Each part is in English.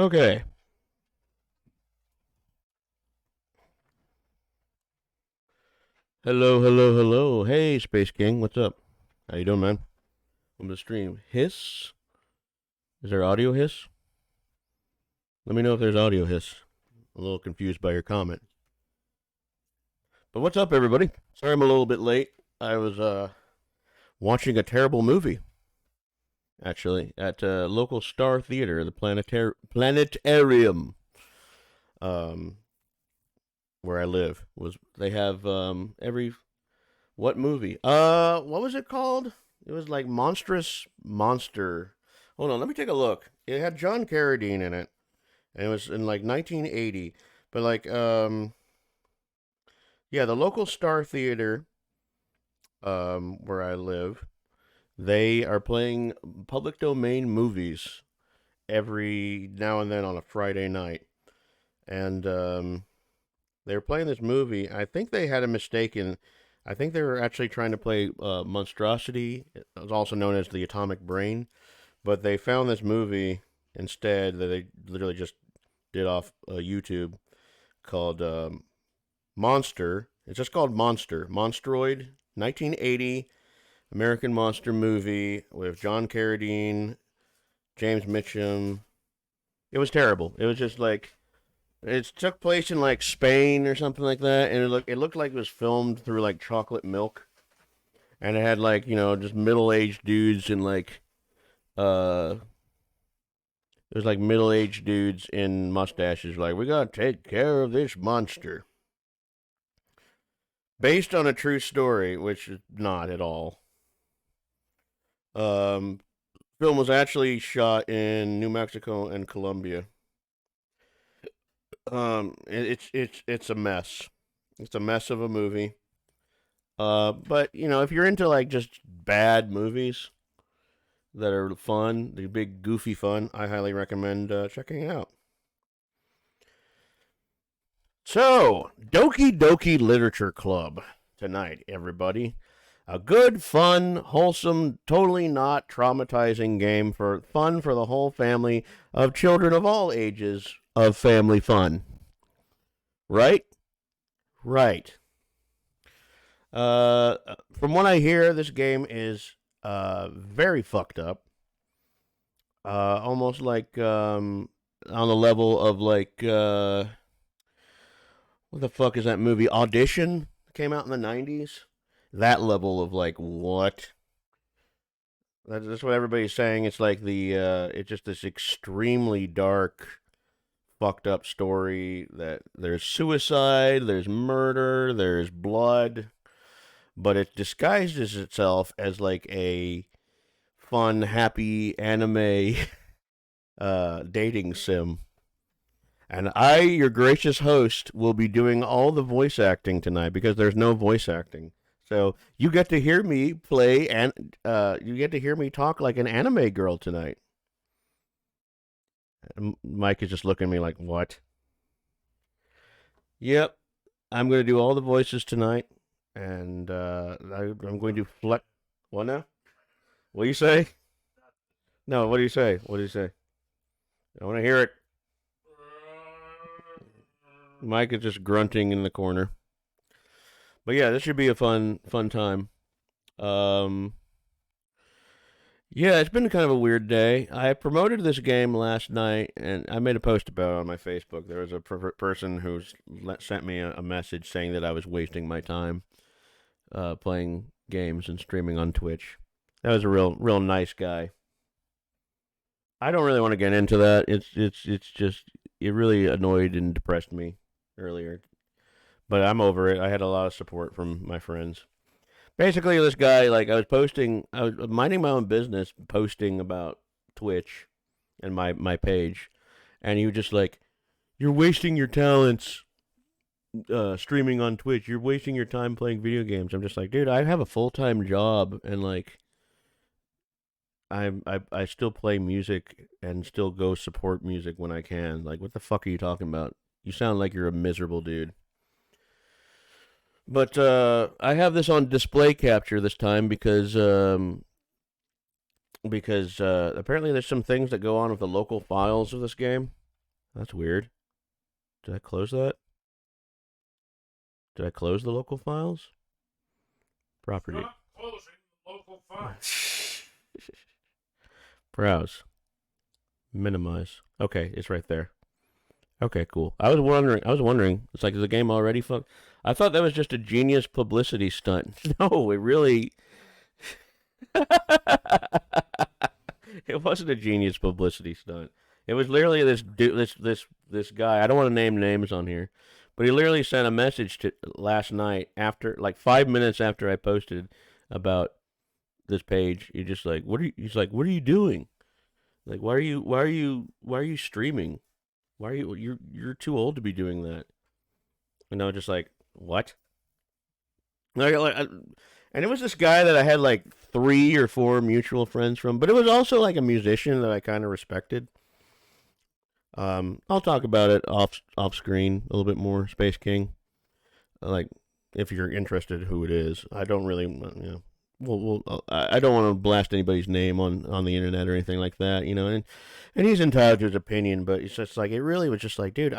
Okay. Hello, hello, hello. Hey, Space King, what's up? How you doing, man? On the stream. Hiss? Is there audio hiss? Let me know if there's audio hiss. I'm a little confused by your comment. But what's up, everybody? Sorry I'm a little bit late. I was watching a terrible movie, actually, at local Star Theater, the Planetarium, um, where I live. Was they have every what movie? What was it called? It was like Monstrous Monster. Hold on, let me take a look. It had John Carradine in it, and it was in like 1980. But yeah, the local Star Theater, where I live, they are playing public domain movies every now and then on a Friday night, and they were playing this movie. I think they had a mistake in. I think they were actually trying to play Monstrosity. It was also known as the Atomic Brain, but they found this movie instead that they literally just did off YouTube called Monster. It's just called Monster. Monstroid, 1980 American monster movie with John Carradine, James Mitchum. It was terrible. It was just like it took place in like Spain or something like that, and it looked like it was filmed through like chocolate milk, and it had like just middle aged dudes and like uh there's like middle aged dudes in mustaches like we gotta take care of this monster, based on a true story, which is not at all. Um, Film was actually shot in New Mexico and Colombia. It's a mess. It's a mess of a movie. But if you're into like just bad movies that are fun, the big goofy fun, I highly recommend checking it out. So, Doki Doki Literature Club tonight, everybody. A good, fun, wholesome, totally not traumatizing game for fun for the whole family of children of all ages of family fun. Right? Right. From what I hear, this game is very fucked up. Almost like on the level of like what the fuck is that movie Audition? Came out in the 90s. That level of like what? That's what everybody's saying. It's like it's just this extremely dark, fucked up story that there's suicide, there's murder, there's blood, but it disguises itself as like a fun, happy anime dating sim. And I, your gracious host, will be doing all the voice acting tonight because there's no voice acting. So you get to hear me play and you get to hear me talk like an anime girl tonight. Mike is just looking at me like, what? Yep, I'm going to do all the voices tonight, and I'm going to flex. What now? What do you say? No, what do you say? What do you say? I want to hear it. Mike is just grunting in the corner. But yeah, this should be a fun time. Um, yeah, it's been kind of a weird day. I promoted this game last night, and I made a post about it on my Facebook. There was a person who sent me a message saying that I was wasting my time playing games and streaming on Twitch. That was a real nice guy. I don't really want to get into that. It's just it really annoyed and depressed me earlier, but I'm over it. I had a lot of support from my friends. Basically, this guy, like, I was minding my own business, posting about Twitch and my page, and he was just like, "You're wasting your talents streaming on Twitch. You're wasting your time playing video games." I'm just like, dude, I have a full time job, and like, I still play music and still go support music when I can. Like, what the fuck are you talking about? You sound like you're a miserable dude. But I have this on display capture this time because apparently there's some things that go on with the local files of this game. That's weird. Did I close that? Did I close the local files? Property. Not closing the local files. Browse. Minimize. Okay, it's right there. Okay, cool. I was wondering. It's like, is the game already fucked? I thought that was just a genius publicity stunt. No, it really. It wasn't a genius publicity stunt. It was literally this dude, this guy. I don't want to name names on here, but he literally sent a message to last night after, like 5 minutes after I posted about this page. He just like, he's like, what are you doing? Like, why are you streaming? Why are you're too old to be doing that? And I was just like, what? And it was this guy that I had like 3 or 4 mutual friends from, but it was also like a musician that I kind of respected. I'll talk about it off screen a little bit more. Space King, like if you're interested, who it is. I don't really, I don't want to blast anybody's name on the internet or anything like that, and he's entitled to his opinion, but it's just like, it really was just like, dude,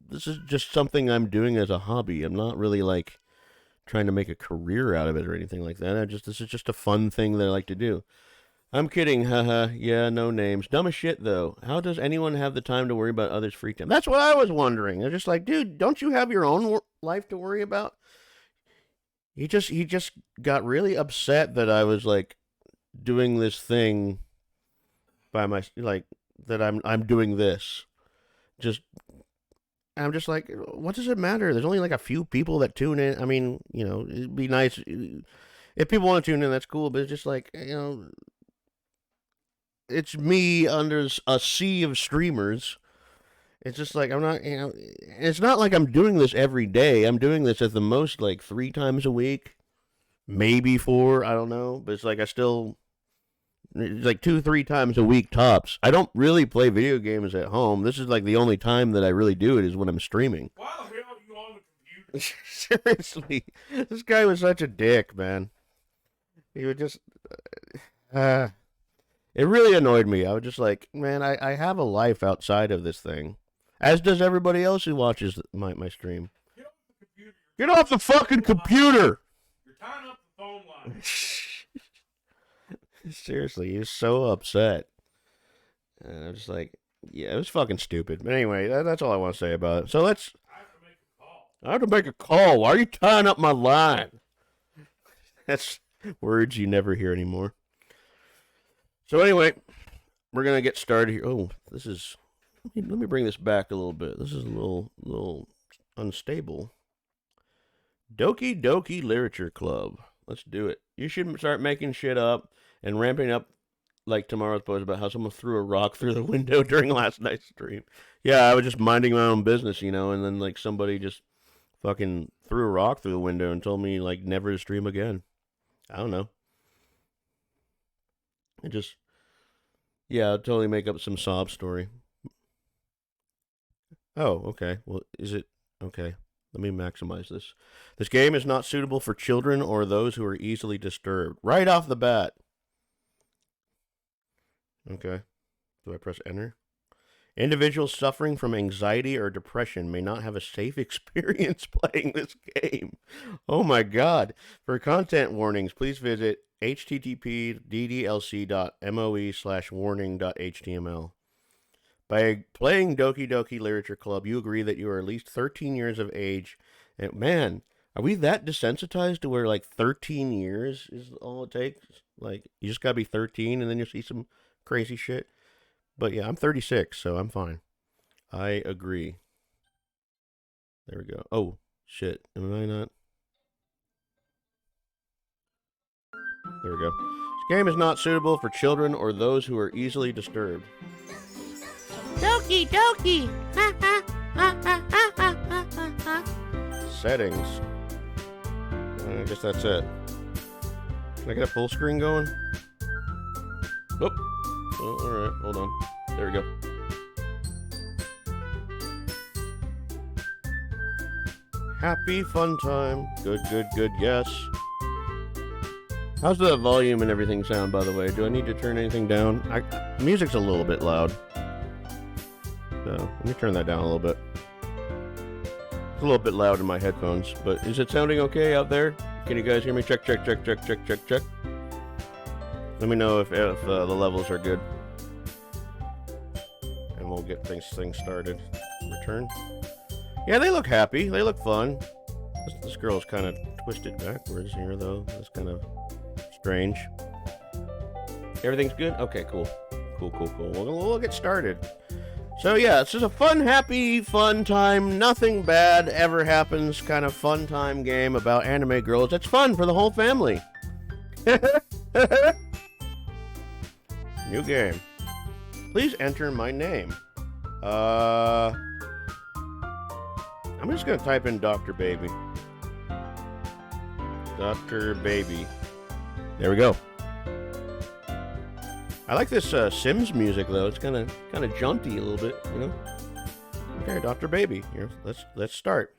this is just something I'm doing as a hobby. I'm not really like trying to make a career out of it or anything like that. This is just a fun thing that I like to do. I'm kidding, haha. Yeah, no names. Dumb as shit though. How does anyone have the time to worry about others' free time? That's what I was wondering. They're just like, dude, don't you have your own life to worry about? He just got really upset that I was like doing this thing by my, like, that I'm doing this. Just I'm just like, what does it matter? There's only like a few people that tune in. I mean, it'd be nice if people want to tune in. That's cool, but it's just like, it's me under a sea of streamers. It's just like, I'm not, it's not like I'm doing this every day. I'm doing this at the most like 3 times a week, maybe 4. I don't know, but it's like it's like 2-3 times a week tops. I don't really play video games at home. This is like the only time that I really do it is when I'm streaming. Why the hell are you on the computer? Seriously, this guy was such a dick, man. He would just, it really annoyed me. I was just like, man, I have a life outside of this thing, as does everybody else who watches my stream. Get off the computer. Get off the fucking computer! You're tying up the phone line. Seriously, he was so upset. And I was just like, yeah, it was fucking stupid. But anyway, that's all I want to say about it. So I have to make a call. I have to make a call. Why are you tying up my line? That's words you never hear anymore. So anyway, we're going to get started here. Oh, this is, let me bring this back a little bit. This is a little unstable. Doki Doki Literature Club. Let's do it. You should start making shit up and ramping up like tomorrow's post about how someone threw a rock through the window during last night's stream. Yeah, I was just minding my own business, and then like somebody just fucking threw a rock through the window and told me like never to stream again. I don't know. I'll totally make up some sob story. Oh, okay. Well, is it okay? Let me maximize this. This game is not suitable for children or those who are easily disturbed. Right off the bat. Okay. Do I press enter? Individuals suffering from anxiety or depression may not have a safe experience playing this game. Oh my god. For content warnings, please visit http://ddlc.moe/warning.html. By playing Doki Doki Literature Club, you agree that you are at least 13 years of age. And man, are we that desensitized to where like 13 years is all it takes? Like, you just gotta be 13 and then you'll see some crazy shit. But yeah, I'm 36, so I'm fine. I agree. There we go. Oh, shit. Am I not? There we go. This game is not suitable for children or those who are easily disturbed. Doki Doki! Settings. I guess that's it. Can I get a full screen going? Oh, alright, hold on. There we go. Happy fun time. Good, yes. How's the volume and everything sound, by the way? Do I need to turn anything down? Music's a little bit loud. So let me turn that down a little bit. It's a little bit loud in my headphones, but is it sounding okay out there? Can you guys hear me? Check, check, check, check, check, check, check. Let me know if the levels are good. And we'll get things started. Return. Yeah, they look happy. They look fun. This girl's kind of twisted backwards here, though. That's kind of strange. Everything's good? Okay, cool. Cool. We'll get started. So yeah, this is a fun, happy, fun time. Nothing bad ever happens kind of fun time game about anime girls. It's fun for the whole family. New game. Please enter my name. I'm just gonna type in Dr. Baby. Dr. Baby. There we go. I like this Sims music though. It's kind of jaunty a little bit, you know. Okay, Dr. Baby. Here, let's start.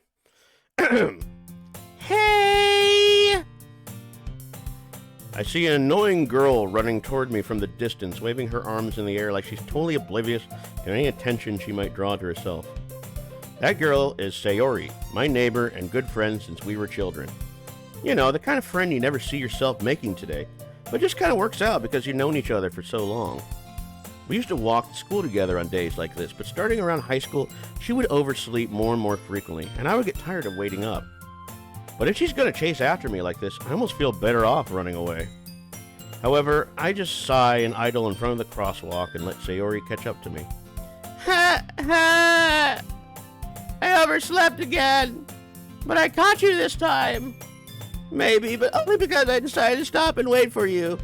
Hey! I see an annoying girl running toward me from the distance, waving her arms in the air like she's totally oblivious to any attention she might draw to herself. That girl is Sayori, my neighbor and good friend since we were children. You know, the kind of friend you never see yourself making today, but just kind of works out because you've known each other for so long. We used to walk to school together on days like this, but starting around high school, she would oversleep more and more frequently, and I would get tired of waiting up. But if she's going to chase after me like this, I almost feel better off running away. However, I just sigh and idle in front of the crosswalk and let Sayori catch up to me. Ha ha! I overslept again, but I caught you this time. Maybe, but only because I decided to stop and wait for you.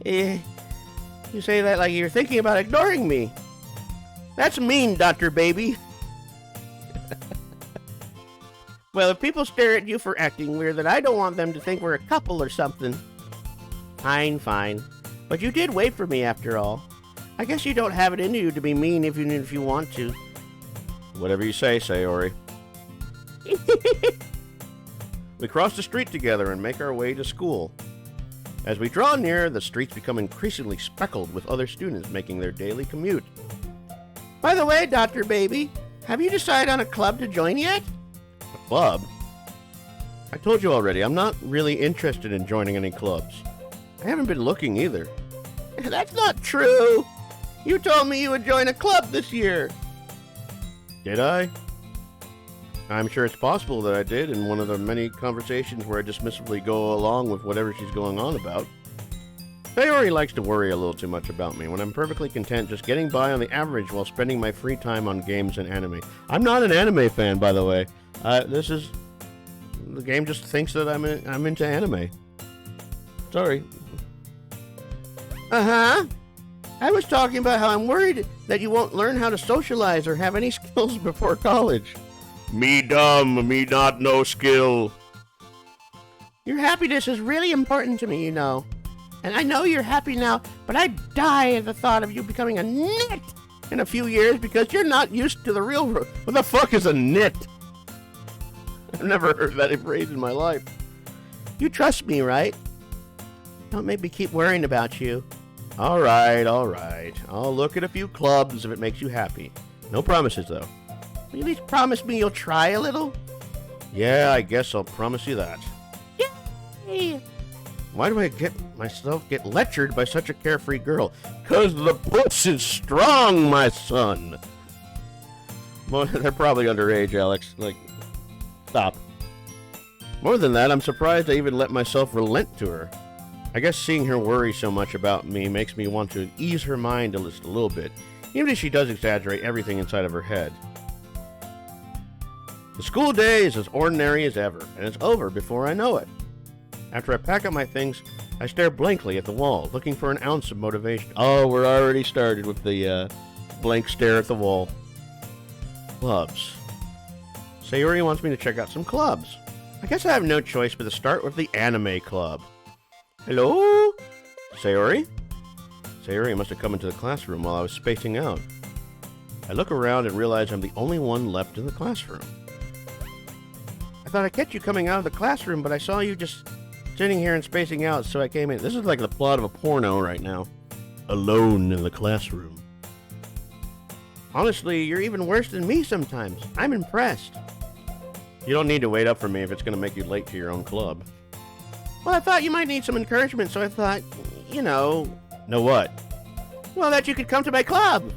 You say that like you're thinking about ignoring me. That's mean, Dr. Baby. Well, if people stare at you for acting weird, then I don't want them to think we're a couple or something. Fine. But you did wait for me after all. I guess you don't have it in you to be mean even if you want to. Whatever you say, Sayori. We cross the street together and make our way to school. As we draw near, the streets become increasingly speckled with other students making their daily commute. By the way, Dr. Baby, have you decided on a club to join yet? A club? I told you already, I'm not really interested in joining any clubs. I haven't been looking either. That's not true. You told me you would join a club this year. Did I? I'm sure it's possible that I did in one of the many conversations where I dismissively go along with whatever she's going on about. Sayori likes to worry a little too much about me when I'm perfectly content just getting by on the average while spending my free time on games and anime. I'm not an anime fan, by the way. The game just thinks that I'm into anime. Sorry. Uh-huh. I was talking about how I'm worried that you won't learn how to socialize or have any skills before college. Me dumb, me not no skill. Your happiness is really important to me, you know. And I know you're happy now, but I'd die at the thought of you becoming a nit in a few years because you're not used to the real world. What the fuck is a nit? I've never heard that phrase in my life. You trust me, right? Don't make me keep worrying about you. All right. I'll look at a few clubs if it makes you happy. No promises, though. Will you at least promise me you'll try a little? Yeah, I guess I'll promise you that. Yay! Why do I get lectured by such a carefree girl? 'Cause the puss is strong, my son. Well, they're probably underage, Alex. Stop. More than that, I'm surprised I even let myself relent to her. I guess seeing her worry so much about me makes me want to ease her mind just a little bit, even if she does exaggerate everything inside of her head. The school day is as ordinary as ever, and it's over before I know it. After I pack up my things, I stare blankly at the wall, looking for an ounce of motivation. Oh, we're already started with the blank stare at the wall. Clubs. Sayori wants me to check out some clubs. I guess I have no choice but to start with the anime club. Hello? Sayori? Sayori must have come into the classroom while I was spacing out. I look around and realize I'm the only one left in the classroom. I thought I'd catch you coming out of the classroom, but I saw you just sitting here and spacing out, so I came in. This is like the plot of a porno right now. Alone in the classroom. Honestly, you're even worse than me sometimes. I'm impressed. You don't need to wait up for me if it's going to make you late to your own club. Well, I thought you might need some encouragement, so I thought, you know... Know what? Well, that you could come to my club.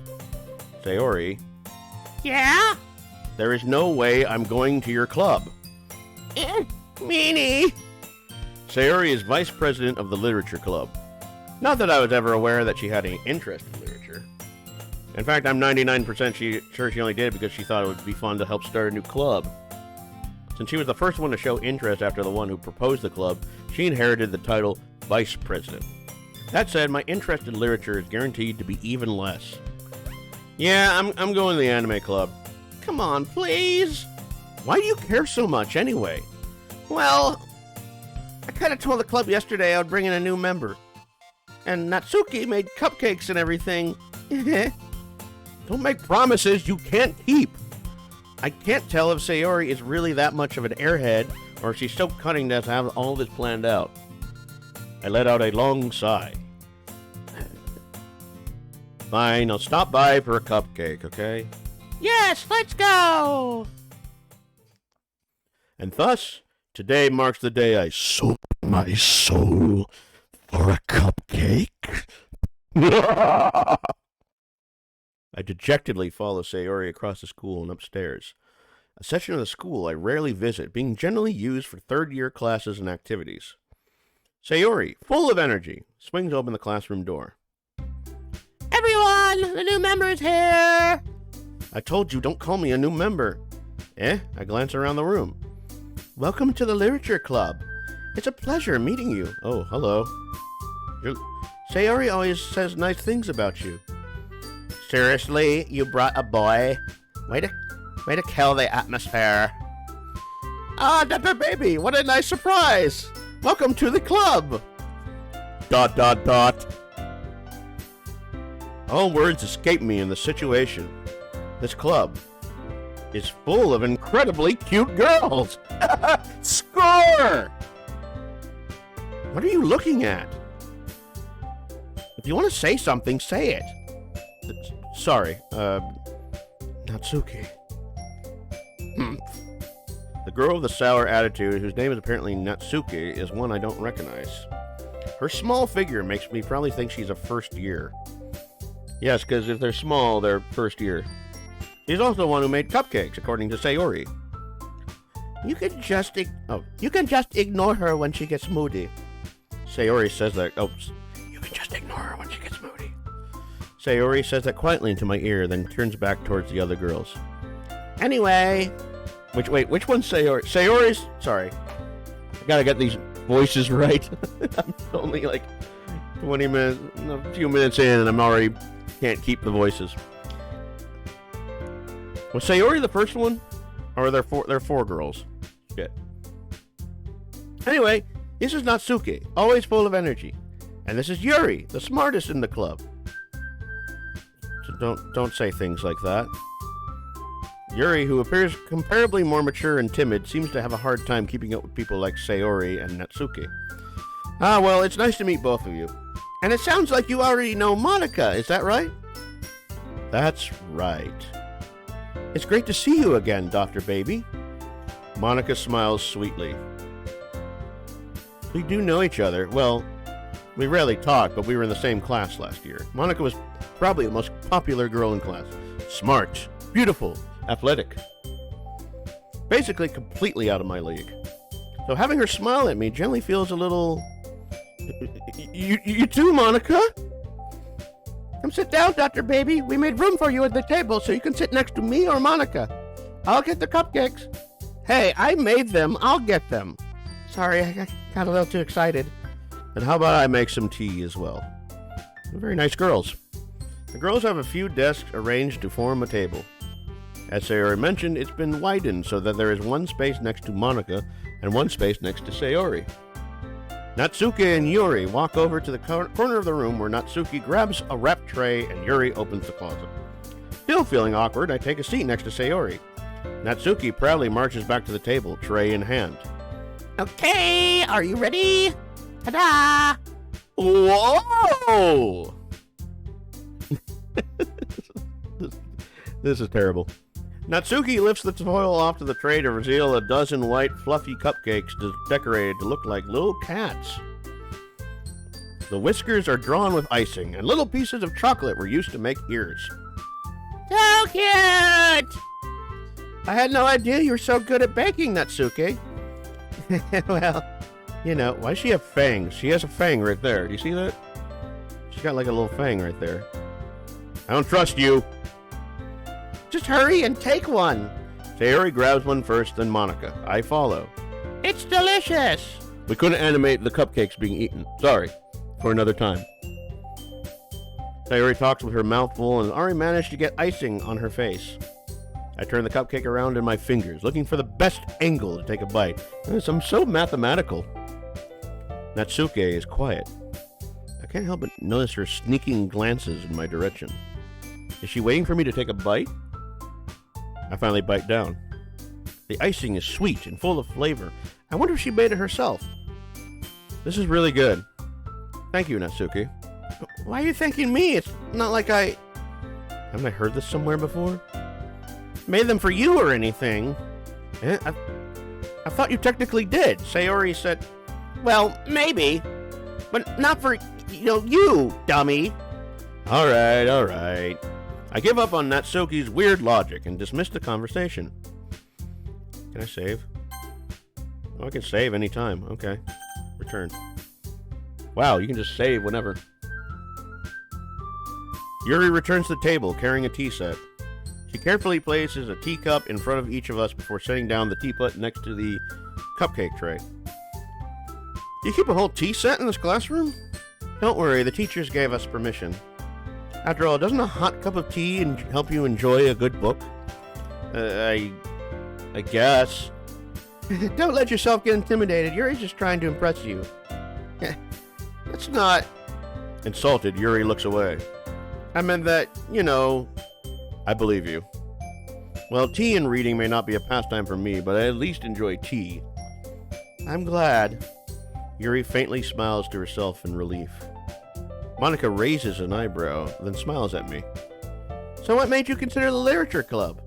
Sayori, Yeah? there is no way I'm going to your club. Meanie. Sayori is vice president of the literature club. Not that I was ever aware that she had any interest in literature. In fact, I'm 99% sure she only did it because she thought it would be fun to help start a new club. Since she was the first one to show interest after the one who proposed the club, she inherited the title vice president. That said, my interest in literature is guaranteed to be even less. Yeah, I'm going to the anime club. Come on, please. Why do you care so much anyway? Well, I kind of told the club yesterday I would bring in a new member. And Natsuki made cupcakes and everything. Don't make promises you can't keep. I can't tell if Sayori is really that much of an airhead or if she's so cunning to have all this planned out. I let out a long sigh. Fine, I'll stop by for a cupcake, okay? Yes, let's go. And thus, today marks the day I sold my soul for a cupcake. I dejectedly follow Sayori across the school and upstairs. A section of the school I rarely visit, being generally used for third-year classes and activities. Sayori, full of energy, swings open the classroom door. Everyone, the new member is here. I told you, don't call me a new member. I glance around the room. Welcome to the literature club. It's a pleasure meeting you. Oh, hello. Sayori always says nice things about you. Seriously, you brought a boy? Way to kill the atmosphere. Ah, Dr. Baby, what a nice surprise. Welcome to the club. ... All words escape me in the situation. This club is full of incredibly cute girls. Score! What are you looking at? If you want to say something, say it. Sorry, Natsuki. The girl with the sour attitude, whose name is apparently Natsuki, is one I don't recognize. Her small figure makes me probably think she's a first year. Yes, because if they're small, they're first year. She's also the one who made cupcakes, according to Sayori. You can just ignore her when she gets moody. Sayori says that. Oh, you can just ignore her when she gets moody. Sayori says that quietly into my ear, then turns back towards the other girls. Anyway. Which one's Sayori? Sayori's... Sorry. I gotta get these voices right. I'm only like 20 minutes, a few minutes in, and I'm already can't keep the voices. Was Sayori the first one? Or are there four girls? Shit. Anyway, this is Natsuki, always full of energy. And this is Yuri, the smartest in the club. So don't say things like that. Yuri, who appears comparably more mature and timid, seems to have a hard time keeping up with people like Sayori and Natsuki. Ah, well, it's nice to meet both of you. And it sounds like you already know Monica, is that right? That's right. It's great to see you again, Dr. Baby. Monica smiles sweetly. We do know each other. Well, we rarely talk, but we were in the same class last year. Monica was probably the most popular girl in class. Smart, beautiful, athletic. Basically completely out of my league. So having her smile at me generally feels a little... You too, Monica? Come sit down, Dr. Baby. We made room for you at the table so you can sit next to me or Monica. I'll get the cupcakes. Hey, I made them. I'll get them. Sorry, I got a little too excited. And how about I make some tea as well? They're very nice girls. The girls have a few desks arranged to form a table. As Sayori mentioned, it's been widened so that there is one space next to Monica and one space next to Sayori. Natsuki and Yuri walk over to the corner of the room where Natsuki grabs a wrap tray and Yuri opens the closet. Still feeling awkward, I take a seat next to Sayori. Natsuki proudly marches back to the table, tray in hand. Okay, are you ready? Ta-da! Whoa! This is terrible. Natsuki lifts the foil off to the tray to reveal a dozen white, fluffy cupcakes decorated to look like little cats. The whiskers are drawn with icing, and little pieces of chocolate were used to make ears. So cute! I had no idea you were so good at baking, Natsuki. Well, you know, why does she have fangs? She has a fang right there. Do you see that? She's got like a little fang right there. I don't trust you. Just hurry and take one. Sayori grabs one first, then Monica. I follow. It's delicious. We couldn't animate the cupcakes being eaten. Sorry. For another time. Sayori talks with her mouth full and Ari managed to get icing on her face. I turn the cupcake around in my fingers, looking for the best angle to take a bite. I'm so mathematical. Natsuki is quiet. I can't help but notice her sneaking glances in my direction. Is she waiting for me to take a bite? I finally bite down. The icing is sweet and full of flavor. I wonder if she made it herself. This is really good. Thank you, Natsuki. Why are you thanking me? It's not like I... Haven't I heard this somewhere before? made them for you or anything. I thought you technically did. Sayori said, well, maybe, but not for, you, dummy. All right. I give up on Natsuki's weird logic and dismiss the conversation. Can I save? Oh, I can save anytime. Okay. Return. Wow, you can just save whenever. Yuri returns to the table carrying a tea set. She carefully places a teacup in front of each of us before setting down the teapot next to the cupcake tray. You keep a whole tea set in this classroom? Don't worry, the teachers gave us permission. After all, doesn't a hot cup of tea help you enjoy a good book? I guess. Don't let yourself get intimidated. Yuri's just trying to impress you. That's not... Insulted, Yuri looks away. I meant that, I believe you. Well, tea and reading may not be a pastime for me, but I at least enjoy tea. I'm glad. Yuri faintly smiles to herself in relief. Monica raises an eyebrow, then smiles at me. So what made you consider the literature club?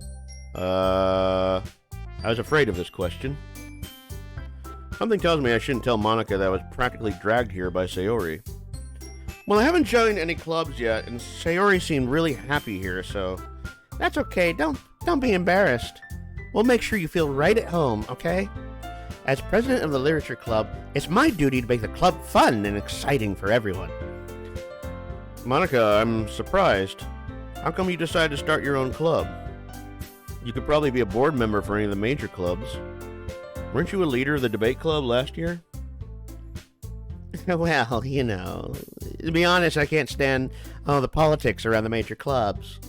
I was afraid of this question. Something tells me I shouldn't tell Monica that I was practically dragged here by Sayori. Well, I haven't joined any clubs yet, and Sayori seemed really happy here, so... That's okay, don't be embarrassed. We'll make sure you feel right at home, okay? As president of the literature club, it's my duty to make the club fun and exciting for everyone. Monica, I'm surprised. How come you decided to start your own club? You could probably be a board member for any of the major clubs. Weren't you a leader of the debate club last year? Well, to be honest, I can't stand the politics around the major clubs.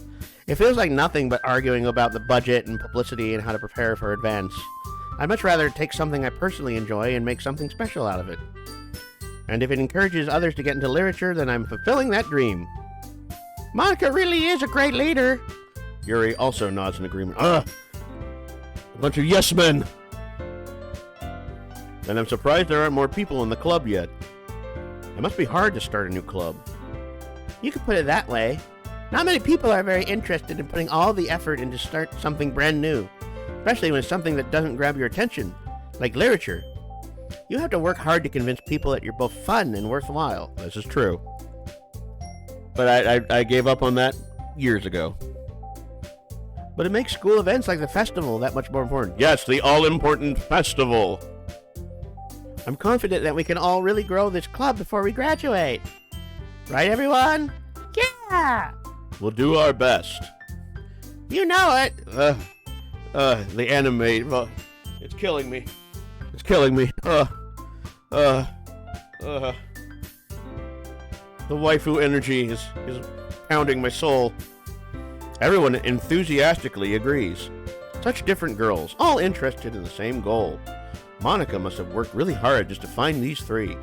It feels like nothing but arguing about the budget and publicity and how to prepare for events. I'd much rather take something I personally enjoy and make something special out of it. And if it encourages others to get into literature, then I'm fulfilling that dream. Monica really is a great leader. Yuri also nods in agreement. A bunch of yes men! And I'm surprised there aren't more people in the club yet. It must be hard to start a new club. You could put it that way. Not many people are very interested in putting all the effort into start something brand new, especially when it's something that doesn't grab your attention, like literature. You have to work hard to convince people that you're both fun and worthwhile. This is true. But I gave up on that years ago. But it makes school events like the festival that much more important. Yes, the all-important festival. I'm confident that we can all really grow this club before we graduate. Right, everyone? Yeah! We'll do our best. You know it. The anime, it's killing me. The waifu energy is pounding my soul. Everyone enthusiastically agrees. Such different girls, all interested in the same goal. Monica must have worked really hard just to find these three.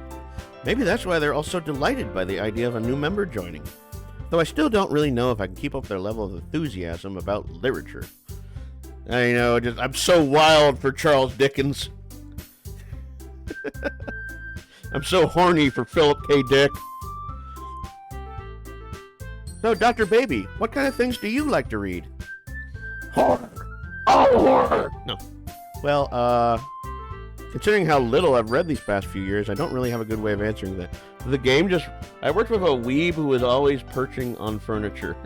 Maybe that's why they're all so delighted by the idea of a new member joining. Though I still don't really know if I can keep up their level of enthusiasm about literature. I know, I'm so wild for Charles Dickens. I'm so horny for Philip K. Dick. So, Dr. Baby, what kind of things do you like to read? Horror! All horror! No. Well, considering how little I've read these past few years, I don't really have a good way of answering that. The game just... I worked with a weeb who was always perching on furniture.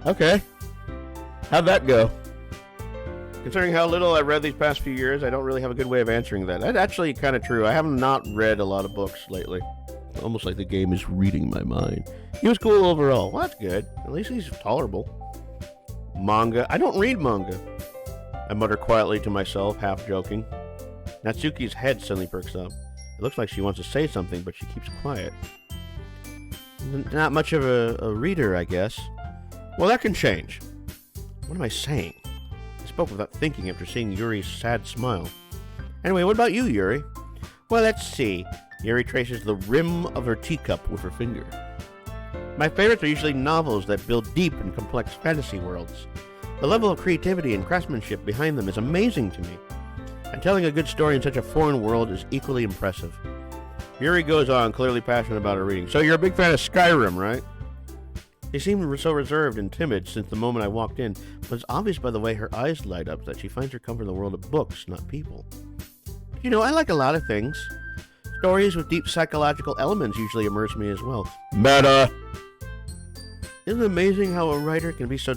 Okay. How'd that go? Considering how little I've read these past few years, I don't really have a good way of answering that. That's actually kind of true. I have not read a lot of books lately. Almost like the game is reading my mind. He was cool overall. Well, that's good. At least he's tolerable. Manga. I don't read manga. I mutter quietly to myself, half joking. Natsuki's head suddenly perks up. It looks like she wants to say something, but she keeps quiet. Not much of a reader, I guess. Well, that can change. What am I saying? I spoke without thinking after seeing Yuri's sad smile. Anyway, what about you, Yuri? Well, let's see. Yuri traces the rim of her teacup with her finger. My favorites are usually novels that build deep and complex fantasy worlds. The level of creativity and craftsmanship behind them is amazing to me. And telling a good story in such a foreign world is equally impressive. Yuri goes on, clearly passionate about her reading. So you're a big fan of Skyrim, right? She seemed so reserved and timid since the moment I walked in, but it's obvious by the way her eyes light up that she finds her comfort in the world of books, not people. You know, I like a lot of things. Stories with deep psychological elements usually immerse me as well. Meta! Isn't it amazing how a writer can so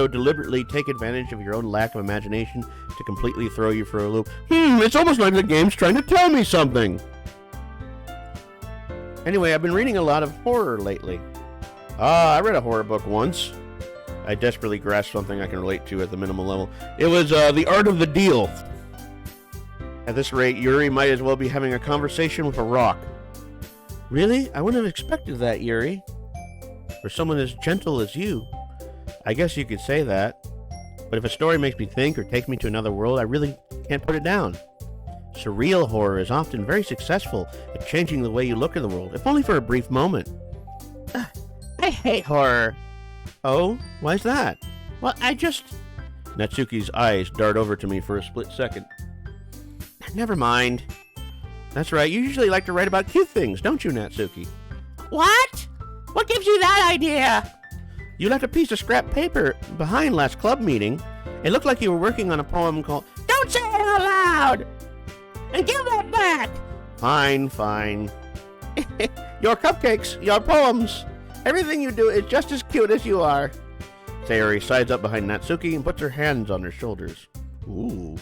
deliberately take advantage of your own lack of imagination to completely throw you for a loop? It's almost like the game's trying to tell me something! Anyway, I've been reading a lot of horror lately. I read a horror book once. I desperately grasped something I can relate to at the minimal level. It was The Art of the Deal. At this rate, Yuri might as well be having a conversation with a rock. Really? I wouldn't have expected that, Yuri. For someone as gentle as you. I guess you could say that. But if a story makes me think or takes me to another world, I really can't put it down. Surreal horror is often very successful at changing the way you look at the world, if only for a brief moment. I hate horror. Oh? Why's that? Well, Natsuki's eyes dart over to me for a split second. Never mind. That's right, you usually like to write about cute things, don't you, Natsuki? What? What gives you that idea? You left a piece of scrap paper behind last club meeting. It looked like you were working on a poem called... Don't say it out loud! And give that back! Fine. Your cupcakes, your poems, everything you do is just as cute as you are. Sayori sides up behind Natsuki and puts her hands on her shoulders. Ooh.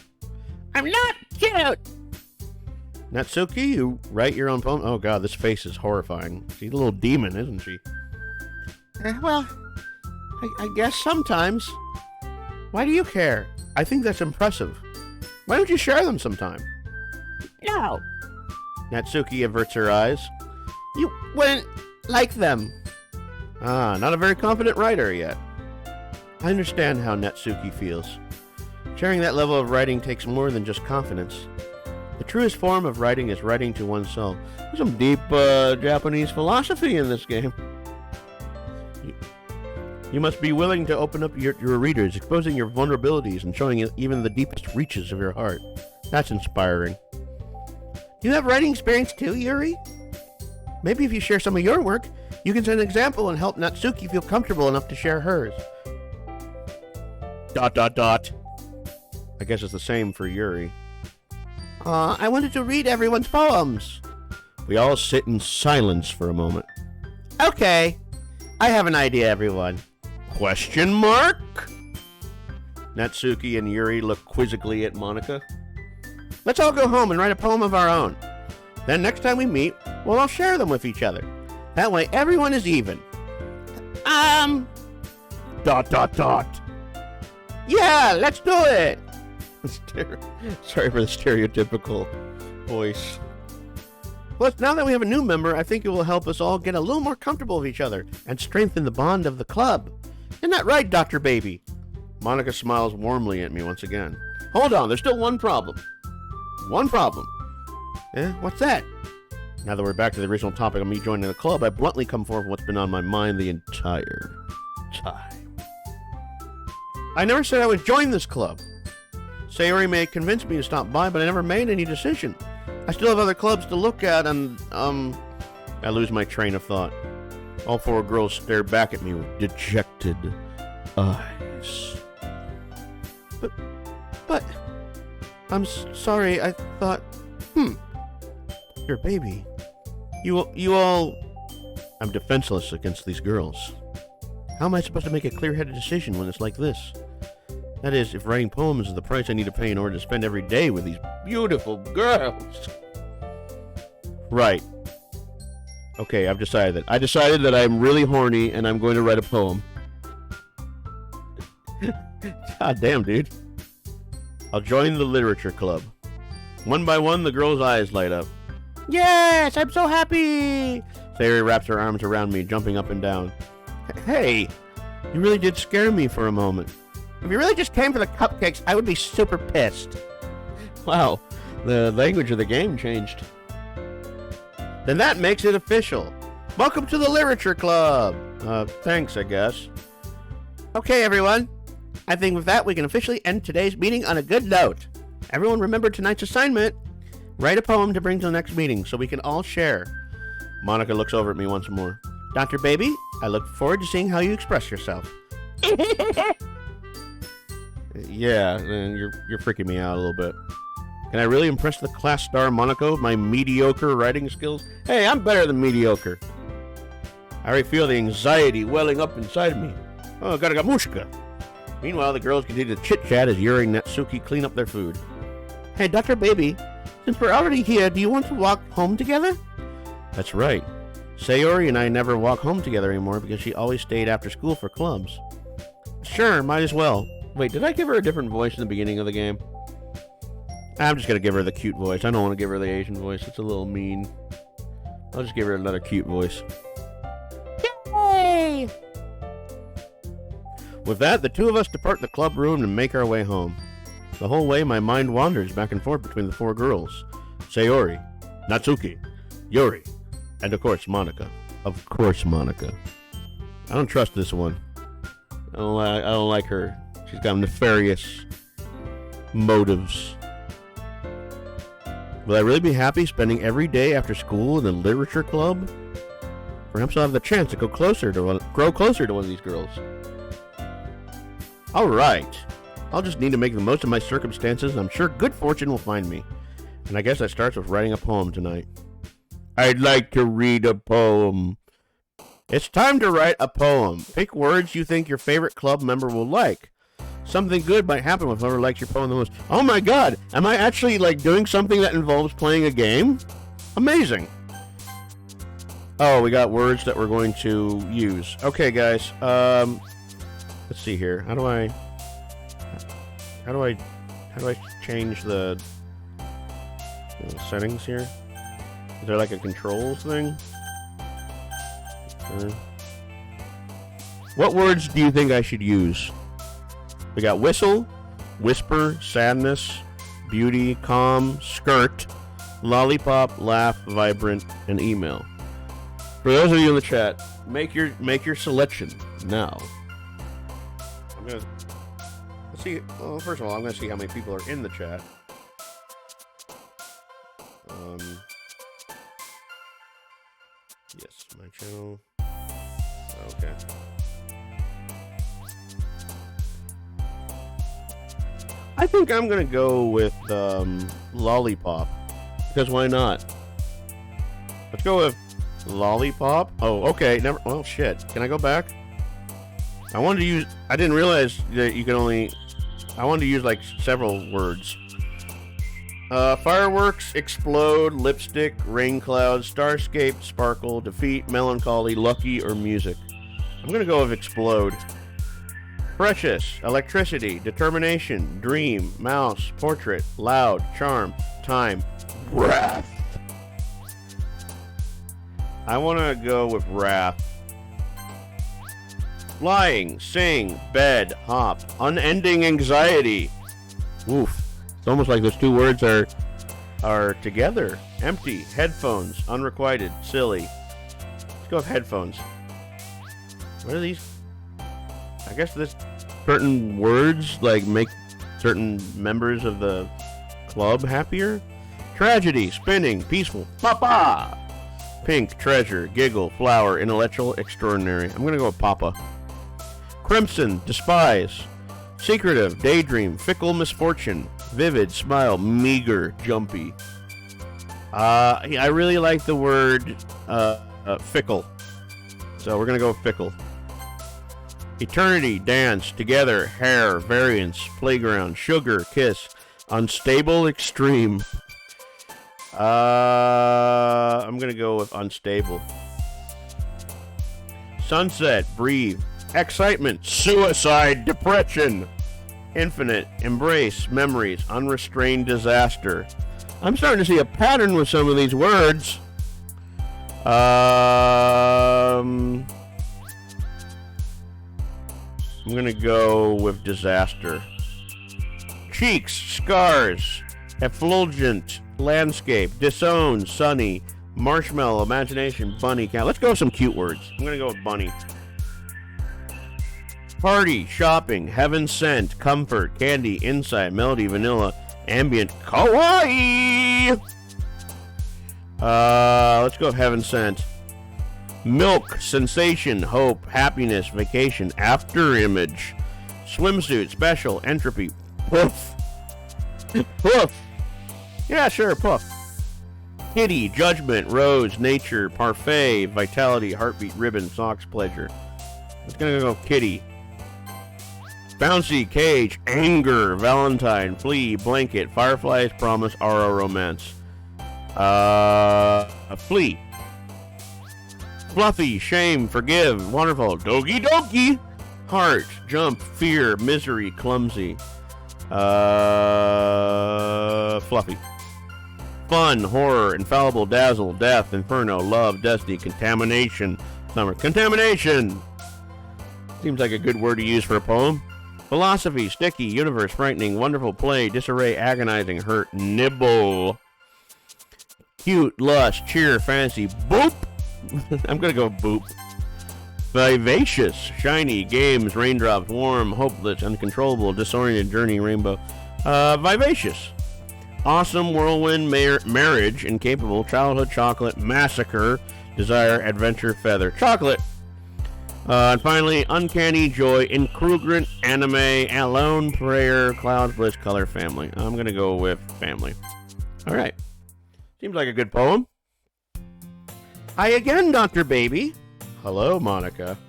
I'm not cute! Natsuki, you write your own poem? Oh god, this face is horrifying. She's a little demon, isn't she? Well, I guess sometimes. Why do you care? I think that's impressive. Why don't you share them sometime? No. Natsuki averts her eyes. You wouldn't like them. Not a very confident writer yet. I understand how Natsuki feels. Sharing that level of writing takes more than just confidence. The truest form of writing is writing to oneself. There's some deep Japanese philosophy in this game. You must be willing to open up your readers, exposing your vulnerabilities and showing even the deepest reaches of your heart. That's inspiring. Do you have writing experience too, Yuri? Maybe if you share some of your work, you can set an example and help Natsuki feel comfortable enough to share hers. ... I guess it's the same for Yuri. I wanted to read everyone's poems. We all sit in silence for a moment. Okay, I have an idea, everyone. Question mark? Natsuki and Yuri look quizzically at Monika. Let's all go home and write a poem of our own. Then next time we meet, we'll all share them with each other. That way everyone is even. ... Yeah, let's do it! Sorry for the stereotypical voice. Plus, now that we have a new member, I think it will help us all get a little more comfortable with each other and strengthen the bond of the club. Isn't that right, Dr. Baby? Monika smiles warmly at me once again. Hold on, there's still one problem. One problem. What's that? Now that we're back to the original topic of me joining the club, I bluntly come forward with what's been on my mind the entire time. I never said I would join this club. Sayori may convince me to stop by, but I never made any decision. I still have other clubs to look at, and, I lose my train of thought. All 4 girls stare back at me with dejected eyes. But, I'm sorry, I thought, your baby. You all... I'm defenseless against these girls. How am I supposed to make a clear-headed decision when it's like this? That is, if writing poems is the price I need to pay in order to spend every day with these beautiful girls. Right. Okay, I've decided that. I decided that I'm really horny and I'm going to write a poem. God damn, dude. I'll join the literature club. One by one, the girls' eyes light up. Yes, I'm so happy! Sayori wraps her arms around me, jumping up and down. Hey, you really did scare me for a moment. If you really just came for the cupcakes, I would be super pissed. Wow, the language of the game changed. Then that makes it official. Welcome to the Literature Club. Thanks, I guess. Okay, everyone. I think with that, we can officially end today's meeting on a good note. Everyone remember tonight's assignment. Write a poem to bring to the next meeting so we can all share. Monica looks over at me once more. Dr. Baby, I look forward to seeing how you express yourself. Yeah, you're freaking me out a little bit. Can I really impress the class star Monaco with my mediocre writing skills? Hey, I'm better than mediocre. I already feel the anxiety welling up inside of me. Oh, gotta go mushka. Meanwhile, the girls continue to chit-chat as Yuri and Natsuki clean up their food. Hey, Dr. Baby, since we're already here, do you want to walk home together? That's right. Sayori and I never walk home together anymore because she always stayed after school for clubs. Sure, might as well. Wait, did I give her a different voice in the beginning of the game? I'm just gonna give her the cute voice. I don't want to give her the Asian voice. It's a little mean. I'll just give her another cute voice. Yay! With that, the two of us depart the club room and make our way home. The whole way, my mind wanders back and forth between the 4 girls. Sayori, Natsuki, Yuri, and of course, Monica. Of course, Monica. I don't trust this one. I don't like her. She's got nefarious motives. Will I really be happy spending every day after school in the literature club? Perhaps I'll have the chance to grow closer to one of these girls. Alright. I'll just need to make the most of my circumstances, and I'm sure good fortune will find me. And I guess that starts with writing a poem tonight. I'd like to read a poem. It's time to write a poem. Pick words you think your favorite club member will like. Something good might happen with whoever likes your poem the most. Oh my god, am I actually doing something that involves playing a game? Amazing. Oh, we got words that we're going to use. Okay, guys. Let's see here. How do I change the settings here? Is there like a controls thing? What words do you think I should use? We got whistle, whisper, sadness, beauty, calm, skirt, lollipop, laugh, vibrant, and email. For those of you in the chat, make your selection now. Let's see. Well, first of all, I'm gonna see how many people are in the chat. Yes, my channel. Okay. I think I'm gonna go with lollipop, because why not? Let's go with lollipop. Oh, okay. Never. Well, shit. Can I go back? I wanted to use. I didn't realize that you can only. I wanted to use several words. Fireworks, explode, lipstick, rain clouds, starscape, sparkle, defeat, melancholy, lucky, or music. I'm gonna go with explode. Precious, electricity, determination, dream, mouse, portrait, loud, charm, time, wrath. I want to go with wrath. Flying, sing, bed, hop, unending anxiety. Oof. It's almost like those two words are together. Empty, headphones, unrequited, silly. Let's go with headphones. What are these? I guess this certain words make certain members of the club happier. Tragedy, spinning, peaceful, Papa. Pink, treasure, giggle, flower, intellectual, extraordinary. I'm gonna go with Papa. Crimson, despise. Secretive, daydream, fickle misfortune. Vivid, smile, meager, jumpy. I really like the word fickle. So we're gonna go with fickle. Eternity, dance, together, hair, variance, playground, sugar, kiss, unstable, extreme. I'm gonna go with unstable. Sunset, breathe, excitement, suicide, depression, infinite, embrace, memories, unrestrained disaster. I'm starting to see a pattern with some of these words. I'm gonna go with disaster. Cheeks, scars, effulgent, landscape, disown, sunny, marshmallow, imagination, bunny cat. Let's go with some cute words. I'm gonna go with bunny. Party, shopping, heaven sent, comfort, candy, insight, melody, vanilla, ambient, kawaii. Let's go with heaven sent. Milk, sensation, hope, happiness, vacation, after image, swimsuit, special, entropy, poof. Poof. Yeah, sure, poof. Kitty, judgment, rose, nature, parfait, vitality, heartbeat, ribbon, socks, pleasure. It's gonna go kitty. Bouncy, cage, anger, valentine, flea, blanket, fireflies, promise, aura, romance. Flea. Fluffy, shame, forgive, wonderful, Doki Doki. Heart, jump, fear, misery, clumsy. Fluffy. Fun, horror, infallible, dazzle, death, inferno, love, destiny, contamination, summer. Contamination! Seems like a good word to use for a poem. Philosophy, sticky, universe, frightening, wonderful, play, disarray, agonizing, hurt, nibble. Cute, lust, cheer, fancy, boop! I'm gonna go boop. Vivacious, shiny, games, raindrops, warm, hopeless, uncontrollable, disoriented, journey, rainbow. Vivacious. Awesome, whirlwind, marriage, incapable, childhood, chocolate, massacre, desire, adventure, feather, chocolate. And finally, uncanny, joy, incongruent, anime, alone, prayer, clouds, bliss, color, family. I'm gonna go with family. All right. Seems like a good poem. Hi again, Dr. Baby. Hello, Monica.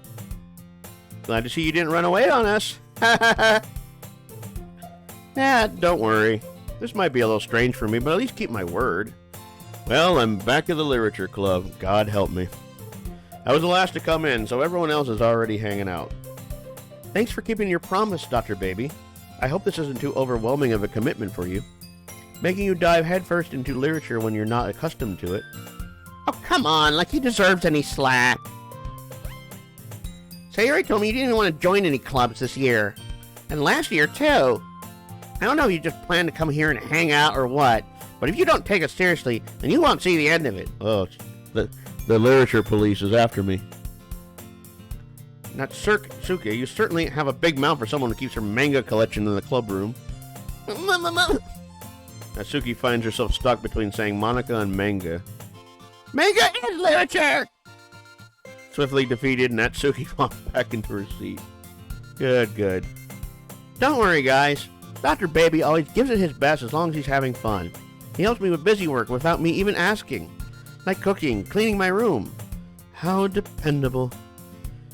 Glad to see you didn't run away on us. Nah, don't worry. This might be a little strange for me, but at least keep my word. Well, I'm back at the literature club. God help me. I was the last to come in, so everyone else is already hanging out. Thanks for keeping your promise, Dr. Baby. I hope this isn't too overwhelming of a commitment for you. Making you dive headfirst into literature when you're not accustomed to it. Oh, come on, like he deserves any slack. Sayori told me you didn't want to join any clubs this year. And last year, too. I don't know if you just plan to come here and hang out or what, but if you don't take it seriously, then you won't see the end of it. Oh, the literature police is after me. Natsuke, you certainly have a big mouth for someone who keeps her manga collection in the club room. Natsuki finds herself stuck between saying Monica and manga. Manga is literature! Swiftly defeated, Natsuki falls back into her seat. Good. Don't worry, guys. Dr. Baby always gives it his best as long as he's having fun. He helps me with busy work without me even asking. Like cooking, cleaning my room. How dependable.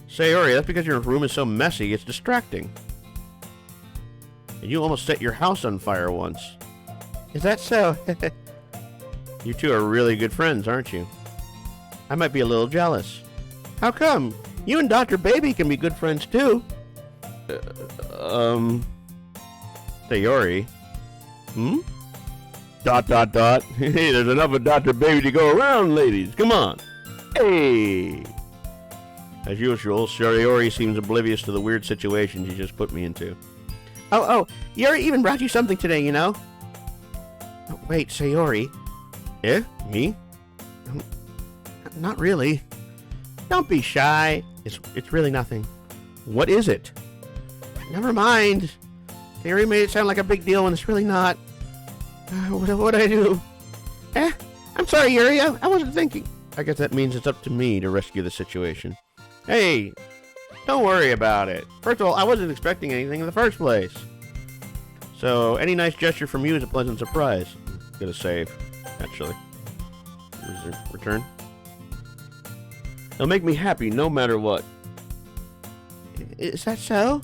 Sayori, that's because your room is so messy, it's distracting. And you almost set your house on fire once. Is that so? You two are really good friends, aren't you? I might be a little jealous. How come? You and Dr. Baby can be good friends too. Sayori. Dot. Hey, there's enough of Dr. Baby to go around, ladies. Come on. Hey. As usual, Sayori seems oblivious to the weird situation she just put me into. Oh, Yuri even brought you something today, you know? Oh, wait, Sayori. Eh? Me? Not really. Don't be shy. It's really nothing. What is it? Never mind. Sayori made it sound like a big deal when it's really not. What do I do? I'm sorry, Yuri. I wasn't thinking. I guess that means it's up to me to rescue the situation. Hey, don't worry about it. First of all, I wasn't expecting anything in the first place. So, any nice gesture from you is a pleasant surprise. Gonna save, actually. Return. It'll make me happy no matter what. Is that so?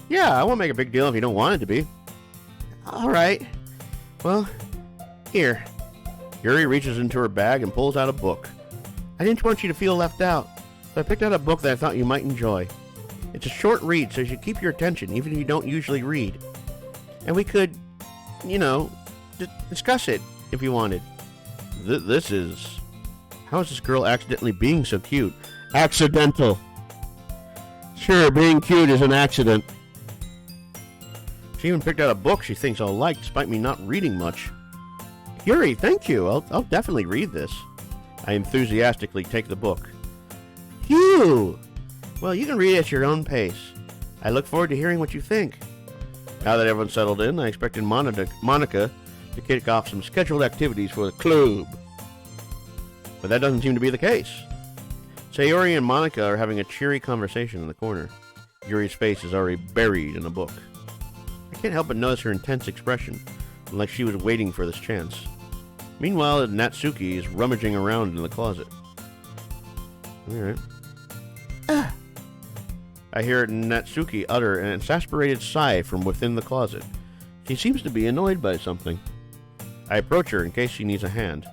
Yeah, I won't make a big deal if you don't want it to be. All right. Well, here. Yuri reaches into her bag and pulls out a book. I didn't want you to feel left out, So I picked out a book that I thought you might enjoy. It's a short read, so you should keep your attention, even if you don't usually read. and we could, discuss it if you wanted. This is... How is this girl accidentally being so cute? Accidental. Sure, being cute is an accident. She even picked out a book she thinks I'll like, despite me not reading much. Yuri, thank you. I'll definitely read this. I enthusiastically take the book. Phew! Well, you can read it at your own pace. I look forward to hearing what you think. Now that everyone's settled in, I expected Monica to kick off some scheduled activities for the club. But that doesn't seem to be the case. Sayori and Monica are having a cheery conversation in the corner. Yuri's face is already buried in a book. I can't help but notice her intense expression, like she was waiting for this chance. Meanwhile, Natsuki is rummaging around in the closet. Alright. I hear Natsuki utter an exasperated sigh from within the closet. She seems to be annoyed by something. I approach her in case she needs a hand.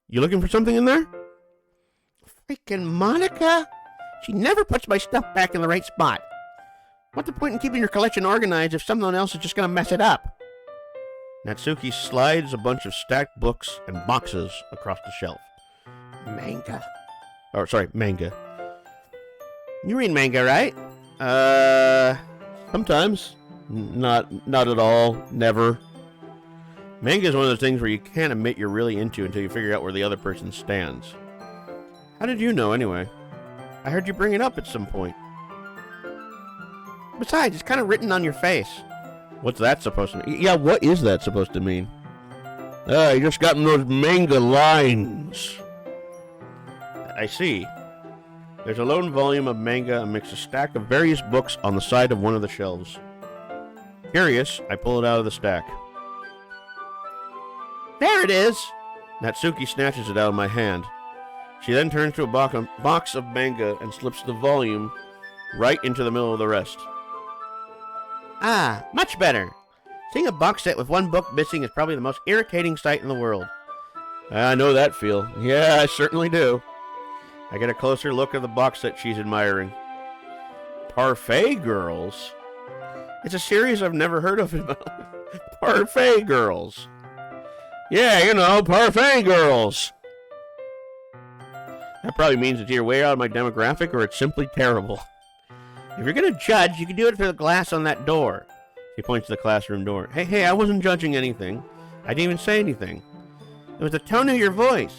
You looking for something in there? Freaking Monica! She never puts my stuff back in the right spot. What's the point in keeping your collection organized if someone else is just gonna mess it up? Natsuki slides a bunch of stacked books and boxes across the shelf. Manga. Manga. You read manga, right? Sometimes. Not at all. Never. Manga is one of those things where you can't admit you're really into until you figure out where the other person stands. How did you know, anyway? I heard you bring it up at some point. Besides, it's kind of written on your face. What's that supposed to mean? Yeah, what is that supposed to mean? You just got in those manga lines. I see. There's a lone volume of manga amidst a stack of various books on the side of one of the shelves. Curious, I pull it out of the stack. There it is! Natsuki snatches it out of my hand. She then turns to a box of manga and slips the volume right into the middle of the rest. Ah, much better. Seeing a box set with one book missing is probably the most irritating sight in the world. I know that feel. Yeah, I certainly do. I get a closer look at the box set she's admiring. Parfait Girls? It's a series I've never heard of. Parfait Girls. Yeah, Parfait Girls. That probably means it's either way out of my demographic or it's simply terrible. If you're gonna judge, you can do it through the glass on that door. She points to the classroom door. Hey, I wasn't judging anything. I didn't even say anything. It was the tone of your voice.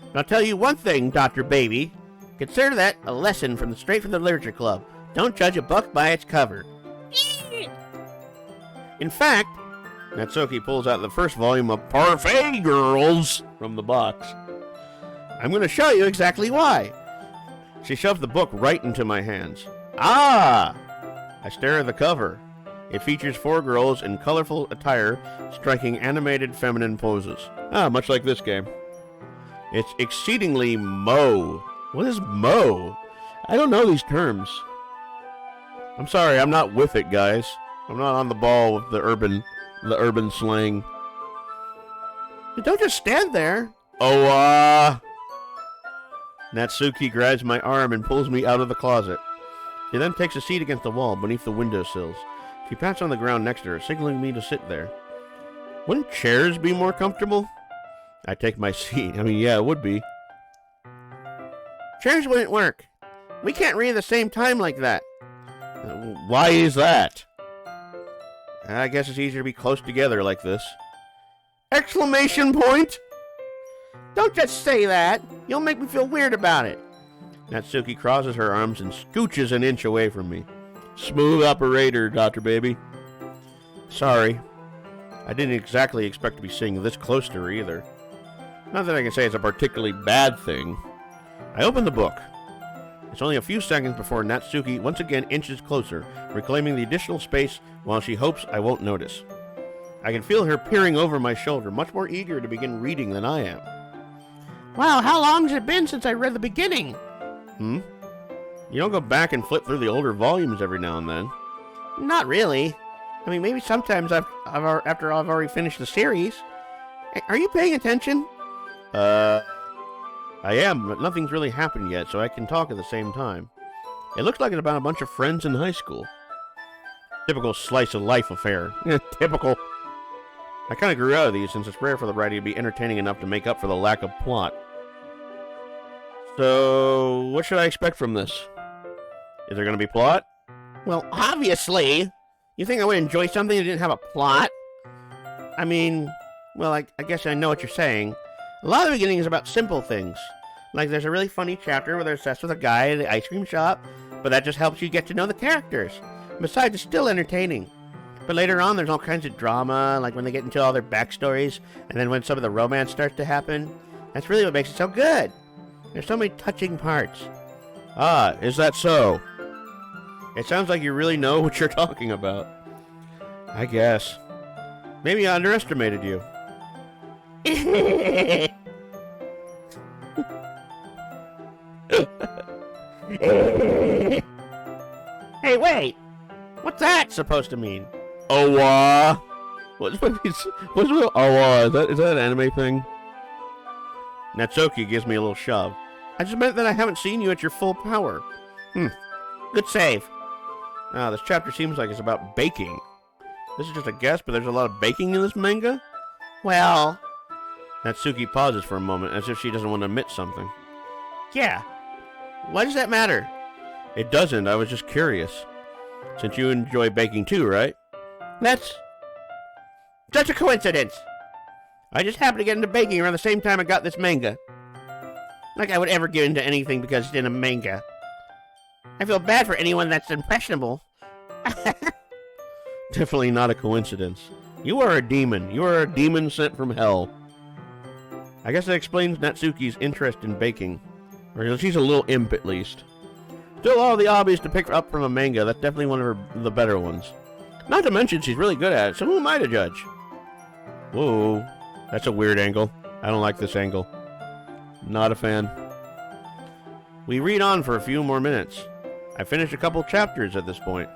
And I'll tell you one thing, Dr. Baby. Consider that a lesson straight from the Literature Club. Don't judge a book by its cover. In fact, Natsuki pulls out the first volume of Parfait Girls from the box. I'm going to show you exactly why. She shoves the book right into my hands. Ah! I stare at the cover. It features 4 girls in colorful attire striking animated feminine poses. Much like this game. It's exceedingly mo. What is mo? I don't know these terms. I'm sorry, I'm not with it, guys. I'm not on the ball with the urban slang. Don't just stand there. Natsuki grabs my arm and pulls me out of the closet. She then takes a seat against the wall beneath the windowsills. She pats on the ground next to her, signaling me to sit there. Wouldn't chairs be more comfortable? I take my seat. Yeah, it would be. Chairs wouldn't work. We can't read at the same time like that. Why is that? I guess it's easier to be close together like this. Exclamation point! Don't just say that. You'll make me feel weird about it. Natsuki crosses her arms and scooches an inch away from me. Smooth operator, Dr. Baby. Sorry. I didn't exactly expect to be sitting this close to her either. Not that I can say it's a particularly bad thing. I open the book. It's only a few seconds before Natsuki once again inches closer, reclaiming the additional space while she hopes I won't notice. I can feel her peering over my shoulder, much more eager to begin reading than I am. Wow, how long has it been since I read the beginning? You don't go back and flip through the older volumes every now and then. Not really. I mean, maybe sometimes after I've already finished the series. Are you paying attention? I am, but nothing's really happened yet, so I can talk at the same time. It looks like it's about a bunch of friends in high school. Typical slice of life affair. Typical. I kind of grew out of these since it's rare for the writing to be entertaining enough to make up for the lack of plot. So, what should I expect from this? Is there going to be plot? Well, obviously. You think I would enjoy something that didn't have a plot? I mean, well, I guess I know what you're saying. A lot of the beginning is about simple things. Like there's a really funny chapter where they're obsessed with a guy at the ice cream shop, but that just helps you get to know the characters. Besides, it's still entertaining. But later on, there's all kinds of drama, like when they get into all their backstories, and then when some of the romance starts to happen. That's really what makes it so good. There's so many touching parts. Ah, is that so? It sounds like you really know what you're talking about. I guess. Maybe I underestimated you. Hey, wait! What's that supposed to mean? Owa! What's Owa? Is that an anime thing? Natsuki gives me a little shove. I just meant that I haven't seen you at your full power. Good save. Ah, this chapter seems like it's about baking. This is just a guess, but there's a lot of baking in this manga? Well, Natsuki pauses for a moment, as if she doesn't want to admit something. yeah. Why does that matter? It doesn't, I was just curious. Since you enjoy baking too, right? That's a coincidence. I just happened to get into baking around the same time I got this manga. Like I would ever get into anything because it's in a manga. I feel bad for anyone that's impressionable. Definitely not a coincidence. You are a demon. You are a demon sent from hell. I guess that explains Natsuki's interest in baking. Or she's a little imp at least. Still all the hobbies to pick up from a manga, that's definitely one of the better ones. Not to mention she's really good at it, so who am I to judge? Whoa, that's a weird angle. I don't like this angle. Not a fan. We read on for a few more minutes. I finished a couple chapters at this point. ...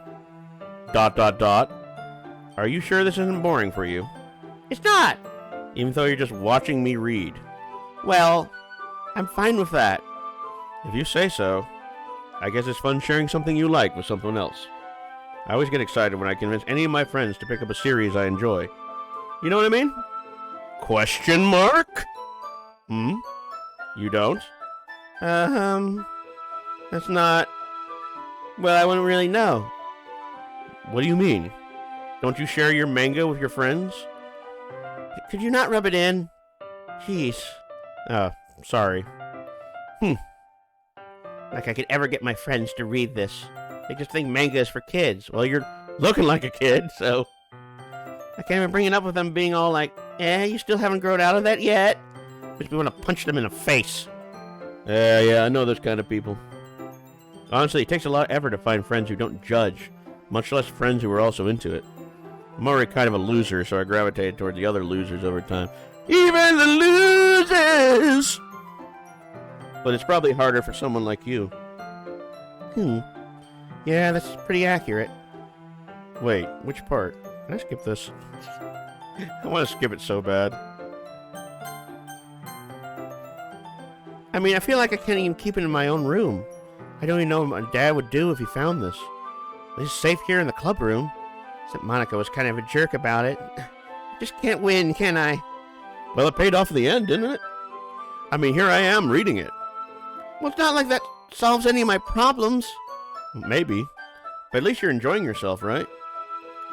Are you sure this isn't boring for you? It's not. Even though you're just watching me read. Well, I'm fine with that. If you say so. I guess it's fun sharing something you like with someone else. I always get excited when I convince any of my friends to pick up a series I enjoy. You know what I mean? Question mark? You don't? That's not... Well, I wouldn't really know. What do you mean? Don't you share your manga with your friends? Could you not rub it in? Jeez. Oh, sorry. Like I could ever get my friends to read this. They just think manga is for kids. Well, you're looking like a kid, so... I can't even bring it up with them being all like, you still haven't grown out of that yet? Makes me want to punch them in the face. Yeah, I know those kind of people. Honestly, it takes a lot of effort to find friends who don't judge, much less friends who are also into it. I'm already kind of a loser, so I gravitated toward the other losers over time. Even the losers! But it's probably harder for someone like you. Yeah, that's pretty accurate. Wait, which part? Can I skip this? I want to skip it so bad. I mean, I feel like I can't even keep it in my own room. I don't even know what my dad would do if he found this. It's safe here in the club room. Except Monica was kind of a jerk about it. Just can't win, can I? Well, it paid off in the end, didn't it? I mean, here I am reading it. Well, it's not like that solves any of my problems. Maybe. But at least you're enjoying yourself, right?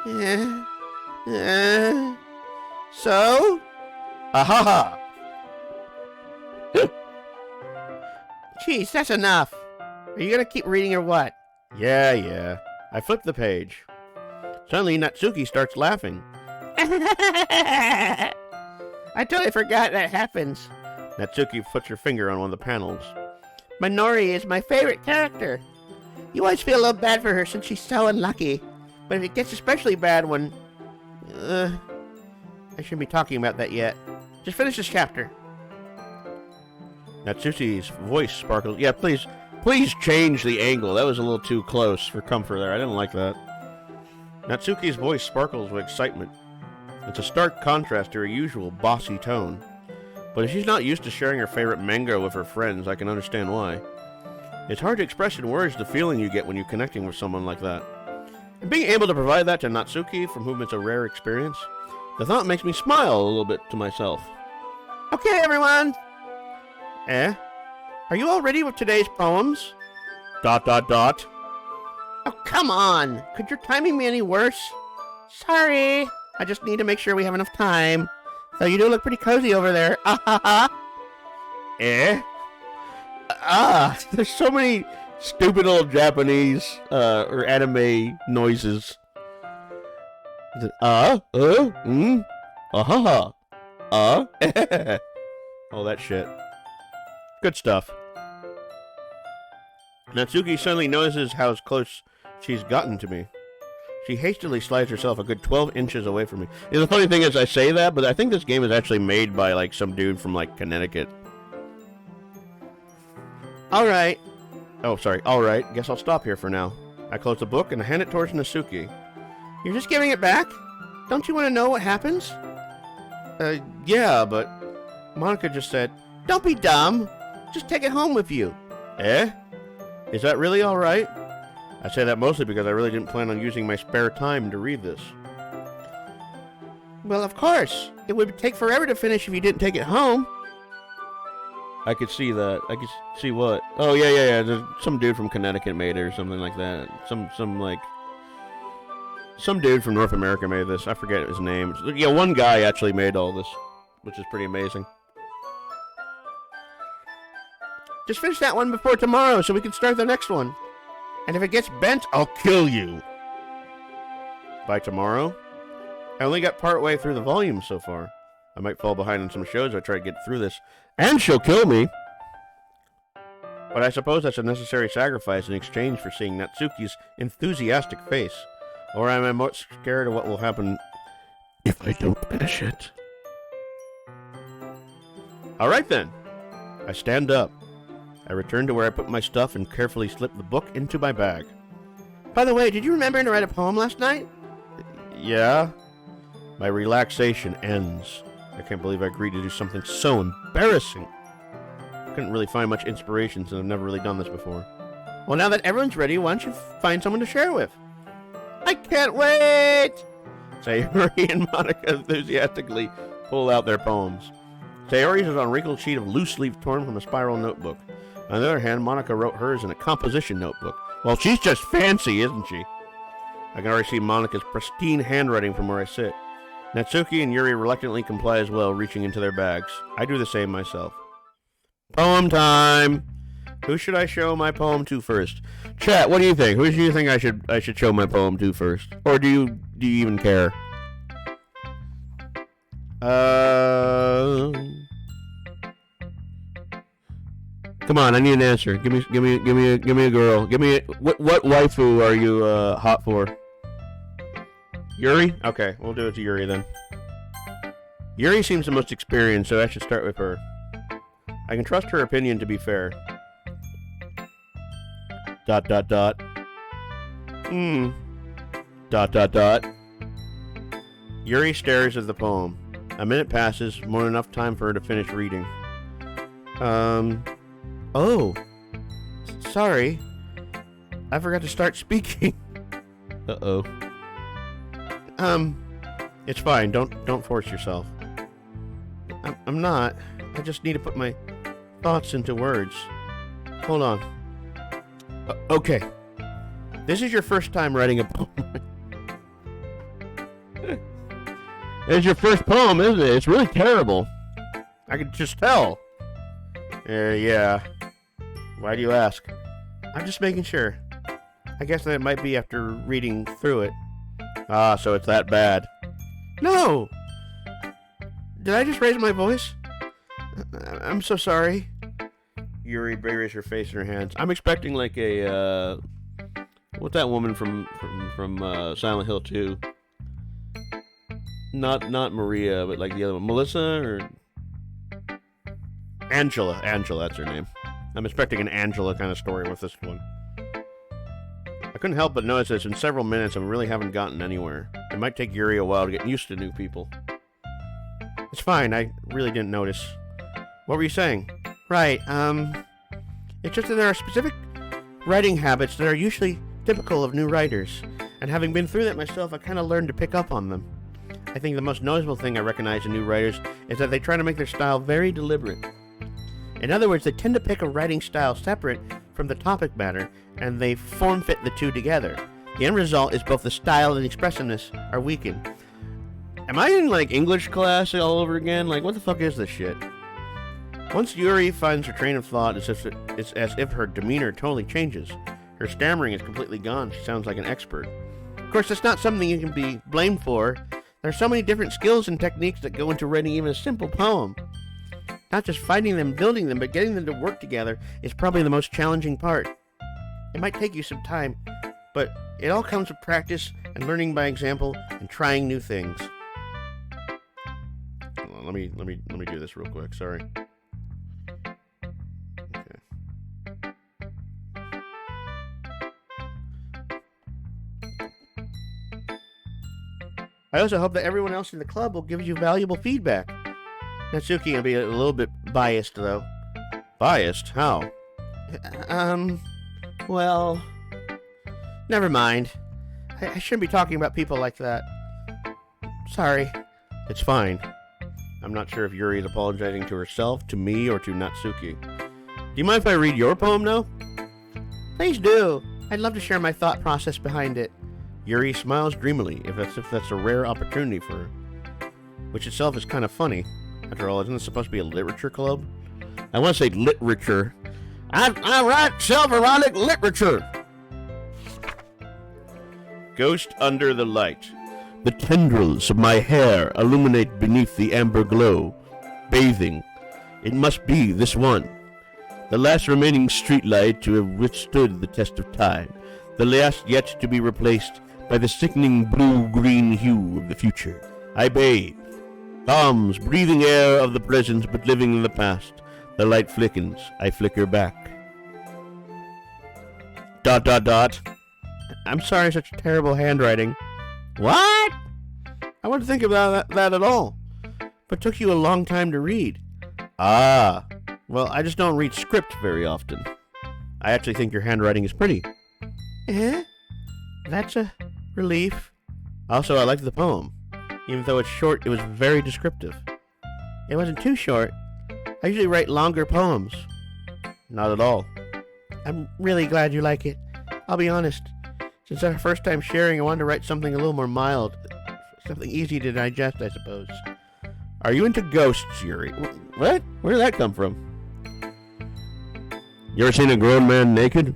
Yeah. So? Ahaha! Jeez, that's enough. Are you gonna keep reading or what? Yeah. I flipped the page. Suddenly, Natsuki starts laughing. I totally forgot that happens. Natsuki puts her finger on one of the panels. Minori is my favorite character. You always feel a little bad for her since she's so unlucky. But it gets especially bad when... I shouldn't be talking about that yet. Just finish this chapter. Natsuki's voice sparkles. Yeah, please change the angle. That was a little too close for comfort there. I didn't like that. Natsuki's voice sparkles with excitement. It's a stark contrast to her usual bossy tone. But if she's not used to sharing her favorite manga with her friends, I can understand why. It's hard to express in words the feeling you get when you're connecting with someone like that. And being able to provide that to Natsuki, from whom it's a rare experience, the thought makes me smile a little bit to myself. Okay, everyone. Are you all ready with today's poems? ... Oh, come on. Could your timing be any worse? Sorry. I just need to make sure we have enough time. So you do look pretty cozy over there. There's so many stupid old Japanese or anime noises. All that shit. Good stuff. Natsuki suddenly notices how close she's gotten to me. She hastily slides herself a good 12 inches away from me. And the funny thing is, I say that, but I think this game is actually made by, like, some dude from, like, Connecticut. Alright. Oh, sorry. Alright. Guess I'll stop here for now. I close the book and hand it towards Natsuki. You're just giving it back? Don't you want to know what happens? Yeah, but... Monica just said, don't be dumb. Just take it home with you. Is that really alright? I say that mostly because I really didn't plan on using my spare time to read this. Well, of course. It would take forever to finish if you didn't take it home. I could see that. I could see what? Oh, yeah. There's some dude from Connecticut made it or something like that. Some dude from North America made this. I forget his name. Yeah, one guy actually made all this, which is pretty amazing. Just finish that one before tomorrow so we can start the next one. And if it gets bent, I'll kill you. By tomorrow? I only got part way through the volume so far. I might fall behind on some shows if I try to get through this. And she'll kill me! But I suppose that's a necessary sacrifice in exchange for seeing Natsuki's enthusiastic face. Or am I more scared of what will happen if I don't finish it? Alright then. I stand up. I return to where I put my stuff and carefully slip the book into my bag. By the way, did you remember to write a poem last night? Yeah? My relaxation ends. I can't believe I agreed to do something so embarrassing. I couldn't really find much inspiration since I've never really done this before. Well, now that everyone's ready, why don't you find someone to share with? I can't wait! Sayori and Monica enthusiastically pull out their poems. Sayori's is on a wrinkled sheet of loose leaf torn from a spiral notebook. On the other hand, Monica wrote hers in a composition notebook. Well, she's just fancy, isn't she? I can already see Monica's pristine handwriting from where I sit. Natsuki and Yuri reluctantly comply as well, reaching into their bags. I do the same myself. Poem time! Who should I show my poem to first? Chat, what do you think? Who do you think I should show my poem to first? Or do you even care? Come on, I need an answer. Give me a girl. What waifu are you hot for? Yuri? Okay, we'll do it to Yuri then. Yuri seems the most experienced, so I should start with her. I can trust her opinion to be fair. ... Yuri stares at the poem. A minute passes, more than enough time for her to finish reading. Oh. Sorry. I forgot to start speaking. Uh-oh. It's fine. Don't force yourself. I'm not. I just need to put my thoughts into words. Hold on. Okay. This is your first time writing a poem. It's your first poem, isn't it? It's really terrible. I could just tell. Yeah. Why do you ask? I'm just making sure. I guess that it might be after reading through it. Ah, so it's that bad. No! Did I just raise my voice? I'm so sorry. Yuri buries her face in her hands. I'm expecting like a what's that woman from Silent Hill 2? Not Maria, but like the other one, Melissa or Angela. Angela, that's her name. I'm expecting an Angela kind of story with this one. I couldn't help but notice this in several minutes and really haven't gotten anywhere. It might take Yuri a while to get used to new people. It's fine, I really didn't notice. What were you saying? Right, it's just that there are specific writing habits that are usually typical of new writers, and having been through that myself, I kind of learned to pick up on them. I think the most noticeable thing I recognize in new writers is that they try to make their style very deliberate. In other words, they tend to pick a writing style separate from the topic matter, and they form-fit the two together. The end result is both the style and expressiveness are weakened. Am I in like English class all over again? Like, what the fuck is this shit? Once Yuri finds her train of thought, it's as if her demeanor totally changes. Her stammering is completely gone. She sounds like an expert. Of course, that's not something you can be blamed for. There are so many different skills and techniques that go into writing even a simple poem. Not just finding them, building them, but getting them to work together is probably the most challenging part. It might take you some time, but it all comes with practice and learning by example and trying new things. Hold on, let me do this real quick. Sorry. Okay. I also hope that everyone else in the club will give you valuable feedback. Natsuki will be a little bit biased, though. Biased? How? Well, never mind. I shouldn't be talking about people like that. Sorry. It's fine. I'm not sure if Yuri is apologizing to herself, to me, or to Natsuki. Do you mind if I read your poem now? Please do. I'd love to share my thought process behind it. Yuri smiles dreamily, if that's a rare opportunity for her. Which itself is kind of funny. After all, isn't this supposed to be a literature club? I want to say literature. I write self-erotic literature. Ghost under the light. The tendrils of my hair illuminate beneath the amber glow. Bathing. It must be this one. The last remaining streetlight to have withstood the test of time. The last yet to be replaced by the sickening blue-green hue of the future. I bathe. Palms, breathing air of the present but living in the past. The light flickens. I flicker back. ... I'm sorry, such terrible handwriting. What? I wouldn't think about that at all. But took you a long time to read. Ah. Well, I just don't read script very often. I actually think your handwriting is pretty. Eh? That's a relief. Also, I liked the poem. Even though it's short, it was very descriptive. It wasn't too short. I usually write longer poems. Not at all. I'm really glad you like it. I'll be honest. Since our first time sharing, I wanted to write something a little more mild. Something easy to digest, I suppose. Are you into ghosts, Yuri? What? Where did that come from? You ever seen a grown man naked?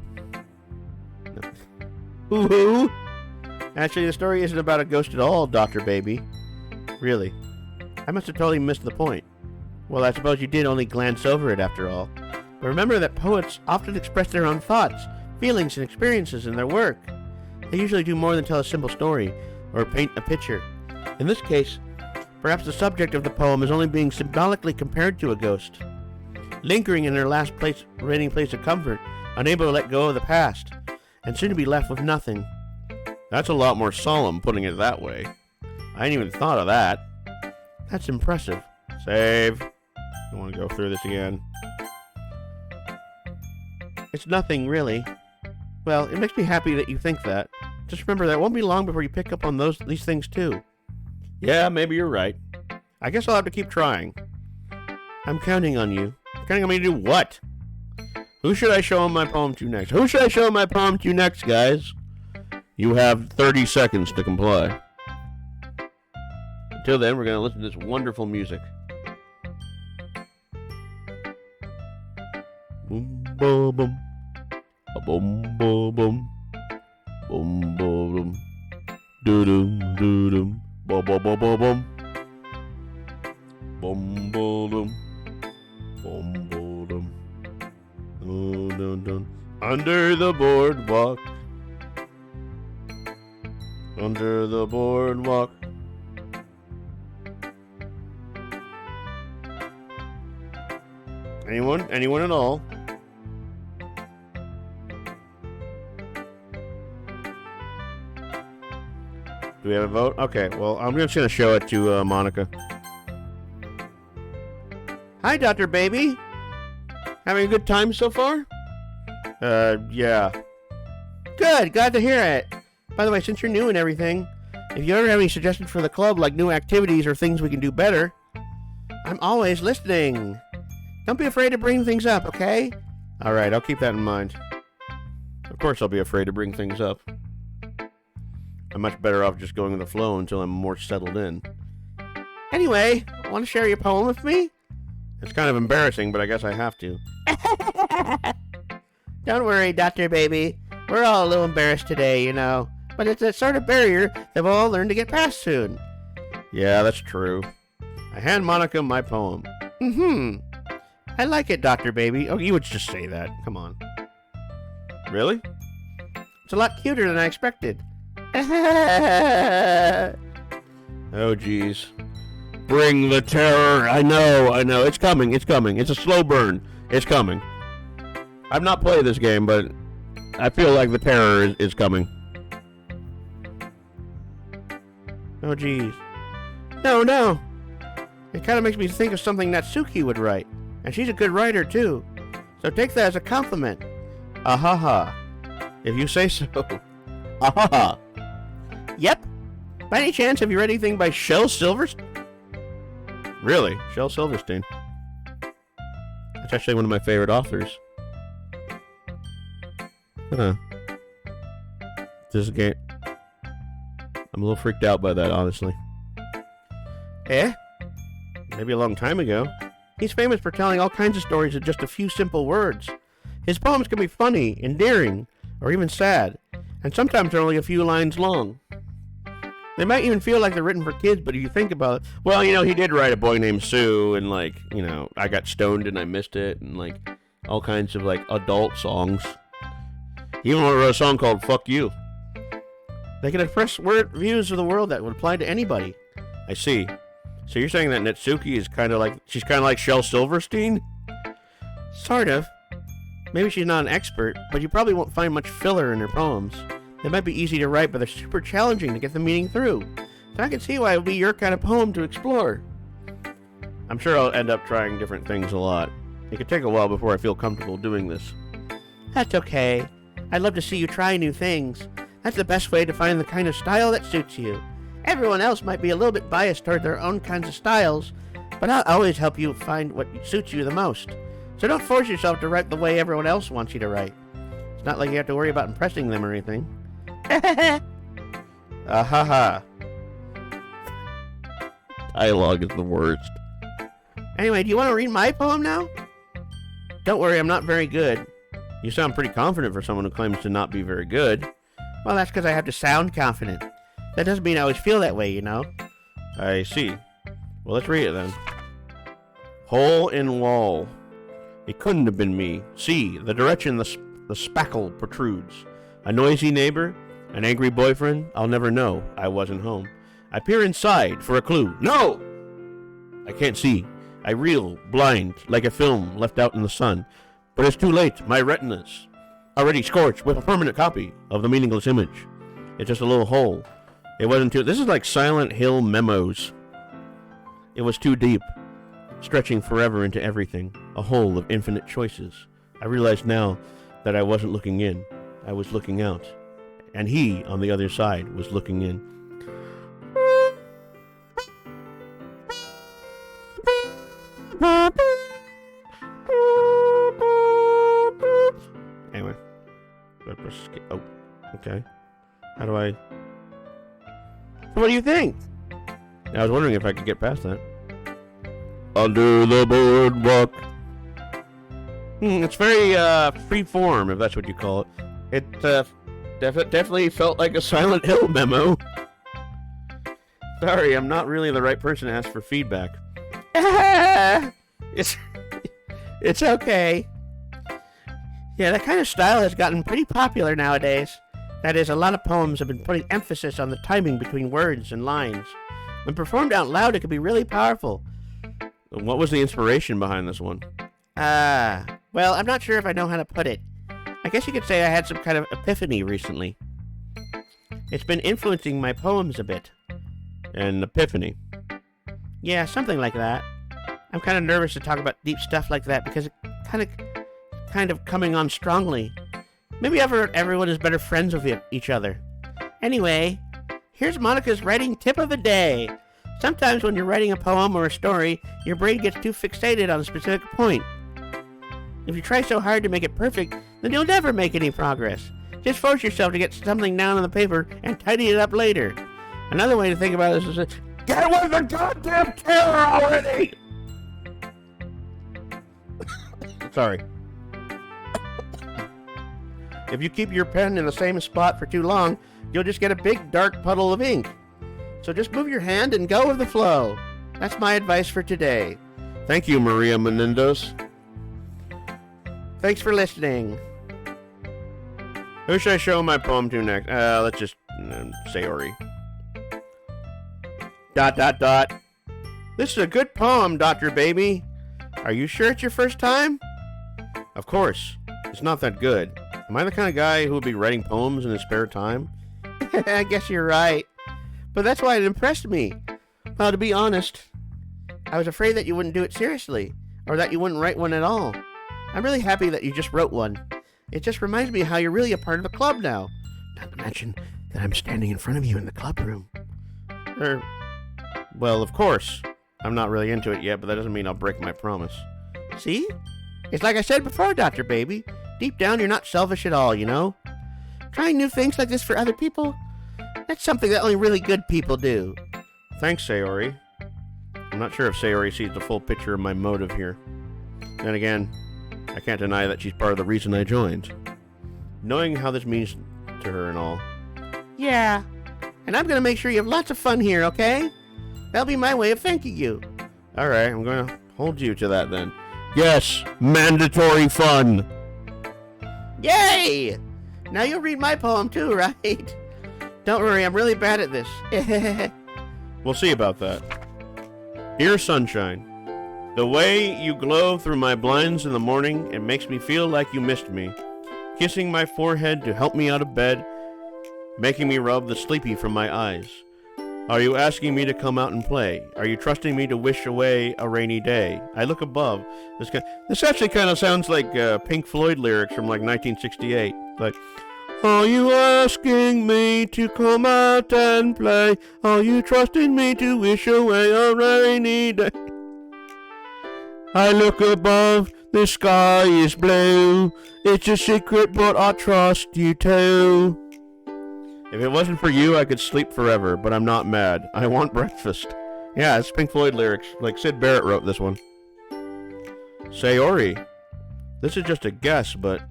No. Ooh. Actually, the story isn't about a ghost at all, Dr. Baby. Really. I must have totally missed the point. Well, I suppose you did only glance over it after all. But remember that poets often express their own thoughts, feelings, and experiences in their work. They usually do more than tell a simple story, or paint a picture. In this case, perhaps the subject of the poem is only being symbolically compared to a ghost, lingering in her last reigning place of comfort, unable to let go of the past, and soon to be left with nothing. That's a lot more solemn, putting it that way. I ain't even thought of that. That's impressive. Save. I want to go through this again. It's nothing, really. Well, it makes me happy that you think that. Just remember that it won't be long before you pick up on these things too. Yeah, maybe you're right. I guess I'll have to keep trying. I'm counting on you. Counting on me to do what? Who should I show my poem to next? Who should I show my poem to next, guys? You have 30 seconds to comply. Until then, we're going to listen to this wonderful music. Boom, boom, boom. A boom, boom, boom. Boom, boom, boom. Doo-dum, doo-dum. Boom, boom, boom, boom, boom. Boom, boom, boom. Boom, boom, boom. Dun, dun, dun. Under the boardwalk. Under the boardwalk. Anyone? Anyone at all? Do we have a vote? Okay, well, I'm just going to show it to Monica. Hi, Dr. Baby. Having a good time so far? Yeah. Good, glad to hear it. By the way, since you're new and everything, if you ever have any suggestions for the club, like new activities or things we can do better, I'm always listening. Don't be afraid to bring things up, okay? Alright, I'll keep that in mind. Of course I'll be afraid to bring things up. I'm much better off just going with the flow until I'm more settled in. Anyway, want to share your poem with me? It's kind of embarrassing, but I guess I have to. Don't worry, Dr. Baby. We're all a little embarrassed today, you know. But it's a sort of barrier that we'll all learn to get past soon. Yeah, that's true. I hand Monica my poem. I like it, Dr. Baby. Oh, you would just say that. Come on. Really? It's a lot cuter than I expected. Oh, jeez. Bring the terror. I know. It's coming. It's a slow burn. It's coming. I've not played this game, but I feel like the terror is coming. Oh, jeez. No. It kind of makes me think of something that Suki would write. And she's a good writer, too. So take that as a compliment. Ahaha. If you say so. Ahaha. Yep. By any chance, have you read anything by Shel Silverstein? Really? Shel Silverstein. That's actually one of my favorite authors. Huh. This game... I'm a little freaked out by that, honestly. Maybe a long time ago. He's famous for telling all kinds of stories in just a few simple words. His poems can be funny, endearing, or even sad, and sometimes they're only a few lines long. They might even feel like they're written for kids, but if you think about it, well, you know, he did write A Boy Named Sue, and like, you know, I Got Stoned and I Missed It, and like, all kinds of like adult songs. He even wrote a song called Fuck You. They can express views of the world that would apply to anybody. I see. So you're saying that Natsuki is she's kind of like Shel Silverstein? Sort of. Maybe she's not an expert, but you probably won't find much filler in her poems. They might be easy to write, but they're super challenging to get the meaning through. So I can see why it would be your kind of poem to explore. I'm sure I'll end up trying different things a lot. It could take a while before I feel comfortable doing this. That's okay. I'd love to see you try new things. That's the best way to find the kind of style that suits you. Everyone else might be a little bit biased toward their own kinds of styles, but I'll always help you find what suits you the most. So don't force yourself to write the way everyone else wants you to write. It's not like you have to worry about impressing them or anything. Ahaha. Dialogue is the worst. Anyway, do you want to read my poem now? Don't worry, I'm not very good. You sound pretty confident for someone who claims to not be very good. Well, that's because I have to sound confident. That doesn't mean I always feel that way, you know. I see. Well, let's read it then. Hole in wall. It couldn't have been me. See, the direction the spackle protrudes. A noisy neighbor? An angry boyfriend? I'll never know. I wasn't home. I peer inside for a clue. No! I can't see. I reel, blind, like a film left out in the sun. But it's too late. My retina's already scorched with a permanent copy of the meaningless image. It's just a little hole. It wasn't too... This is like Silent Hill memos. It was too deep, stretching forever into everything. A hole of infinite choices. I realize now that I wasn't looking in. I was looking out. And he, on the other side, was looking in. Anyway. Oh, okay. How do I... So what do you think? I was wondering if I could get past that. Under the boardwalk. It's very free form, if that's what you call it. It definitely felt like a Silent Hill memo. Sorry, I'm not really the right person to ask for feedback. it's okay. Yeah, that kind of style has gotten pretty popular nowadays. That is, a lot of poems have been putting emphasis on the timing between words and lines. When performed out loud, it can be really powerful. What was the inspiration behind this one? Well, I'm not sure if I know how to put it. I guess you could say I had some kind of epiphany recently. It's been influencing my poems a bit. An epiphany. Yeah, something like that. I'm kind of nervous to talk about deep stuff like that because it kind of coming on strongly. Maybe everyone is better friends with each other. Anyway, here's Monica's writing tip of the day. Sometimes when you're writing a poem or a story, your brain gets too fixated on a specific point. If you try so hard to make it perfect, then you'll never make any progress. Just force yourself to get something down on the paper and tidy it up later. Another way to think about this is get with the goddamn killer already! Sorry. If you keep your pen in the same spot for too long, you'll just get a big dark puddle of ink. So just move your hand and go with the flow. That's my advice for today. Thank you, Maria Menendez. Thanks for listening. Who should I show my poem to next? Let's just say Ori. ... This is a good poem, Dr. Baby. Are you sure it's your first time? Of course. It's not that good. Am I the kind of guy who would be writing poems in his spare time? I guess you're right. But that's why it impressed me. Well, to be honest, I was afraid that you wouldn't do it seriously, or that you wouldn't write one at all. I'm really happy that you just wrote one. It just reminds me how you're really a part of the club now. Not to mention that I'm standing in front of you in the club room. Well, of course. I'm not really into it yet, but that doesn't mean I'll break my promise. See? It's like I said before, Dr. Baby. Deep down, you're not selfish at all, you know? Trying new things like this for other people, that's something that only really good people do. Thanks, Sayori. I'm not sure if Sayori sees the full picture of my motive here. Then again, I can't deny that she's part of the reason I joined. Knowing how this means to her and all. Yeah, and I'm gonna make sure you have lots of fun here, okay? That'll be my way of thanking you. Alright, I'm gonna hold you to that then. Yes, mandatory fun! Yay! Now you'll read my poem too, right? Don't worry, I'm really bad at this. We'll see about that. Dear Sunshine, the way you glow through my blinds in the morning, it makes me feel like you missed me. Kissing my forehead to help me out of bed, making me rub the sleepy from my eyes. Are you asking me to come out and play? Are you trusting me to wish away a rainy day? I look above. This actually kind of sounds like Pink Floyd lyrics from like 1968. Like, are you asking me to come out and play? Are you trusting me to wish away a rainy day? I look above, the sky is blue. It's a secret, but I trust you too. If it wasn't for you, I could sleep forever, but I'm not mad. I want breakfast. Yeah, it's Pink Floyd lyrics. Like Sid Barrett wrote this one. Sayori, this is just a guess, but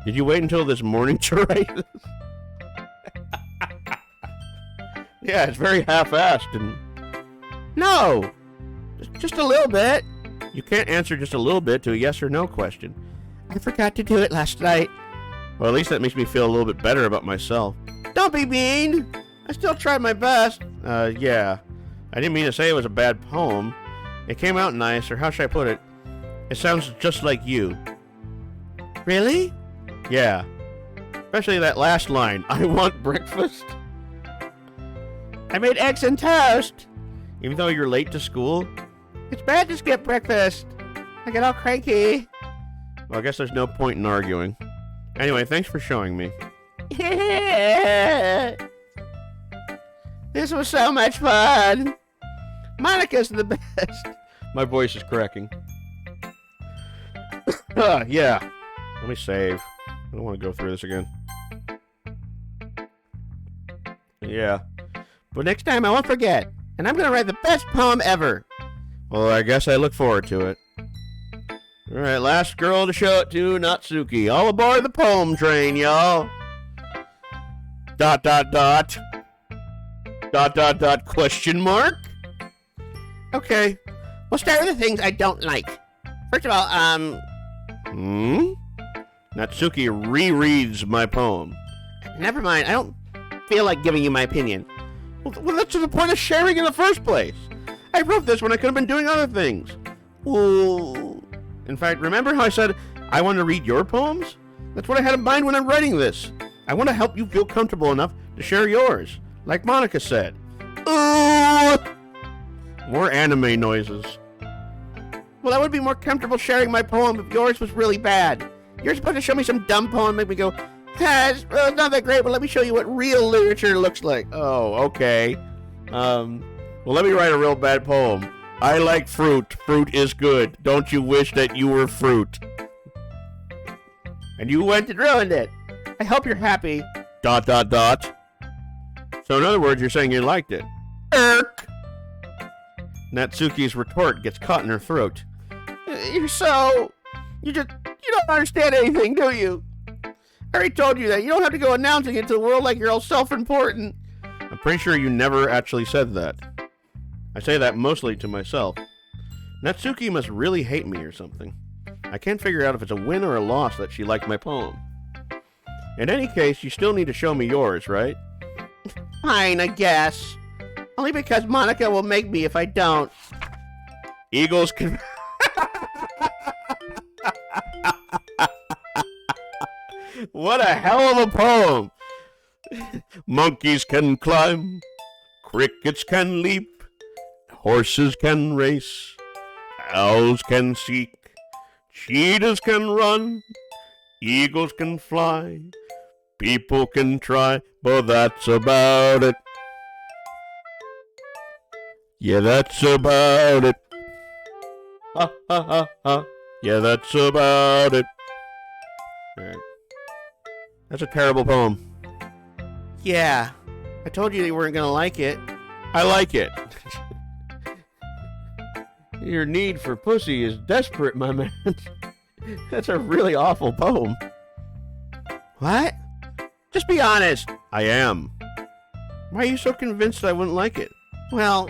did you wait until this morning to write this? Yeah, it's very half-assed and... No! Just a little bit. You can't answer just a little bit to a yes or no question. I forgot to do it last night. Well, at least that makes me feel a little bit better about myself. Don't be mean! I still tried my best. Yeah. I didn't mean to say it was a bad poem. It came out nice, or how should I put it? It sounds just like you. Really? Yeah. Especially that last line, I want breakfast. I made eggs and toast. Even though you're late to school? It's bad to skip breakfast. I get all cranky. Well, I guess there's no point in arguing. Anyway, thanks for showing me. This was so much fun. Monica's the best. My voice is cracking. Yeah. Let me save. I don't want to go through this again. Yeah. But next time I won't forget. And I'm going to write the best poem ever. Well, I guess I look forward to it. Alright, last girl to show it to, Natsuki. All aboard the poem train, y'all. ... Question mark? Okay, we'll start with the things I don't like. First of all, Natsuki rereads my poem. never mind. I don't feel like giving you my opinion. Well, that's the point of sharing in the first place. I wrote this when I could have been doing other things. Ooh. In fact, remember how I said I want to read your poems? That's what I had in mind when I'm writing this. I want to help you feel comfortable enough to share yours, like Monica said. Ooh. More anime noises. Well, I would be more comfortable sharing my poem if yours was really bad. You're supposed to show me some dumb poem and make me go, it's not that great, but let me show you what real literature looks like. Oh, okay. Well, let me write a real bad poem. I like fruit. Fruit is good. Don't you wish that you were fruit? And you went and ruined it. I hope you're happy. ... So in other words, you're saying you liked it. Irk. Natsuki's retort gets caught in her throat. You don't understand anything, do you? I already told you that. You don't have to go announcing it to the world like you're all self-important. I'm pretty sure you never actually said that. I say that mostly to myself. Natsuki must really hate me or something. I can't figure out if it's a win or a loss that she liked my poem. In any case, you still need to show me yours, right? Fine, I guess. Only because Monica will make me if I don't. Eagles can... What a hell of a poem! Monkeys can climb, crickets can leap, horses can race, owls can seek, cheetahs can run, eagles can fly, people can try, but that's about it. Yeah, that's about it. Ha ha ha ha. Yeah, that's about it. Alright. That's a terrible poem. Yeah. I told you weren't gonna like it. I like it. Your need for pussy is desperate, my man. That's a really awful poem. What? Just be honest. I am. Why are you so convinced I wouldn't like it? Well,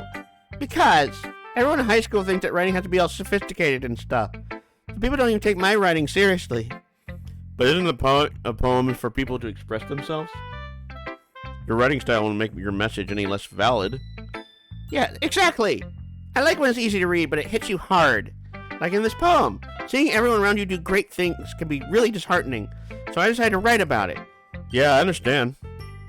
because everyone in high school thinks that writing has to be all sophisticated and stuff. So people don't even take my writing seriously. But isn't a poem for people to express themselves? Your writing style won't make your message any less valid. Yeah, exactly. I like when it's easy to read, but it hits you hard. Like in this poem. Seeing everyone around you do great things can be really disheartening. So I decided to write about it. Yeah, I understand.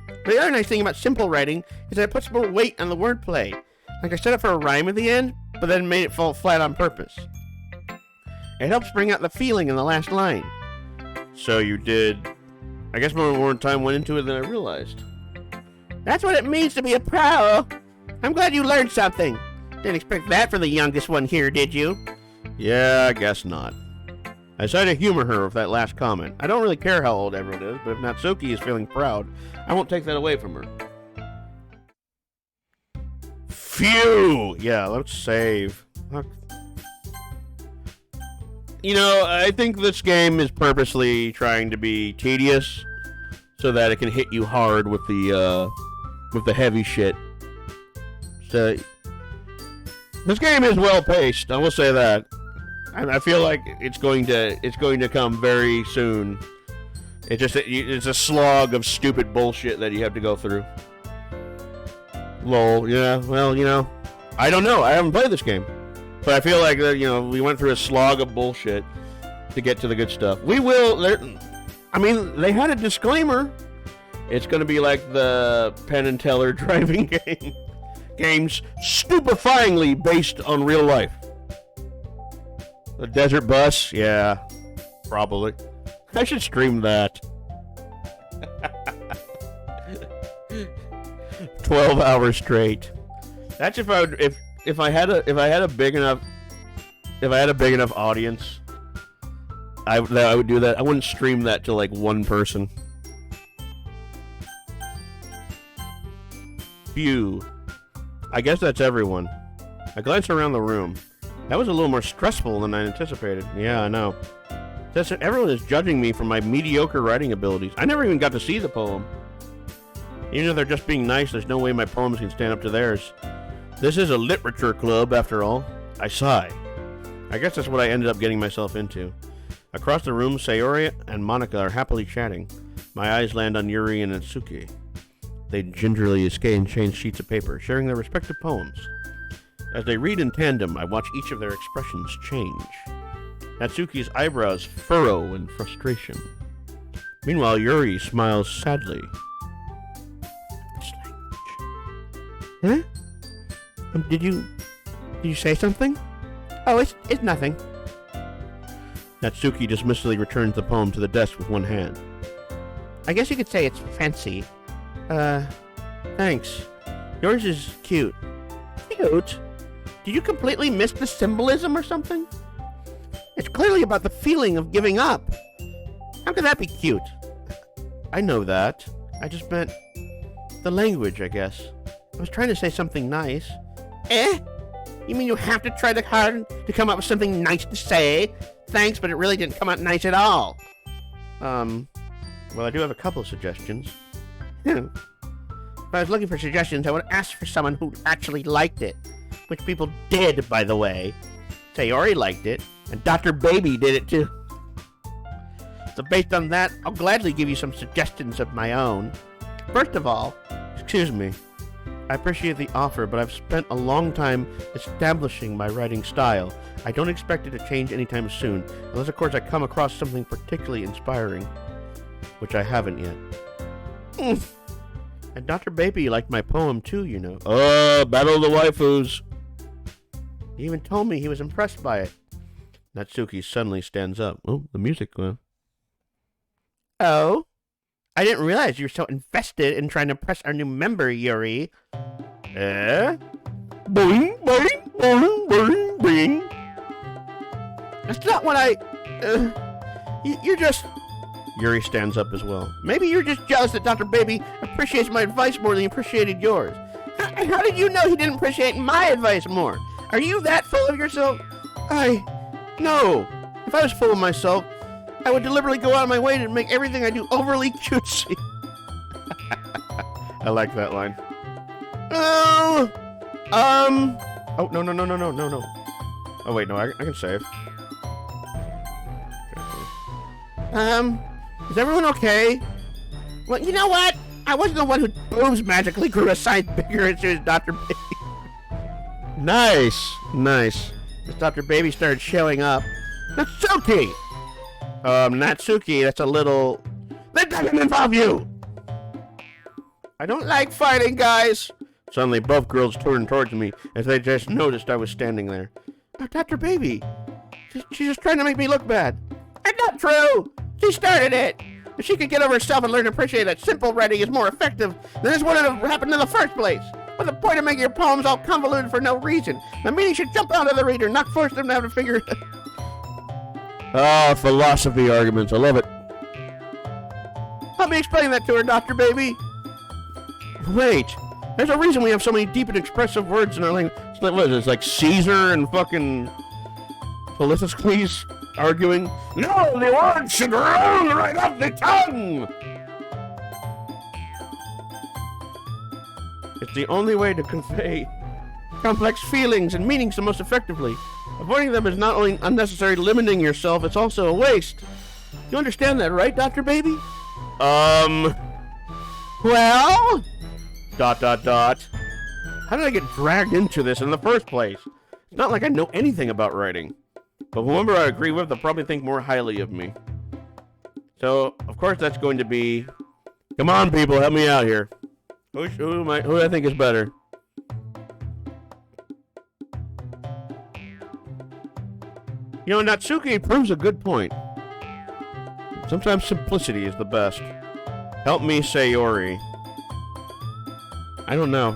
But the other nice thing about simple writing is that it puts more weight on the wordplay. Like I set it for a rhyme at the end, but then made it fall flat on purpose. It helps bring out the feeling in the last line. So you did... I guess more time went into it than I realized. That's what it means to be a pro. I'm glad you learned something. Didn't expect that from the youngest one here, did you? Yeah, I guess not. I decided to humor her with that last comment. I don't really care how old everyone is, but if Natsuki is feeling proud, I won't take that away from her. Phew! Yeah, let's save. You know, I think this game is purposely trying to be tedious so that it can hit you hard with the heavy shit. So this game is well paced. I will say that. I feel like it's going to come very soon. It's a slog of stupid bullshit that you have to go through. Lol. Yeah. Well, you know, I don't know. I haven't played this game. But I feel like, we went through a slog of bullshit to get to the good stuff. We will... I mean, they had a disclaimer. It's going to be like the Penn and Teller driving game. Games stupefyingly based on real life. The Desert Bus? Yeah, probably. I should stream that. 12 hours straight. That's if I had a big enough audience, I would do that. I wouldn't stream that to like one person. Phew. I guess that's everyone. I glanced around the room. That was a little more stressful than I anticipated. Yeah, I know. Everyone is judging me for my mediocre writing abilities. I never even got to see the poem. Even if they're just being nice, there's no way my poems can stand up to theirs. This is a literature club, after all. I sigh. I guess that's what I ended up getting myself into. Across the room, Sayori and Monica are happily chatting. My eyes land on Yuri and Natsuki. They gingerly exchange sheets of paper, sharing their respective poems. As they read in tandem, I watch each of their expressions change. Natsuki's eyebrows furrow in frustration. Meanwhile, Yuri smiles sadly. This language. Huh? Did you say something? Oh, it's nothing. Natsuki dismissively returns the poem to the desk with one hand. I guess you could say it's fancy. Thanks. Yours is cute. Cute? Did you completely miss the symbolism or something? It's clearly about the feeling of giving up. How could that be cute? I know that. I just meant the language, I guess. I was trying to say something nice. You mean you have to try hard to come up with something nice to say? Thanks, but it really didn't come out nice at all. Well, I do have a couple of suggestions. If I was looking for suggestions, I would ask for someone who actually liked it. Which people did, by the way. Sayori liked it, and Dr. Baby did it too. So based on that, I'll gladly give you some suggestions of my own. First of all, excuse me, I appreciate the offer, but I've spent a long time establishing my writing style. I don't expect it to change anytime soon, unless of course I come across something particularly inspiring, which I haven't yet. And Dr. Baby liked my poem too, you know. Oh, Battle of the Waifus. He even told me he was impressed by it. Natsuki suddenly stands up. Oh, the music. Oh? I didn't realize you were so invested in trying to impress our new member, Yuri. Boing, boing, boing, boing, boing. That's not what you're just... Yuri stands up as well. Maybe you're just jealous that Dr. Baby appreciates my advice more than he appreciated yours. How did you know he didn't appreciate my advice more? Are you that full of yourself? No. If I was full of myself, I would deliberately go out of my way to make everything I do overly cutesy. I like that line. Oh, no. Oh, wait, no, I can save. Is everyone okay? Well, you know what? I wasn't the one whose boobs magically grew a size bigger as soon as Dr. Baby. Nice. As Dr. Baby started showing up. Natsuki! Natsuki, that's a little... That doesn't involve you! I don't like fighting, guys! Suddenly, both girls turned towards me as they just noticed I was standing there. Dr. Baby, she's just trying to make me look bad. That's not true! She started it! If she could get over herself and learn to appreciate that simple writing is more effective, then this wouldn't have happened in the first place. What's the point of making your poems all convoluted for no reason? The meaning should jump out of the reader, not force them to have to figure it out. Philosophy arguments. I love it. Help me explain that to her, Dr. Baby. Wait. There's a reason we have so many deep and expressive words in our language. What is this, like Caesar and fucking Polythocles arguing? No, the words should roll right off the tongue! It's the only way to convey complex feelings and meanings the most effectively. Avoiding them is not only unnecessary limiting yourself, it's also a waste. You understand that, right, Dr. Baby? Well? ... How did I get dragged into this in the first place? It's not like I know anything about writing. But whoever I agree with, they'll probably think more highly of me. So, of course, that's going to be... Come on, people, help me out here. Who do I think is better? You know, Natsuki proves a good point. Sometimes simplicity is the best. Help me, Sayori. I don't know.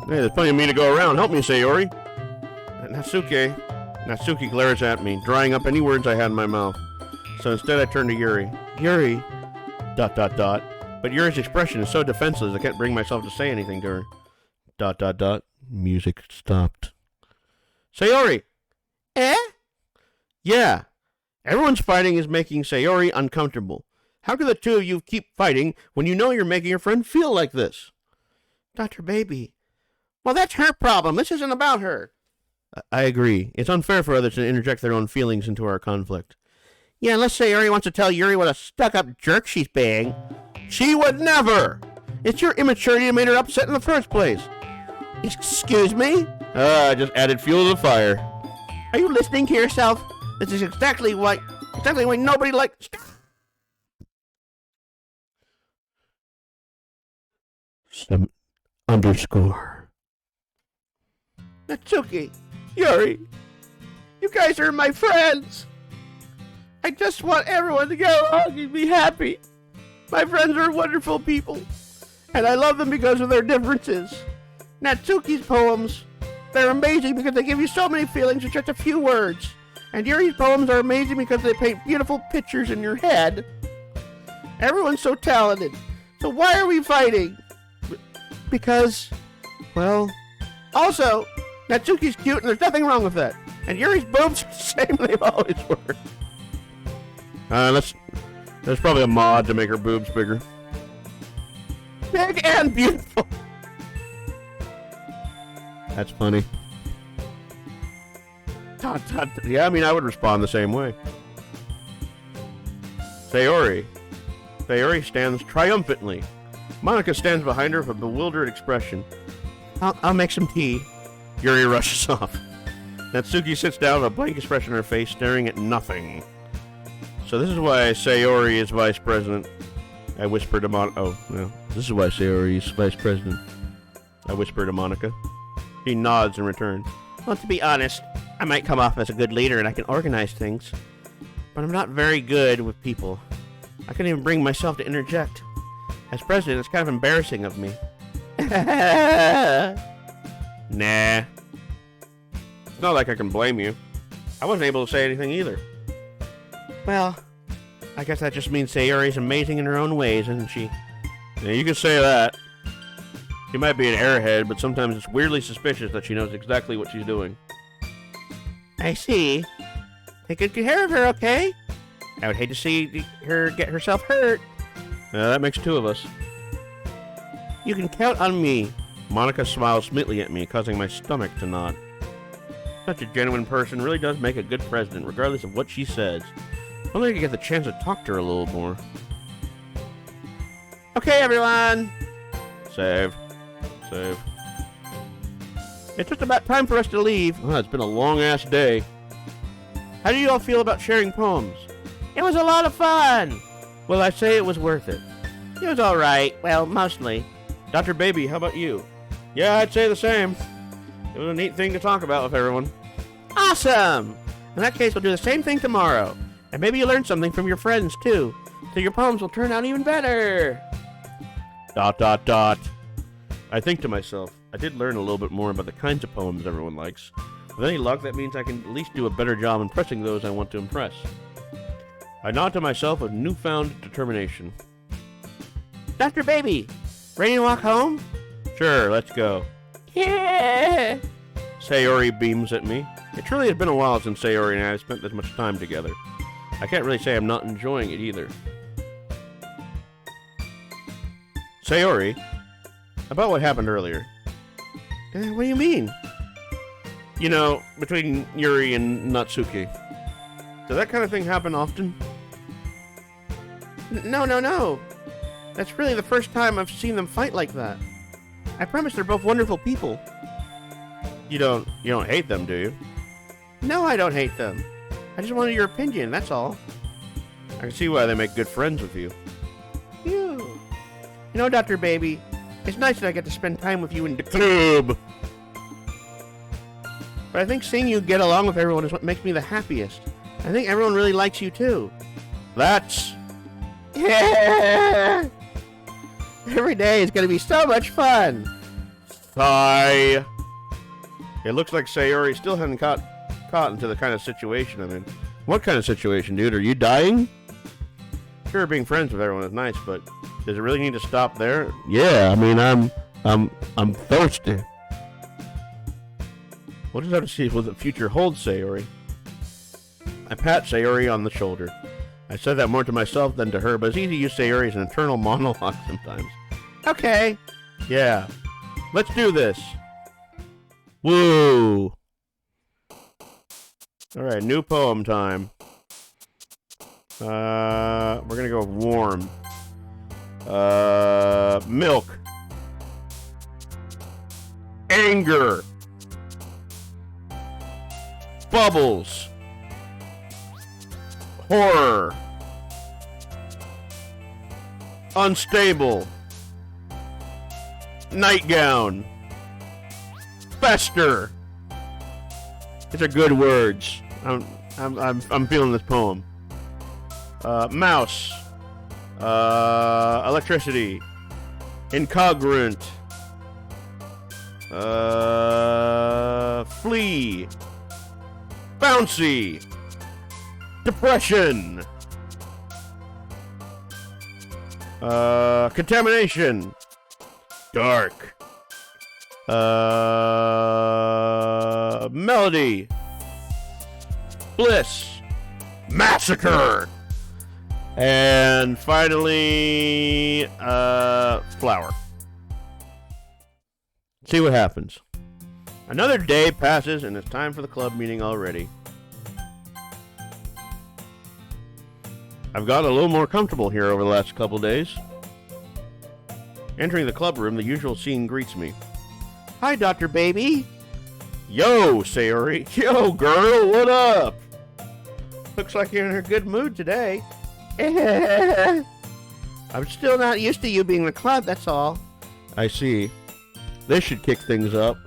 Hey, there's plenty of me to go around. Help me, Sayori. Natsuki glares at me, drying up any words I had in my mouth. So instead I turn to Yuri. Yuri... ... But Yuri's expression is so defenseless I can't bring myself to say anything to her. ... Music stopped. Sayori! Yeah. Everyone's fighting is making Sayori uncomfortable. How can the two of you keep fighting when you know you're making your friend feel like this? Dr. Baby. Well, that's her problem. This isn't about her. I agree. It's unfair for others to interject their own feelings into our conflict. Yeah, unless Sayori wants to tell Yuri what a stuck-up jerk she's being. She would never! It's your immaturity that made her upset in the first place. Excuse me? I just added fuel to the fire. Are you listening to yourself? This is exactly why nobody likes... _. Natsuki, Yuri, you guys are my friends. I just want everyone to get along and be happy. My friends are wonderful people, and I love them because of their differences. Natsuki's poems, they're amazing because they give you so many feelings in just a few words. And Yuri's poems are amazing because they paint beautiful pictures in your head. Everyone's so talented. So why are we fighting? Because, well, also, Natsuki's cute and there's nothing wrong with that. And Yuri's boobs are the same they've always were. There's probably a mod to make her boobs bigger. Big and beautiful. That's funny. Yeah, I mean, I would respond the same way. Sayori stands triumphantly. Monica stands behind her with a bewildered expression. I'll make some tea. Yuri rushes off. Natsuki sits down with a blank expression on her face, staring at nothing. So this is why Sayori is vice president. I whisper to Monica. Oh, no. This is why Sayori is vice president. I whisper to Monica. She nods in return. Well, to be honest, I might come off as a good leader and I can organize things. But I'm not very good with people. I couldn't even bring myself to interject. As president, it's kind of embarrassing of me. Nah. It's not like I can blame you. I wasn't able to say anything either. Well, I guess that just means Sayori's amazing in her own ways, isn't she? Yeah, you can say that. She might be an airhead, but sometimes it's weirdly suspicious that she knows exactly what she's doing. I see. Take good care of her, okay? I would hate to see her get herself hurt. That makes two of us. You can count on me. Monica smiles sweetly at me, causing my stomach to knot. Such a genuine person really does make a good president, regardless of what she says. If only I could get the chance to talk to her a little more. Okay, everyone. Save. Save. It's just about time for us to leave. Oh, it's been a long-ass day. How do you all feel about sharing poems? It was a lot of fun. Well, I say it was worth it. It was alright. Well, mostly. Dr. Baby, how about you? Yeah, I'd say the same. It was a neat thing to talk about with everyone. Awesome! In that case, we'll do the same thing tomorrow. And maybe you learn something from your friends, too. So your poems will turn out even better. ... I think to myself, I did learn a little bit more about the kinds of poems everyone likes. With any luck, that means I can at least do a better job impressing those I want to impress. I nod to myself with newfound determination. Dr. Baby, ready to walk home? Sure, let's go. Yeah! Sayori beams at me. It truly has been a while since Sayori and I have spent this much time together. I can't really say I'm not enjoying it either. Sayori, about what happened earlier. What do you mean? You know, between Yuri and Natsuki. Does that kind of thing happen often? No. That's really the first time I've seen them fight like that. I promise they're both wonderful people. You don't hate them, do you? No, I don't hate them. I just wanted your opinion, that's all. I can see why they make good friends with you. You know, Dr. Baby, it's nice that I get to spend time with you in the club. But I think seeing you get along with everyone is what makes me the happiest. I think everyone really likes you too. That's... Yeah! Every day is going to be so much fun. Sigh. It looks like Sayori still hasn't caught into the kind of situation I'm in. What kind of situation, dude? Are you dying? Sure, being friends with everyone is nice, but does it really need to stop there? Yeah, I mean, I'm thirsty. What does that have to see with the future holds, Sayori? I pat Sayori on the shoulder. I said that more to myself than to her, but it's easy to use Sayori as an internal monologue sometimes. Okay. Yeah. Let's do this. Woo! Alright, new poem time. We're gonna go warm. Milk. Anger. Bubbles. Horror. Unstable. Nightgown. Fester. These are good words. I'm feeling this poem. Mouse. Electricity. Incongruent. Flea. Bouncy. Depression. Contamination. Dark. Melody. Bliss. Massacre. And finally, flower. See what happens. Another day passes and it's time for the club meeting already. I've got a little more comfortable here over the last couple days. Entering the club room, the usual scene greets me. Hi, Dr. Baby. Yo, Sayori. Yo, girl, what up? Looks like you're in a good mood today. I'm still not used to you being in the club, that's all. I see. This should kick things up.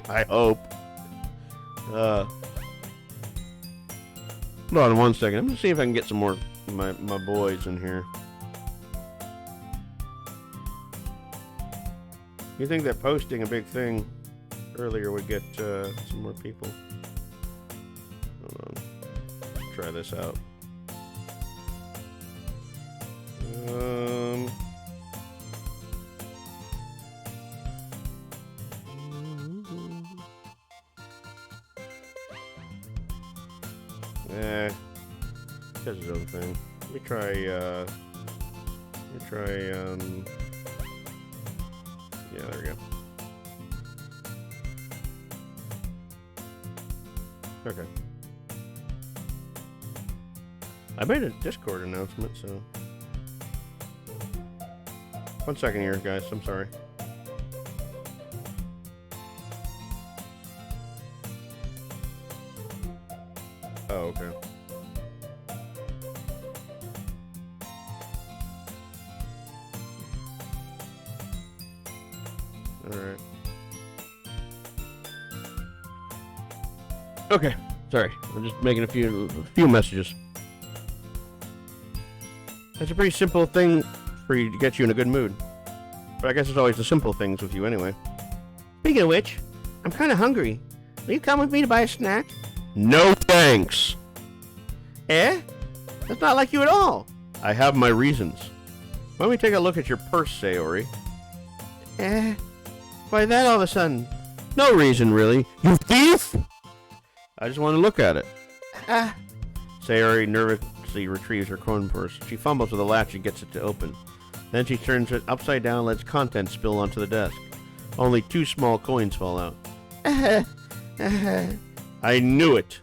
I hope. Hold on one second. I'm gonna see if I can get some more my boys in here. You think that posting a big thing earlier would get some more people? Hold on. Try this out. Does his own thing. Let me try, yeah, there we go. Okay. I made a Discord announcement, so... 1 second here, guys. I'm sorry. Oh, okay. Alright. Okay. Sorry. I'm just making a few messages. That's a pretty simple thing for you to get you in a good mood. But I guess it's always the simple things with you anyway. Speaking of which, I'm kind of hungry. Will you come with me to buy a snack? No thanks! Eh? That's not like you at all. I have my reasons. Let me take a look at your purse, Sayori. Why that all of a sudden? No reason, really. You thief! I just want to look at it. Sayori nervously retrieves her coin purse. She fumbles with the latch and gets it to open. Then she turns it upside down and lets contents spill onto the desk. Only 2 small coins fall out. I knew it.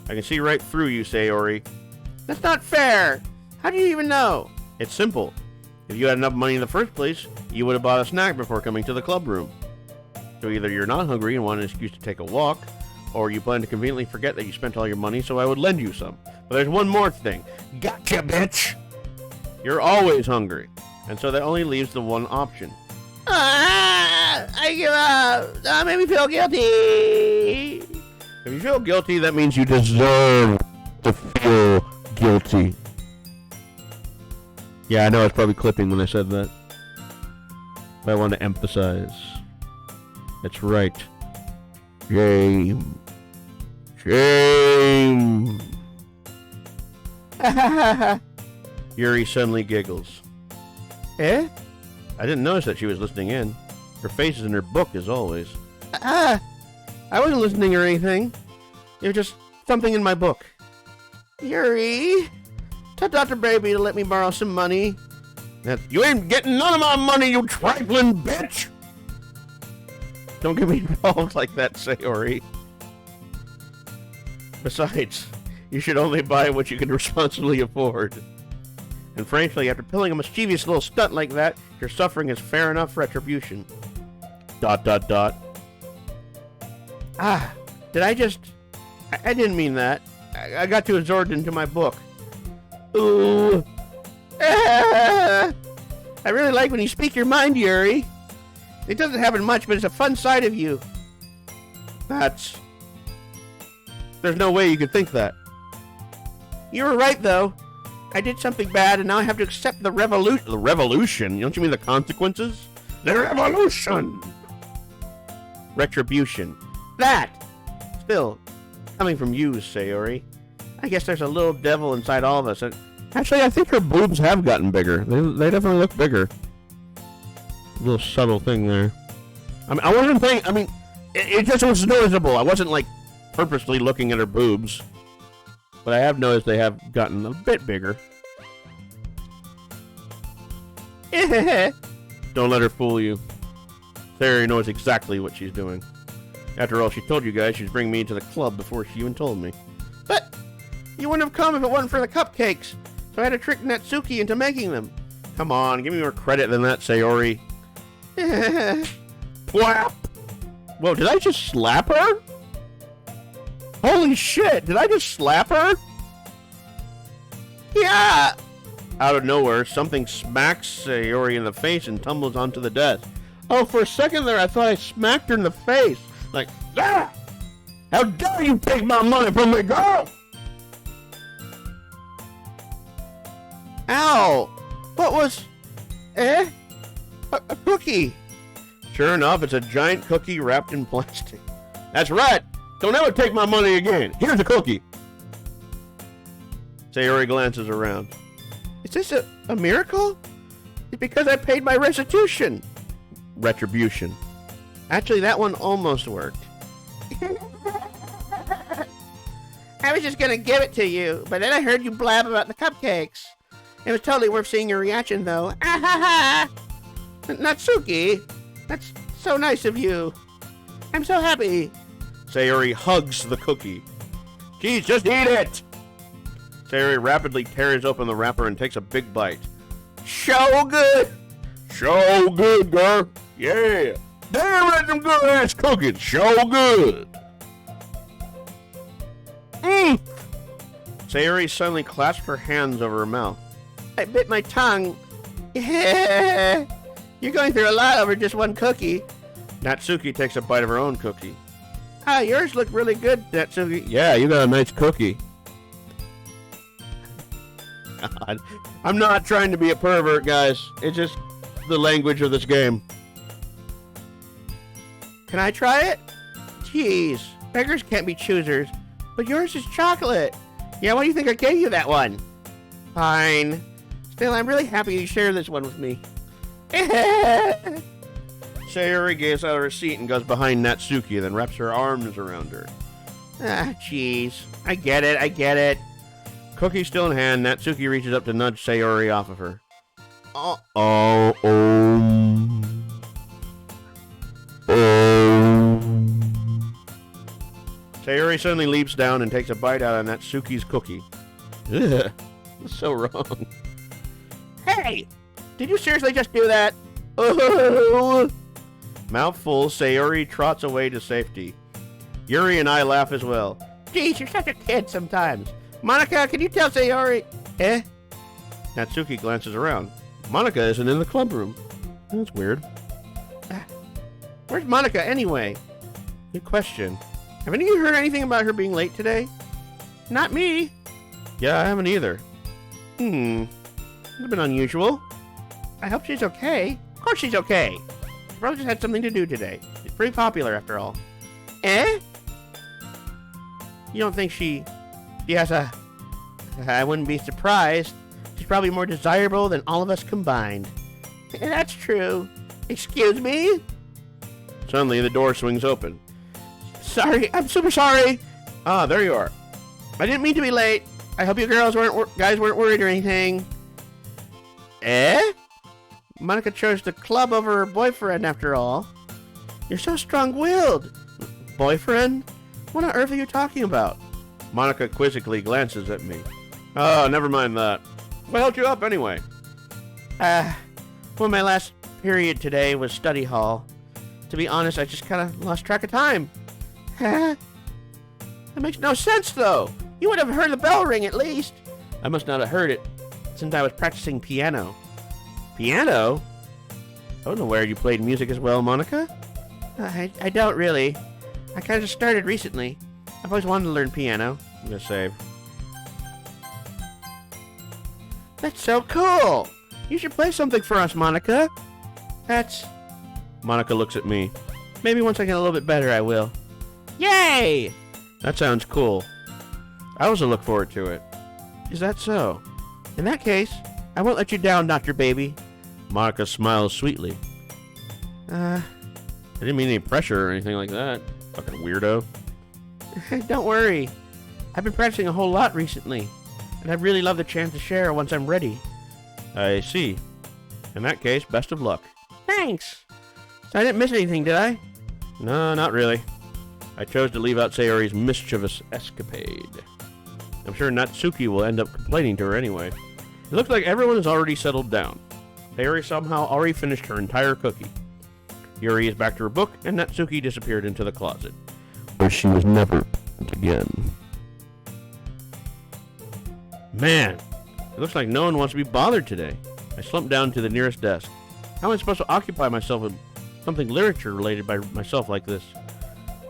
I can see right through you, Sayori. That's not fair. How do you even know? It's simple. If you had enough money in the first place, you would have bought a snack before coming to the club room. So either you're not hungry and want an excuse to take a walk, or you plan to conveniently forget that you spent all your money, so I would lend you some. But there's one more thing. Gotcha, bitch! You're always hungry. And so that only leaves the one option. I give up. That made me feel guilty. If you feel guilty, that means you deserve to feel guilty. Yeah, I know I was probably clipping when I said that. But I want to emphasize. That's right. Shame. Shame. Yuri suddenly giggles. Eh? I didn't notice that she was listening in. Her face is in her book, as always. I wasn't listening or anything. It was just something in my book. Yuri, Tell Dr. Baby to let me borrow some money. You ain't getting none of my money, you trifling bitch! Don't get me involved like that, Sayori. Besides, you should only buy what you can responsibly afford. And frankly, after pulling a mischievous little stunt like that, your suffering is fair enough retribution. ... Did I just... I didn't mean that. I got too absorbed into my book. Ooh. I really like when you speak your mind, Yuri. It doesn't happen much, but it's a fun side of you. There's no way you could think that. You were right, though. I did something bad, and now I have to accept the revolution. The revolution? Don't you mean the consequences? The revolution! Retribution. That! Still, coming from you, Sayori. I guess there's a little devil inside all of us. And actually, I think her boobs have gotten bigger. They definitely look bigger. A little subtle thing there. I wasn't thinking... it just was noticeable. I wasn't, purposely looking at her boobs. But I have noticed they have gotten a bit bigger. Don't let her fool you. Sayori knows exactly what she's doing. After all, she told you guys she'd bring me into the club before she even told me. But you wouldn't have come if it wasn't for the cupcakes. So I had to trick Natsuki into making them. Come on, give me more credit than that, Sayori. Plap! Whoa, did I just slap her? Holy shit, did I just slap her? Yeah! Out of nowhere, something smacks Sayori in the face and tumbles onto the desk. Oh, for a second there, I thought I smacked her in the face. Ah! How dare you take my money from me, girl! Ow! What was... A cookie. Sure enough, it's a giant cookie wrapped in plastic. That's right! Don't ever take my money again! Here's a cookie! Sayori glances around. Is this a miracle? It's because I paid my restitution. Retribution. Actually, that one almost worked. I was just gonna give it to you, but then I heard you blab about the cupcakes. It was totally worth seeing your reaction, though. Natsuki, that's so nice of you. I'm so happy. Sayori hugs the cookie. Geez, just eat it! Sayori rapidly tears open the wrapper and takes a big bite. So good! So good, girl. Yeah. Damn right, them good ass cookies. So good. Sayori suddenly clasped her hands over her mouth. I bit my tongue. Yeah. You're going through a lot over just one cookie. Natsuki takes a bite of her own cookie. Yours look really good, Natsuki. Yeah, you got a nice cookie. God. I'm not trying to be a pervert, guys. It's just the language of this game. Can I try it? Jeez, beggars can't be choosers. But yours is chocolate. Yeah, why do you think I gave you that one? Fine. Still, I'm really happy you shared this one with me. Sayori gets out of her seat and goes behind Natsuki, then wraps her arms around her. Jeez. I get it. Cookie still in hand, Natsuki reaches up to nudge Sayori off of her. Sayori suddenly leaps down and takes a bite out of Natsuki's cookie. Ugh, that's so wrong. Hey! Did you seriously just do that? Oh. Mouth full, Sayori trots away to safety. Yuri and I laugh as well. Geez, you're such a kid sometimes. Monica, can you tell Sayori? Natsuki glances around. Monica isn't in the club room. That's weird. Where's Monica anyway? Good question. Haven't you heard anything about her being late today? Not me. Yeah, I haven't either. It's a bit unusual. I hope she's okay. Of course she's okay. She probably just had something to do today. She's pretty popular after all. You don't think she has a... I wouldn't be surprised. She's probably more desirable than all of us combined. That's true. Excuse me? Suddenly, the door swings open. Sorry, I'm super sorry. Ah, there you are. I didn't mean to be late. I hope you guys weren't worried or anything. Eh? Monica chose the club over her boyfriend after all. You're so strong-willed. Boyfriend? What on earth are you talking about? Monica quizzically glances at me. Oh, never mind that. What held you up anyway? Well, my last period today was study hall. To be honest, I just kind of lost track of time. That makes no sense, though. You would have heard the bell ring at least. I must not have heard it, since I was practicing piano. Piano? I wasn't aware you played music as well, Monica. I don't really. I kind of just started recently. I've always wanted to learn piano. I'm gonna save. That's so cool! You should play something for us, Monica. Monica looks at me. Maybe once I get a little bit better, I will. Yay! That sounds cool. I also look forward to it. Is that so? In that case, I won't let you down, Dr. Baby. Monica smiles sweetly. I didn't mean any pressure or anything like that. Fucking weirdo. Don't worry. I've been practicing a whole lot recently, and I'd really love the chance to share once I'm ready. I see. In that case, best of luck. Thanks. So I didn't miss anything, did I? No, not really. I chose to leave out Sayori's mischievous escapade. I'm sure Natsuki will end up complaining to her anyway. It looks like everyone has already settled down. Sayori somehow already finished her entire cookie. Yuri is back to her book, and Natsuki disappeared into the closet, where she was never found again. Man, it looks like no one wants to be bothered today. I slumped down to the nearest desk. How am I supposed to occupy myself with something literature related by myself like this?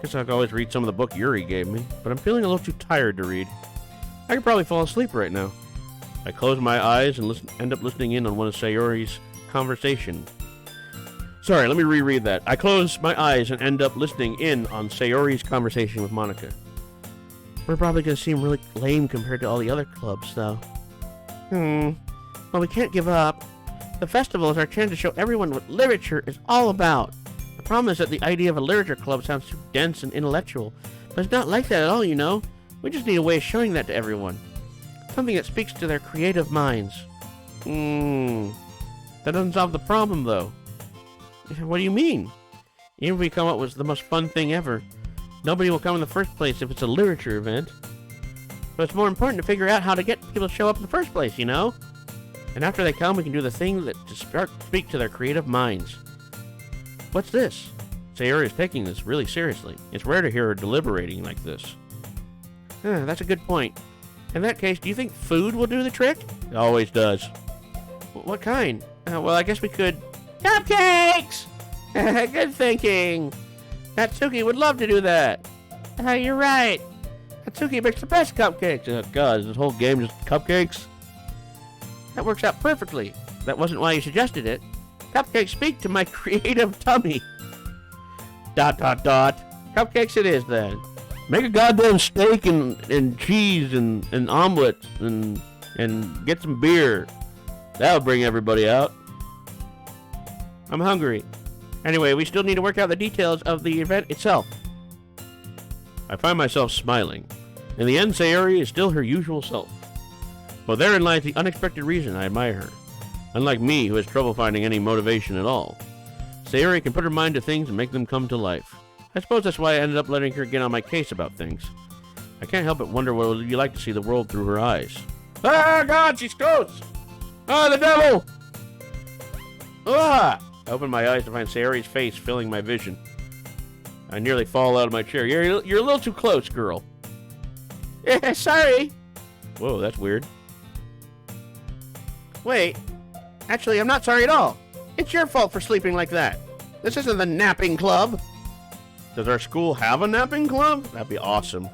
Guess I could always read some of the book Yuri gave me, but I'm feeling a little too tired to read. I could probably fall asleep right now. I close my eyes and end up listening in on one of Sayori's conversation. Sorry, let me reread that. I close my eyes and end up listening in on Sayori's conversation with Monica. We're probably going to seem really lame compared to all the other clubs, though. Well, we can't give up. The festival is our chance to show everyone what literature is all about. The problem is that the idea of a literature club sounds too dense and intellectual, but it's not like that at all, you know? We just need a way of showing that to everyone. Something that speaks to their creative minds. That doesn't solve the problem, though. What do you mean? Even if we come up with the most fun thing ever, nobody will come in the first place if it's a literature event. But it's more important to figure out how to get people to show up in the first place, you know? And after they come, we can do the thing that to speak to their creative minds. What's this? Sayori is taking this really seriously. It's rare to hear her deliberating like this. That's a good point. In that case, do you think food will do the trick? It always does. What kind? Well, I guess we could... Cupcakes! Good thinking. Natsuki would love to do that. You're right. Natsuki makes the best cupcakes. Oh, God, is this whole game just cupcakes? That works out perfectly. That wasn't why you suggested it. Cupcakes speak to my creative tummy. ... Cupcakes it is, then. Make a goddamn steak and cheese and omelets and get some beer. That'll bring everybody out. I'm hungry. Anyway, we still need to work out the details of the event itself. I find myself smiling. In the end, Sayori is still her usual self. Well, therein lies the unexpected reason I admire her. Unlike me, who has trouble finding any motivation at all, Sayori can put her mind to things and make them come to life. I suppose that's why I ended up letting her get on my case about things. I can't help but wonder what it would be like to see the world through her eyes. Ah, God, she's close! Ah, the devil! Ah! I open my eyes to find Sayori's face filling my vision. I nearly fall out of my chair. You're a little too close, girl. Sorry. Whoa, that's weird. Wait. Actually, I'm not sorry at all. It's your fault for sleeping like that. This isn't the napping club. Does our school have a napping club? That'd be awesome.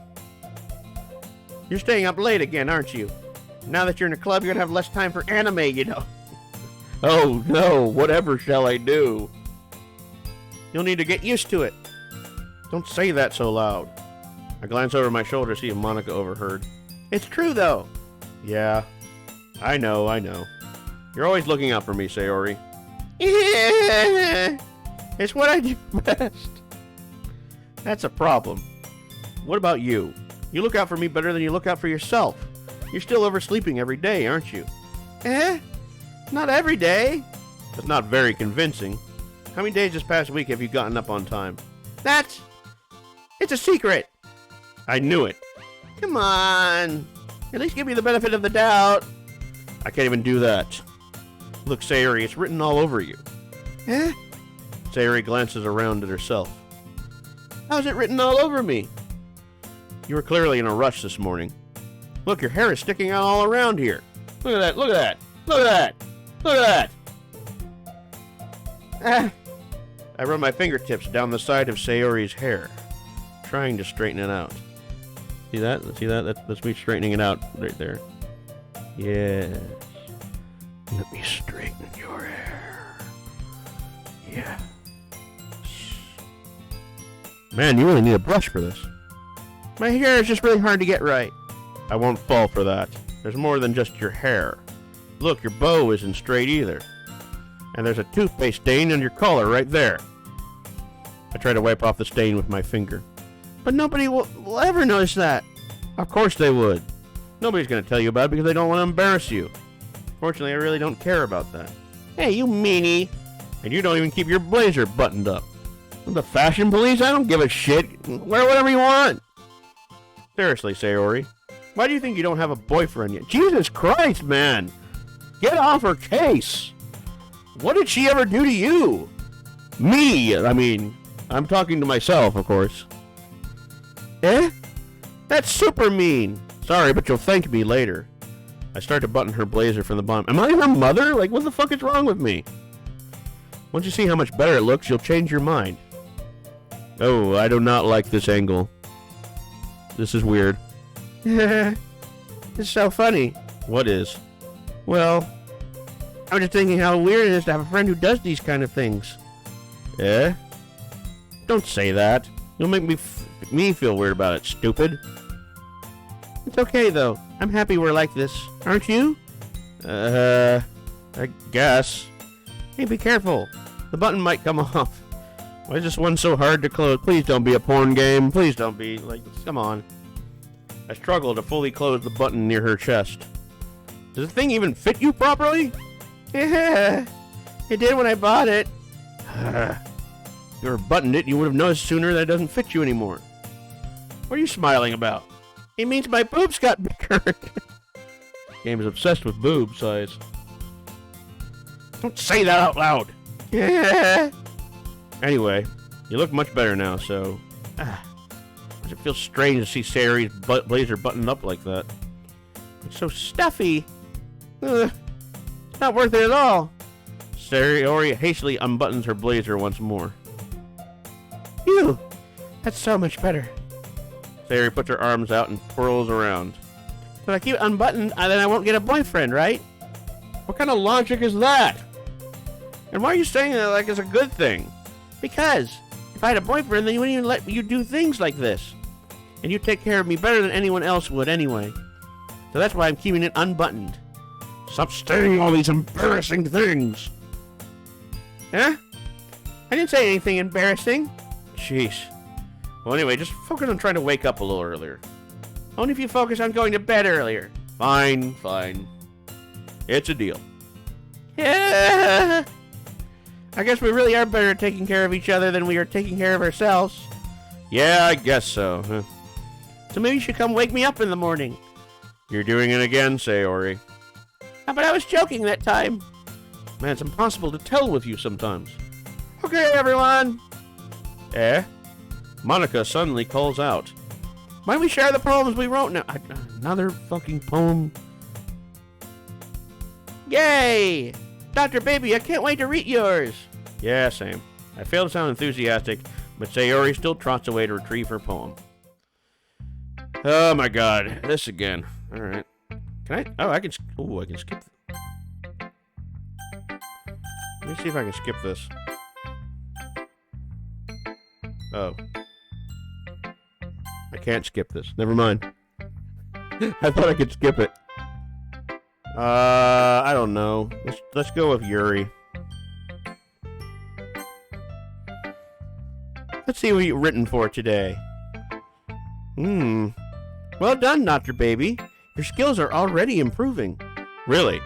You're staying up late again, aren't you? Now that you're in a club, you're gonna have less time for anime, you know. Oh no, whatever shall I do? You'll need to get used to it. Don't say that so loud. I glance over my shoulder to see if Monica overheard. It's true, though. Yeah, I know. You're always looking out for me, Sayori. It's what I do best. That's a problem. What about you? You look out for me better than you look out for yourself. You're still oversleeping every day, aren't you? Eh? Not every day. That's not very convincing. How many days this past week have you gotten up on time? It's a secret. I knew it. Come on. At least give me the benefit of the doubt. I can't even do that. Look, Sayori, it's written all over you. Eh? Sayori glances around at herself. How's it written all over me? You were clearly in a rush this morning. Look, your hair is sticking out all around here. Look at that, look at that, look at that, look at that. I run my fingertips down the side of Sayori's hair, trying to straighten it out. See that? See that? That's me straightening it out right there. Yes. Let me straighten your hair. Yeah. Man, you really need a brush for this. My hair is just really hard to get right. I won't fall for that. There's more than just your hair. Look, your bow isn't straight either. And there's a toothpaste stain on your collar right there. I try to wipe off the stain with my finger. But nobody will ever notice that. Of course they would. Nobody's going to tell you about it because they don't want to embarrass you. Fortunately, I really don't care about that. Hey, you meanie. And you don't even keep your blazer buttoned up. The fashion police? I don't give a shit. Wear whatever you want. Seriously, Sayori. Why do you think you don't have a boyfriend yet? Jesus Christ, man. Get off her case. What did she ever do to you? Me, I mean. I'm talking to myself, of course. Eh? That's super mean. Sorry, but you'll thank me later. I start to button her blazer from the bottom. Am I her mother? Like, what the fuck is wrong with me? Once you see how much better it looks, you'll change your mind. Oh, I do not like this angle. This is weird. It's so funny. What is? Well, I was just thinking how weird it is to have a friend who does these kind of things. Eh? Don't say that. You'll make me feel weird about it, stupid. It's okay, though. I'm happy we're like this. Aren't you? I guess. Hey, be careful. The button might come off. Why is this one so hard to close? Please don't be a porn game. Please don't be. Like, come on. I struggle to fully close the button near her chest. Does the thing even fit you properly? Yeah, it did when I bought it. If you were buttoned it, you would have noticed sooner that it doesn't fit you anymore. What are you smiling about? It means my boobs got bigger. Game is obsessed with boob size. Don't say that out loud. Yeah. Anyway, you look much better now, so... Does it feel strange to see Sayori's blazer buttoned up like that? It's so stuffy. It's not worth it at all. Sayori hastily unbuttons her blazer once more. Phew. That's so much better. Sayori puts her arms out and twirls around. If I keep it unbuttoned, then I won't get a boyfriend, right? What kind of logic is that? And why are you saying that like it's a good thing? Because if I had a boyfriend, then you wouldn't even let you do things like this. And you take care of me better than anyone else would anyway. So that's why I'm keeping it unbuttoned. Stop saying all these embarrassing things. Huh? I didn't say anything embarrassing. Jeez. Well, anyway, just focus on trying to wake up a little earlier. Only if you focus on going to bed earlier. Fine, fine. It's a deal. Yeah. I guess we really are better at taking care of each other than we are taking care of ourselves. Yeah, I guess so. Huh? So maybe you should come wake me up in the morning. You're doing it again, Sayori. But I was joking that time. Man, it's impossible to tell with you sometimes. Okay, everyone. Eh? Monica suddenly calls out. Why don't we share the poems we wrote now? Another fucking poem. Yay! Dr. Baby, I can't wait to read yours. Yeah, same. I fail to sound enthusiastic, but Sayori still trots away to retrieve her poem. Oh my god, this again. Alright. Can I? Oh, I can skip. Let me see if I can skip this. Oh. I can't skip this. Never mind. I thought I could skip it. I don't know. Let's go with Yuri. Let's see what you've written for today. Well done, Dr. Baby. Your skills are already improving. Really?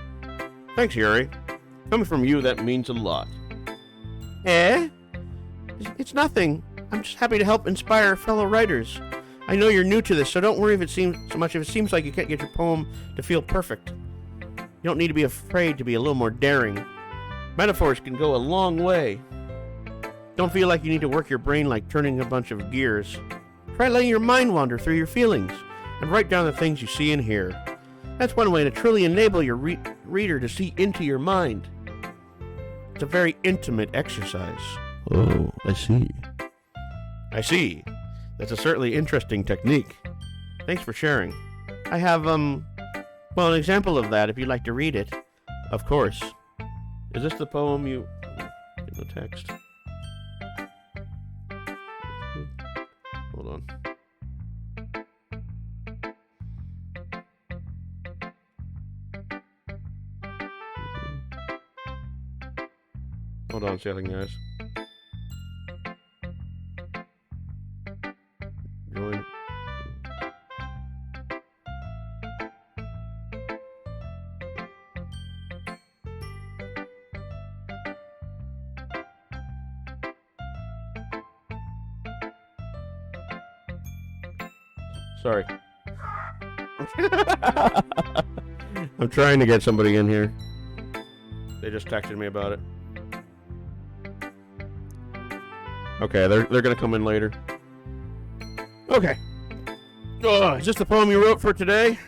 Thanks, Yuri. Coming from you, that means a lot. Eh? It's nothing. I'm just happy to help inspire fellow writers. I know you're new to this, so don't worry if it seems like you can't get your poem to feel perfect. You don't need to be afraid to be a little more daring. Metaphors can go a long way. Don't feel like you need to work your brain like turning a bunch of gears. Try letting your mind wander through your feelings and write down the things you see and hear. That's one way to truly enable your reader to see into your mind. It's a very intimate exercise. Oh, I see. I see. That's a certainly interesting technique. Thanks for sharing. I have, an example of that if you'd like to read it. Of course. Is this the poem you... in the text? Hold on. Hold on a second, guys. Join. Sorry. I'm trying to get somebody in here. They just texted me about it. Okay, they're gonna come in later. Okay. Is this the poem you wrote for today?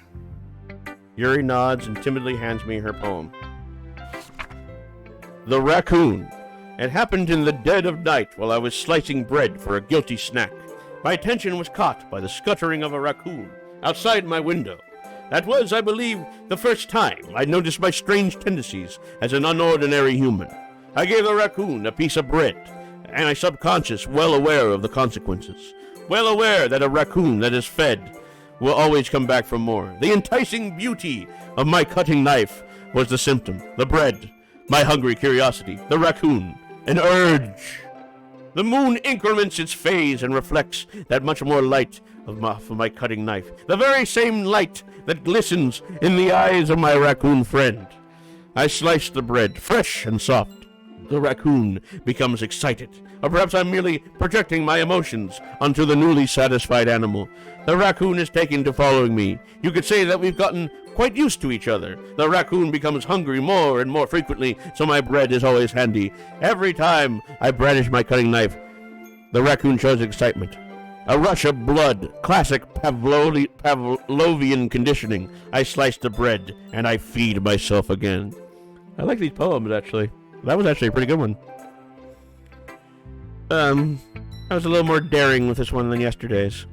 Yuri nods and timidly hands me her poem. The Raccoon. It happened in the dead of night while I was slicing bread for a guilty snack. My attention was caught by the scuttering of a raccoon outside my window. That was, I believe, the first time I noticed my strange tendencies as an unordinary human. I gave the raccoon a piece of bread, and I subconscious, well aware of the consequences. Well aware that a raccoon that is fed will always come back for more. The enticing beauty of my cutting knife was the symptom. The bread, my hungry curiosity. The raccoon, an urge. The moon increments its phase and reflects that much more light of my cutting knife. The very same light that glistens in the eyes of my raccoon friend. I slice the bread, fresh and soft. The raccoon becomes excited, or perhaps I'm merely projecting my emotions onto the newly satisfied animal. The raccoon is taken to following me. You could say that we've gotten quite used to each other. The raccoon becomes hungry more and more frequently, so my bread is always handy. Every time I brandish my cutting knife, the raccoon shows excitement. A rush of blood, classic Pavlovian conditioning. I slice the bread, and I feed myself again. I like these poems, actually. That was actually a pretty good one. I was a little more daring with this one than yesterday's.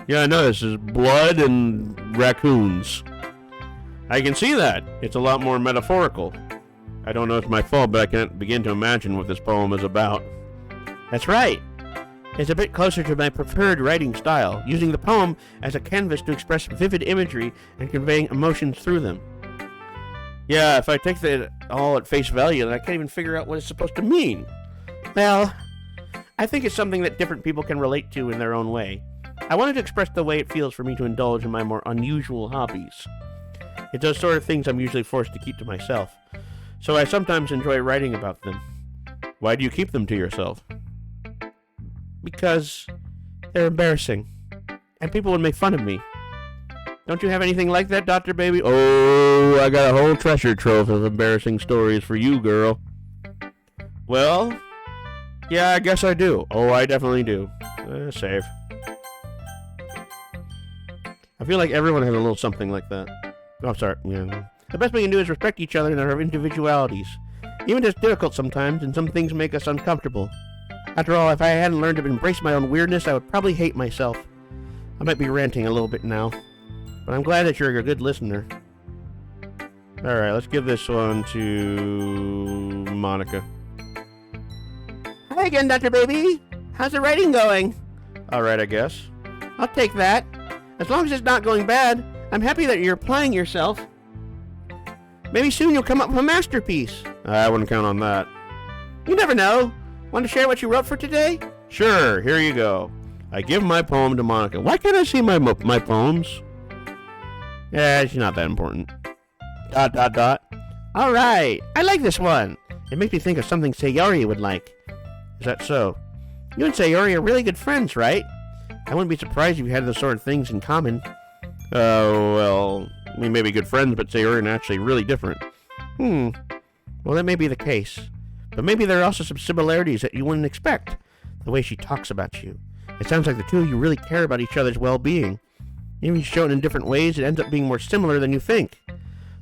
Yeah, I know, this is blood and raccoons. I can see that. It's a lot more metaphorical. I don't know if it's my fault, but I can't begin to imagine what this poem is about. That's right. It's a bit closer to my preferred writing style, using the poem as a canvas to express vivid imagery and conveying emotions through them. Yeah, if I take that all at face value, then I can't even figure out what it's supposed to mean. Well, I think it's something that different people can relate to in their own way. I wanted to express the way it feels for me to indulge in my more unusual hobbies. It's those sort of things I'm usually forced to keep to myself, so I sometimes enjoy writing about them. Why do you keep them to yourself? Because they're embarrassing, and people would make fun of me. Don't you have anything like that, Dr. Baby? Oh, I got a whole treasure trove of embarrassing stories for you, girl. Well, yeah, I guess I do. Oh, I definitely do. Save. I feel like everyone has a little something like that. Oh, I'm sorry. Yeah. The best we can do is respect each other and our individualities. Even if it's difficult sometimes, and some things make us uncomfortable. After all, if I hadn't learned to embrace my own weirdness, I would probably hate myself. I might be ranting a little bit now, but I'm glad that you're a good listener. Alright, let's give this one to Monica. Hi again, Dr. Baby. How's the writing going? Alright, I guess. I'll take that. As long as it's not going bad, I'm happy that you're applying yourself. Maybe soon you'll come up with a masterpiece. I wouldn't count on that. You never know. Want to share what you wrote for today? Sure, here you go. I give my poem to Monica. Why can't I see my poems? Yeah, she's not that important. ... Alright, I like this one. It makes me think of something Sayori would like. Is that so? You and Sayori are really good friends, right? I wouldn't be surprised if you had those sort of things in common. Well, we may be good friends, but Sayori and I are actually really different. Well, that may be the case. But maybe there are also some similarities that you wouldn't expect. The way she talks about you. It sounds like the two of you really care about each other's well-being. Even if you show it in different ways, it ends up being more similar than you think.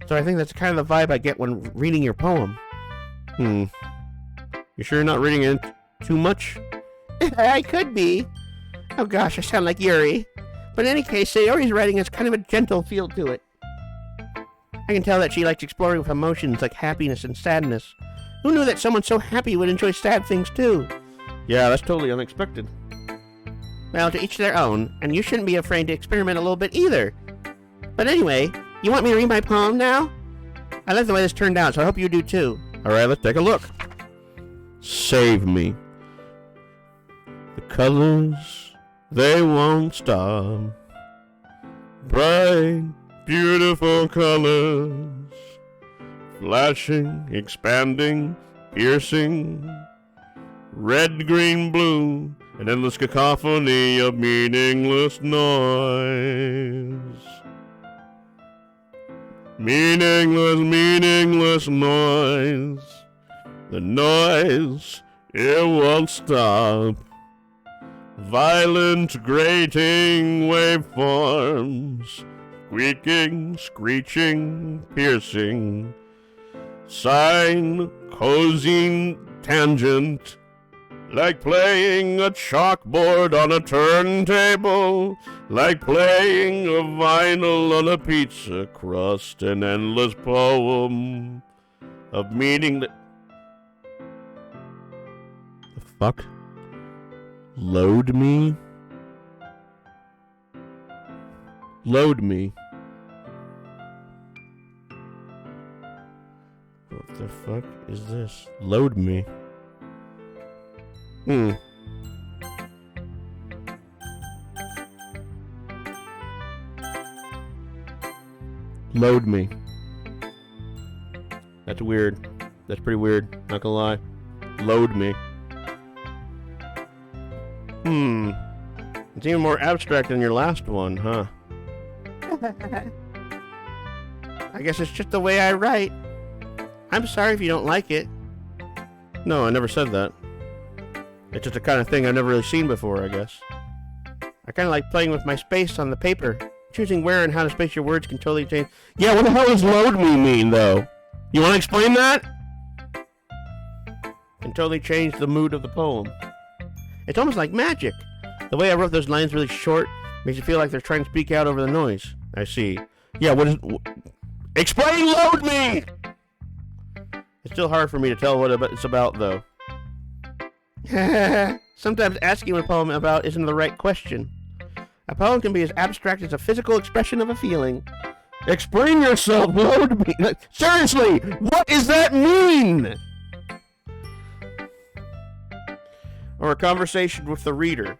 So I think that's kind of the vibe I get when reading your poem. You sure you're not reading it too much? I could be. Oh gosh, I sound like Yuri. But in any case, Sayori's writing has kind of a gentle feel to it. I can tell that she likes exploring with emotions like happiness and sadness. Who knew that someone so happy would enjoy sad things too? Yeah, that's totally unexpected. Well, to each their own, and you shouldn't be afraid to experiment a little bit either. But anyway, you want me to read my poem now? I like the way this turned out, so I hope you do too. Alright, let's take a look. Save me. The colors, they won't stop. Bright, beautiful colors. Flashing, expanding, piercing. Red, green, blue. An endless cacophony of meaningless noise. Meaningless noise. The noise, it won't stop. Violent, grating waveforms. Squeaking, screeching, piercing. Sine, cosine, tangent. Like playing a chalkboard on a turntable. Like playing a vinyl on a pizza crust. An endless poem of meaning that... The fuck? Load me? Load me. What the fuck is this? Load me. Load me. That's weird. That's pretty weird, not gonna lie. Load me. It's even more abstract than your last one, huh? I guess it's just the way I write. I'm sorry if you don't like it. No, I never said that. It's just the kind of thing I've never really seen before, I guess. I kind of like playing with my space on the paper. Choosing where and how to space your words can totally change. Yeah, what the hell does load me mean, though? You want to explain that? Can totally change the mood of the poem. It's almost like magic. The way I wrote those lines really short makes you feel like they're trying to speak out over the noise. I see. Yeah, what is... Explain load me! It's still hard for me to tell what it's about, though. Sometimes asking what a poem about isn't the right question. A poem can be as abstract as a physical expression of a feeling. Explain yourself, load me! Seriously, what does that mean? Or a conversation with the reader.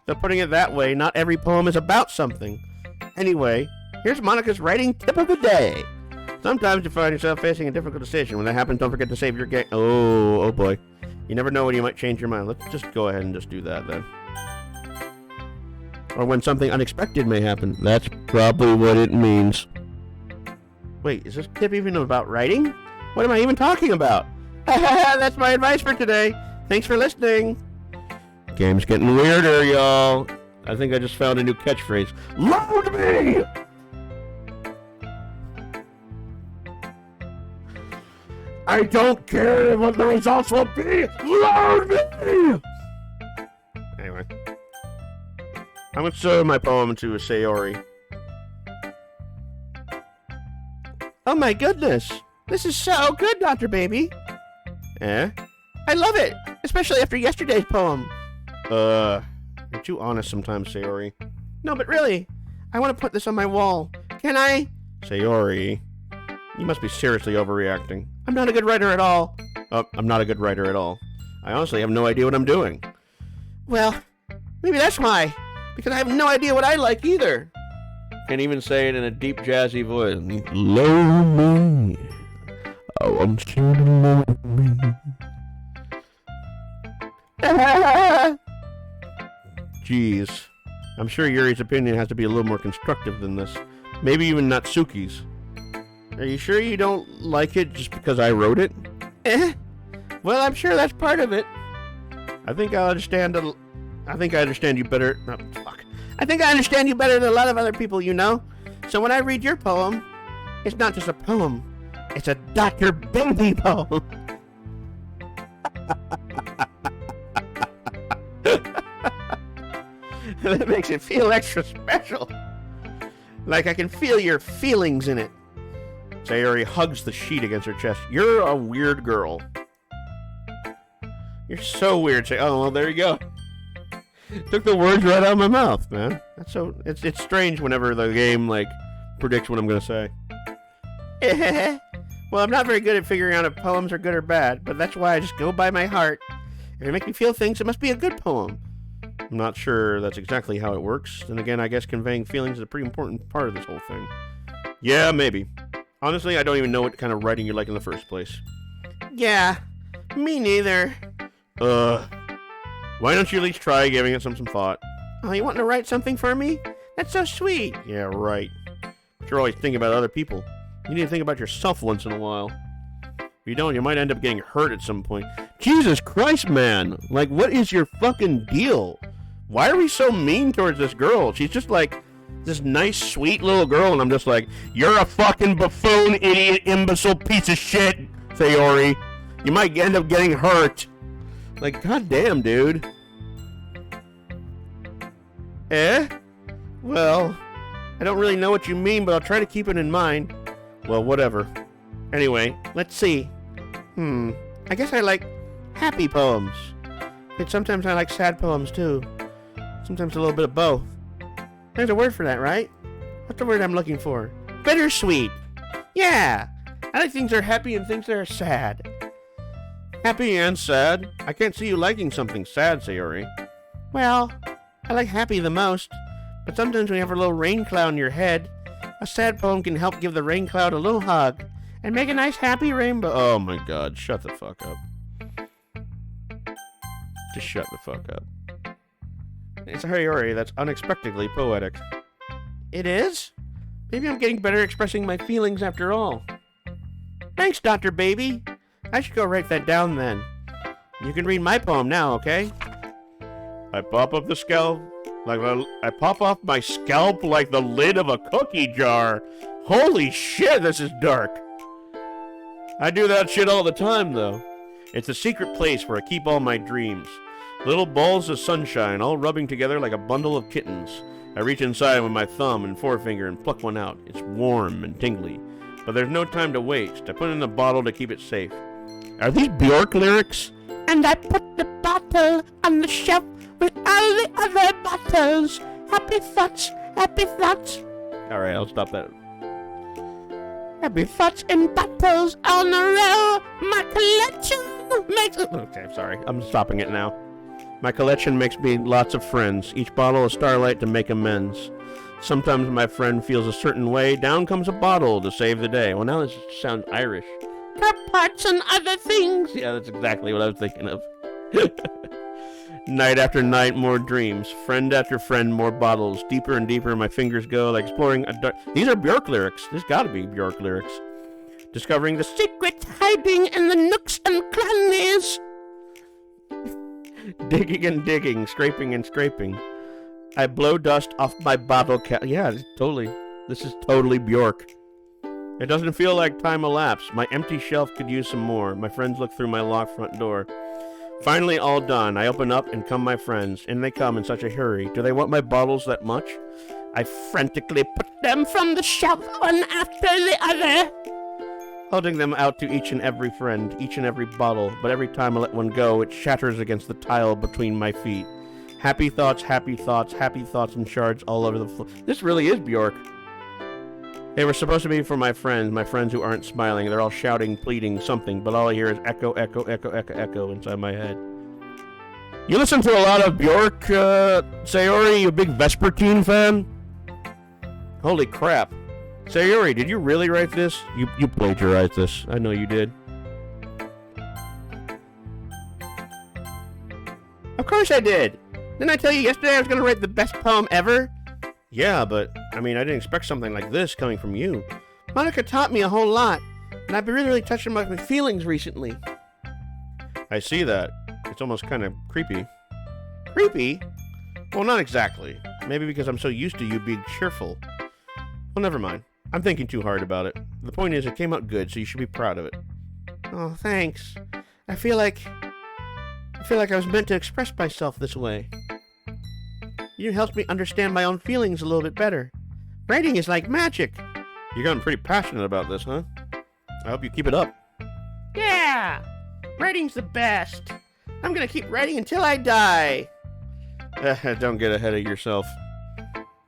So putting it that way, not every poem is about something. Anyway, here's Monica's writing tip of the day. Sometimes you find yourself facing a difficult decision. When that happens, don't forget to save your game. Oh boy. You never know when you might change your mind. Let's just go ahead and just do that then. Or when something unexpected may happen. That's probably what it means. Wait, is this tip even about writing? What am I even talking about? That's my advice for today. Thanks for listening. Game's getting weirder, y'all. I think I just found a new catchphrase. Load me! I don't care what the results will be. Load me! Anyway. I'm going to show my poem to Sayori. Oh my goodness. This is so good, Dr. Baby. Eh? I love it. Especially after yesterday's poem. You're too honest sometimes, Sayori. No, but really. I want to put this on my wall. Can I? Sayori. You must be seriously overreacting. I'm not a good writer at all. I'm not a good writer at all. I honestly have no idea what I'm doing. Well, maybe that's why. Because I have no idea what I like either. Can even say it in a deep jazzy voice. Love me. I want you to love me. Jeez. I'm sure Yuri's opinion has to be a little more constructive than this. Maybe even Natsuki's. Are you sure you don't like it just because I wrote it? Well, I'm sure that's part of it. I think I understand you better. Oh, fuck. I think I understand you better than a lot of other people you know. So when I read your poem, it's not just a poem. It's a Dr. Baby poem. That makes it feel extra special. Like I can feel your feelings in it. Sayori hugs the sheet against her chest. You're a weird girl. You're so weird. Oh, well, there you go. Took the words right out of my mouth, man. It's strange whenever the game, like, predicts what I'm going to say. Well, I'm not very good at figuring out if poems are good or bad, but that's why I just go by my heart. If it makes me feel things, it must be a good poem. I'm not sure that's exactly how it works. Then again, I guess conveying feelings is a pretty important part of this whole thing. Yeah, maybe. Honestly, I don't even know what kind of writing you like in the first place. Yeah, me neither. Why don't you at least try giving it some thought? Oh, you want to write something for me? That's so sweet. Yeah, right. But you're always thinking about other people. You need to think about yourself once in a while. If you don't, you might end up getting hurt at some point. Jesus Christ, man! Like, what is your fucking deal? Why are we so mean towards this girl? She's just like this nice, sweet little girl, and I'm just like, you're a fucking buffoon, idiot, imbecile, piece of shit, Sayori. You might end up getting hurt. Like, goddamn, dude. Well, I don't really know what you mean, but I'll try to keep it in mind. Well, whatever. Anyway, let's see. I guess I like happy poems. But sometimes I like sad poems, too. Sometimes a little bit of both. There's a word for that, right? What's the word I'm looking for? Bittersweet. Yeah. I like things that are happy and things that are sad. Happy and sad? I can't see you liking something sad, Sayori. Well, I like happy the most. But sometimes when you have a little rain cloud in your head, a sad poem can help give the rain cloud a little hug and make a nice happy rainbow. Oh my god, shut the fuck up. Just shut the fuck up. It's Sayori, that's unexpectedly poetic. It is? Maybe I'm getting better at expressing my feelings after all. Thanks, Dr. Baby. I should go write that down then. You can read my poem now, okay? I pop up the scalp I pop off my scalp like the lid of a cookie jar. Holy shit, this is dark. I do that shit all the time, though. It's a secret place where I keep all my dreams. Little balls of sunshine all rubbing together like a bundle of kittens. I reach inside with my thumb and forefinger and pluck one out. It's warm and tingly. But there's no time to waste. I put it in a bottle to keep it safe. Are these Bjork lyrics? And I put the bottle on the shelf with all the other bottles. Happy thoughts, happy thoughts. Alright, I'll stop that. Happy thoughts in bottles on a row. My collection makes... Okay, I'm sorry. I'm stopping it now. My collection makes me lots of friends. Each bottle a starlight to make amends. Sometimes my friend feels a certain way. Down comes a bottle to save the day. Well, now this sounds Irish. For parts and other things. Yeah, that's exactly what I was thinking of. Night after night, more dreams. Friend after friend, more bottles. Deeper and deeper my fingers go, like exploring a dark... These are Bjork lyrics. There's gotta be Bjork lyrics. Discovering the secret hiding in the nooks and crannies. Digging and digging, scraping and scraping. I blow dust off my bottle cap. Yeah, totally. This is totally Bjork. It doesn't feel like time elapsed. My empty shelf could use some more. My friends look through my locked front door. Finally all done. I open up and come my friends. And they come in such a hurry. Do they want my bottles that much? I frantically put them from the shelf one after the other, holding them out to each and every friend, each and every bottle. But every time I let one go, it shatters against the tile between my feet. Happy thoughts, happy thoughts, happy thoughts in shards all over the floor. This really is Bjork. They were supposed to be for my friends who aren't smiling. They're all shouting, pleading, something, but all I hear is echo, echo, echo, echo, echo inside my head. You listen to a lot of Bjork, Sayori? You a big Vespertine fan? Holy crap. Sayori, did you really write this? You plagiarized this. I know you did. Of course I did. Didn't I tell you yesterday I was going to write the best poem ever? Yeah, but, I mean, I didn't expect something like this coming from you. Monica taught me a whole lot, and I've been really touching my feelings recently. I see that. It's almost kind of creepy. Creepy? Well, not exactly. Maybe because I'm so used to you being cheerful. Well, never mind. I'm thinking too hard about it. The point is, it came out good, so you should be proud of it. Oh, thanks. I feel like I was meant to express myself this way. You helped me understand my own feelings a little bit better. Writing is like magic. You're getting pretty passionate about this, huh? I hope you keep it up. Yeah! Writing's the best. I'm gonna keep writing until I die. Don't get ahead of yourself.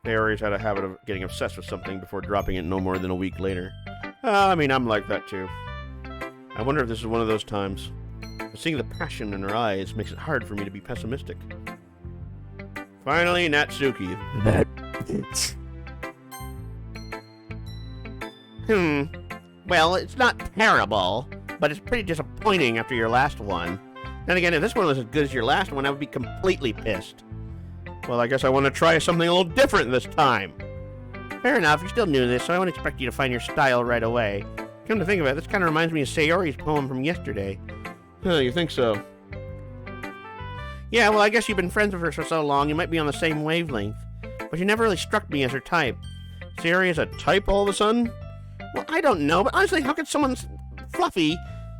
They always had a habit of getting obsessed with something before dropping it no more than a week later. I mean, I'm like that too. I wonder if this is one of those times. But seeing the passion in her eyes makes it hard for me to be pessimistic. Finally, Natsuki. That bitch. Well, it's not terrible, but it's pretty disappointing after your last one. Then again, if this one was as good as your last one, I would be completely pissed. Well, I guess I want to try something a little different this time. Fair enough, you're still new to this, so I won't expect you to find your style right away. Come to think of it, this kind of reminds me of Sayori's poem from yesterday. Huh, you think so? Yeah, well, I guess you've been friends with her for so long, you might be on the same wavelength. But you never really struck me as her type. Sayori is a type all of a sudden? Well, I don't know, but honestly, how could someone fluffy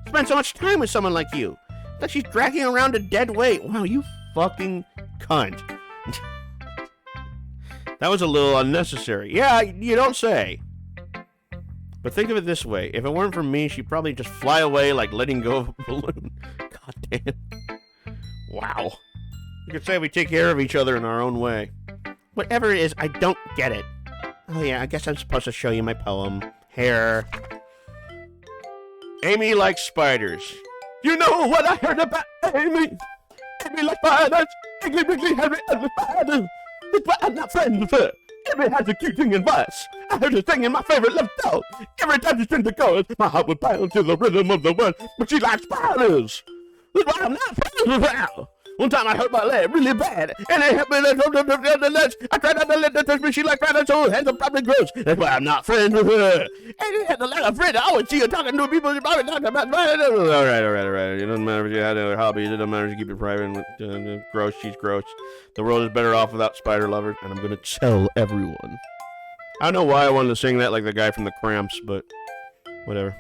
spend so much time with someone like you? It's like she's dragging around a dead weight. Wow, you fucking cunt. That was a little unnecessary. Yeah, you don't say. But think of it this way. If it weren't for me, she'd probably just fly away like letting go of a balloon. God damn. Wow. You could say we take care of each other in our own way. Whatever it is, I don't get it. Oh yeah, I guess I'm supposed to show you my poem. Here. Amy likes spiders. You know what I heard about Amy? Amy likes spiders. Higgly Wiggly Harry and the spiders. That's why I'm not friends with her. Amy has a cute singing voice. I heard her singing my favorite love song. Every time she sings the chorus, my heart would pound to the rhythm of the word. But she likes spiders. That's why I'm not friends with her. One time I hurt my leg really bad, and they helped me. I tried not to let her touch me. She likes spiders, so her hands are probably gross. That's why I'm not friends with her. And it has a lot of friends. I always see her talking to people. She's probably talking about spiders. All right. It doesn't matter if you had other hobbies. It doesn't matter if you keep it private. Gross, she's gross. The world is better off without spider lovers, and I'm going to tell everyone. I don't know why I wanted to sing that like the guy from the Cramps, but whatever.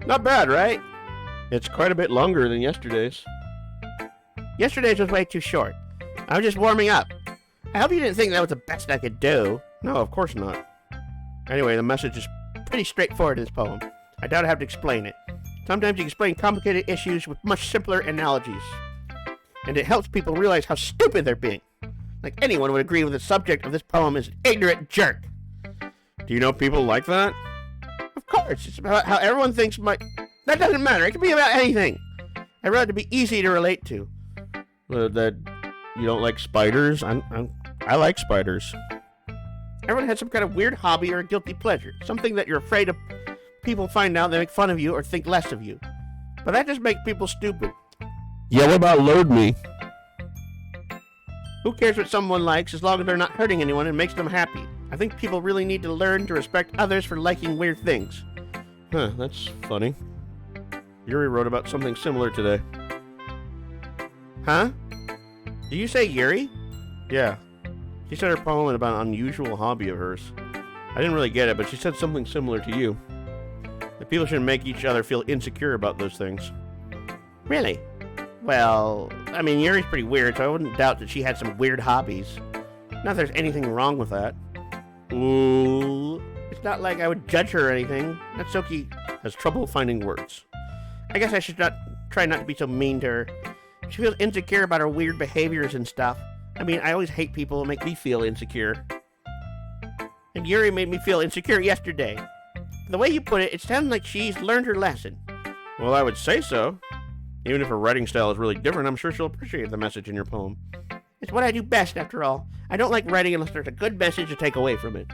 Not bad, right? It's quite a bit longer than yesterday's. Yesterday's was way too short. I was just warming up. I hope you didn't think that was the best I could do. No, of course not. Anyway, the message is pretty straightforward in this poem. I doubt I have to explain it. Sometimes you explain complicated issues with much simpler analogies. And it helps people realize how stupid they're being. Like anyone would agree with the subject of this poem is an ignorant jerk. Do you know people like that? Of course, it's about how everyone thinks That doesn't matter, it can be about anything. I'd rather it to be easy to relate to. That you don't like spiders? I like spiders. Everyone has some kind of weird hobby or a guilty pleasure. Something that you're afraid of people find out, they make fun of you or think less of you. But that just makes people stupid. Yeah, what about load me? Who cares what someone likes as long as they're not hurting anyone and makes them happy? I think people really need to learn to respect others for liking weird things. Huh, that's funny. Yuri wrote about something similar today. Huh? Did you say Yuri? Yeah. She said her poem about an unusual hobby of hers. I didn't really get it, but she said something similar to you. That people shouldn't make each other feel insecure about those things. Really? Well, I mean, Yuri's pretty weird, so I wouldn't doubt that she had some weird hobbies. Not that there's anything wrong with that. Ooh. It's not like I would judge her or anything. Natsuki has trouble finding words. I guess I should try not to be so mean to her. She feels insecure about her weird behaviors and stuff. I mean, I always hate people who make me feel insecure. And Yuri made me feel insecure yesterday. The way you put it, it sounds like she's learned her lesson. Well, I would say so. Even if her writing style is really different, I'm sure she'll appreciate the message in your poem. It's what I do best, after all. I don't like writing unless there's a good message to take away from it.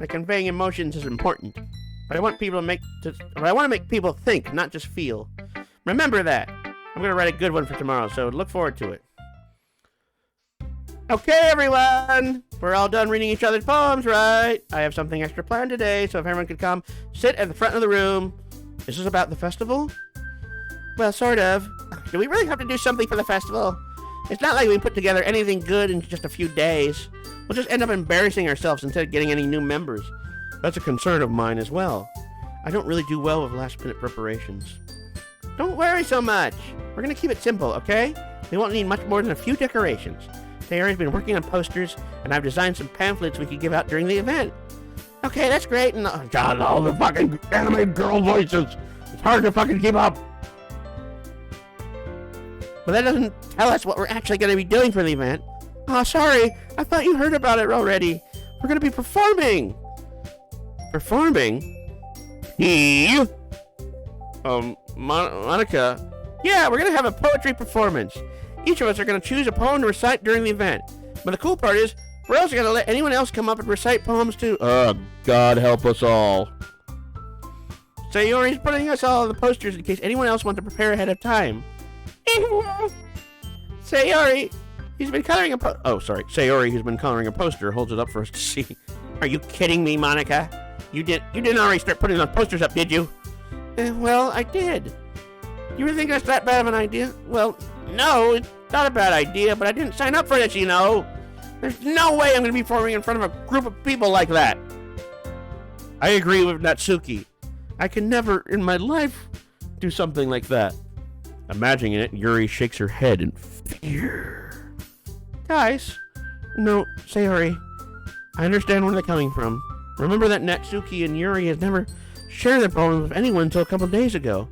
Like conveying emotions is important, but I want to make people think, not just feel. Remember that. I'm gonna write a good one for tomorrow, so look forward to it. Okay, everyone! We're all done reading each other's poems, right? I have something extra planned today, so if everyone could come, sit at the front of the room. Is this about the festival? Well, sort of. Do we really have to do something for the festival? It's not like we put together anything good in just a few days. We'll just end up embarrassing ourselves instead of getting any new members. That's a concern of mine as well. I don't really do well with last-minute preparations. Don't worry so much. We're gonna keep it simple, okay? We won't need much more than a few decorations. Sayori's been working on posters, and I've designed some pamphlets we could give out during the event. Okay, that's great, and God, all the fucking anime girl voices. It's hard to fucking keep up. But that doesn't tell us what we're actually going to be doing for the event. Oh, sorry. I thought you heard about it already. We're going to be performing. Performing? Monica. Yeah, we're going to have a poetry performance. Each of us are going to choose a poem to recite during the event. But the cool part is, we're also going to let anyone else come up and recite poems too. God help us all. Sayori's putting us all on the posters in case anyone else wants to prepare ahead of time. Sayori, who's been coloring a poster, holds it up for us to see. Are you kidding me, Monica? You didn't already start putting those posters up, did you? Well, I did. You really think that's that bad of an idea? Well, no, it's not a bad idea, but I didn't sign up for this, you know. There's no way I'm going to be performing in front of a group of people like that. I agree with Natsuki. I can never in my life do something like that. Imagining it, Yuri shakes her head in fear. Guys, no, Sayori. I understand where they're coming from. Remember that Natsuki and Yuri has never shared their poems with anyone until a couple days ago.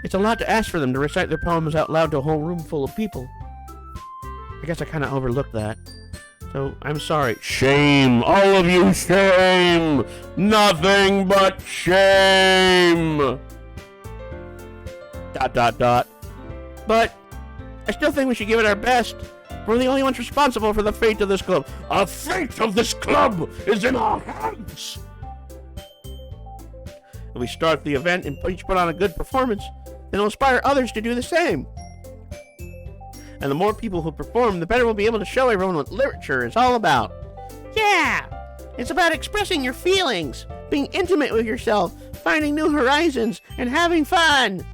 It's a lot to ask for them to recite their poems out loud to a whole room full of people. I guess I kind of overlooked that. So, I'm sorry. Shame! All of you, shame! Nothing but shame! ... But I still think we should give it our best. We're the only ones responsible for the fate of this club. The fate of this club is in our hands! If we start the event and each put on a good performance, then it'll inspire others to do the same. And the more people who perform, the better we'll be able to show everyone what literature is all about. Yeah! It's about expressing your feelings, being intimate with yourself, finding new horizons, and having fun.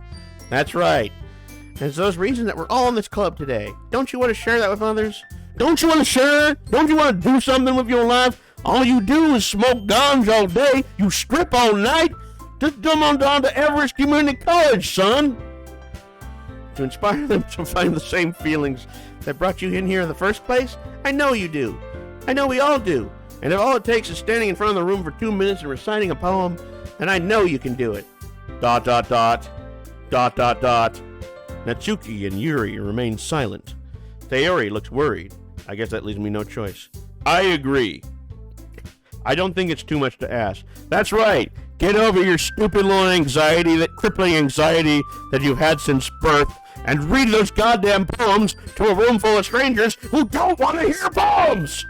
That's right. And it's those reasons that we're all in this club today. Don't you want to share that with others? Don't you want to share? Don't you want to do something with your life? All you do is smoke ganja all day, you strip all night. Just come on down to Everest Community College, son. To inspire them to find the same feelings that brought you in here in the first place? I know you do. I know we all do. And if all it takes is standing in front of the room for 2 minutes and reciting a poem, then I know you can do it. ... Natsuki and Yuri remain silent. Sayori looks worried. I guess that leaves me no choice. I agree. I don't think it's too much to ask. That's right. Get over your stupid little anxiety, that crippling anxiety that you've had since birth, and read those goddamn poems to a room full of strangers who don't want to hear poems!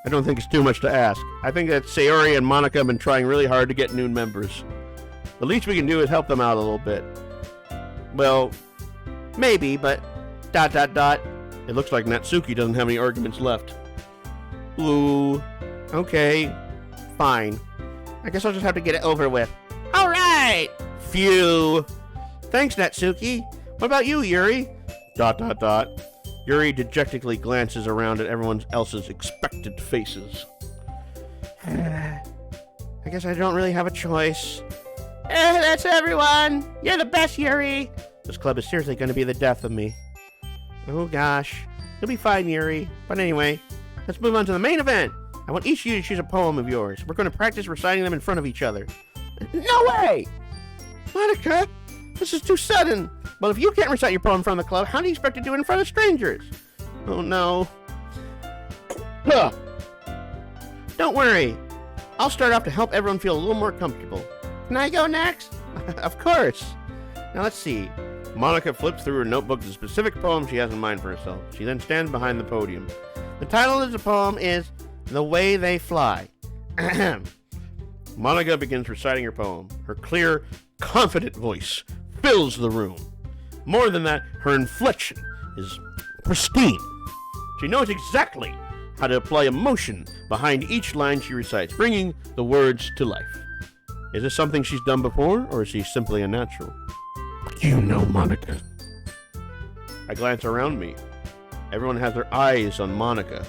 I don't think it's too much to ask. I think that Sayori and Monica have been trying really hard to get new members. The least we can do is help them out a little bit. Well, maybe, but ... It looks like Natsuki doesn't have any arguments left. Ooh, okay, fine. I guess I'll just have to get it over with. Alright! Phew! Thanks, Natsuki. What about you, Yuri? ... Yuri dejectedly glances around at everyone else's expectant faces. I guess I don't really have a choice. That's everyone! You're the best, Yuri! This club is seriously going to be the death of me. Oh gosh. You'll be fine, Yuri. But anyway, let's move on to the main event. I want each of you to choose a poem of yours. We're going to practice reciting them in front of each other. No way! Monica, this is too sudden. Well, if you can't recite your poem in front of the club, how do you expect to do it in front of strangers? Oh no. Don't worry. I'll start off to help everyone feel a little more comfortable. Can I go next? Of course. Now let's see. Monica flips through her notebook the specific poem she has in mind for herself. She then stands behind the podium. The title of the poem is The Way They Fly. Monica begins reciting her poem. Her clear, confident voice fills the room. More than that, her inflection is pristine. She knows exactly how to apply emotion behind each line she recites, bringing the words to life. Is this something she's done before, or is she simply a natural? You know, Monica. I glance around me. Everyone has their eyes on Monica.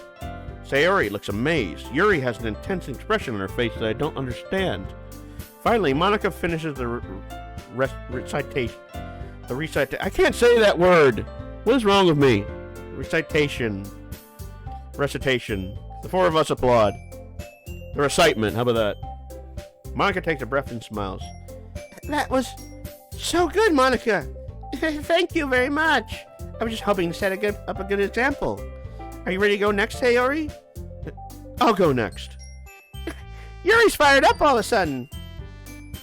Sayori looks amazed. Yuri has an intense expression on her face that I don't understand. Finally, Monica finishes the recitation. I can't say that word. What is wrong with me? Recitation. The four of us applaud. The recitement, how about that? Monica takes a breath and smiles. That was so good, Monica. Thank you very much. I was just hoping to set up a good example. Are you ready to go next, Sayori? I'll go next. Yuri's fired up all of a sudden.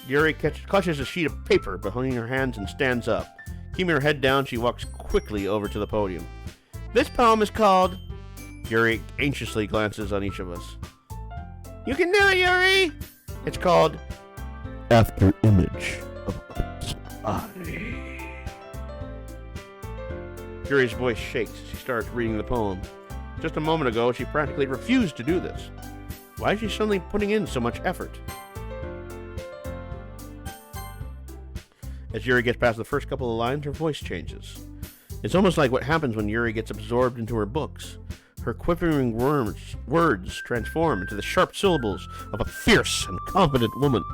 Yuri clutches a sheet of paper behind her hands and stands up. Keeping her head down, she walks quickly over to the podium. This poem is called... Yuri anxiously glances on each of us. You can do it, Yuri! It's called After Image of God's Eye. Yuri's voice shakes as she starts reading the poem. Just a moment ago, she practically refused to do this. Why is she suddenly putting in so much effort? As Yuri gets past the first couple of lines, her voice changes. It's almost like what happens when Yuri gets absorbed into her books. Her quivering words transform into the sharp syllables of a fierce and confident woman.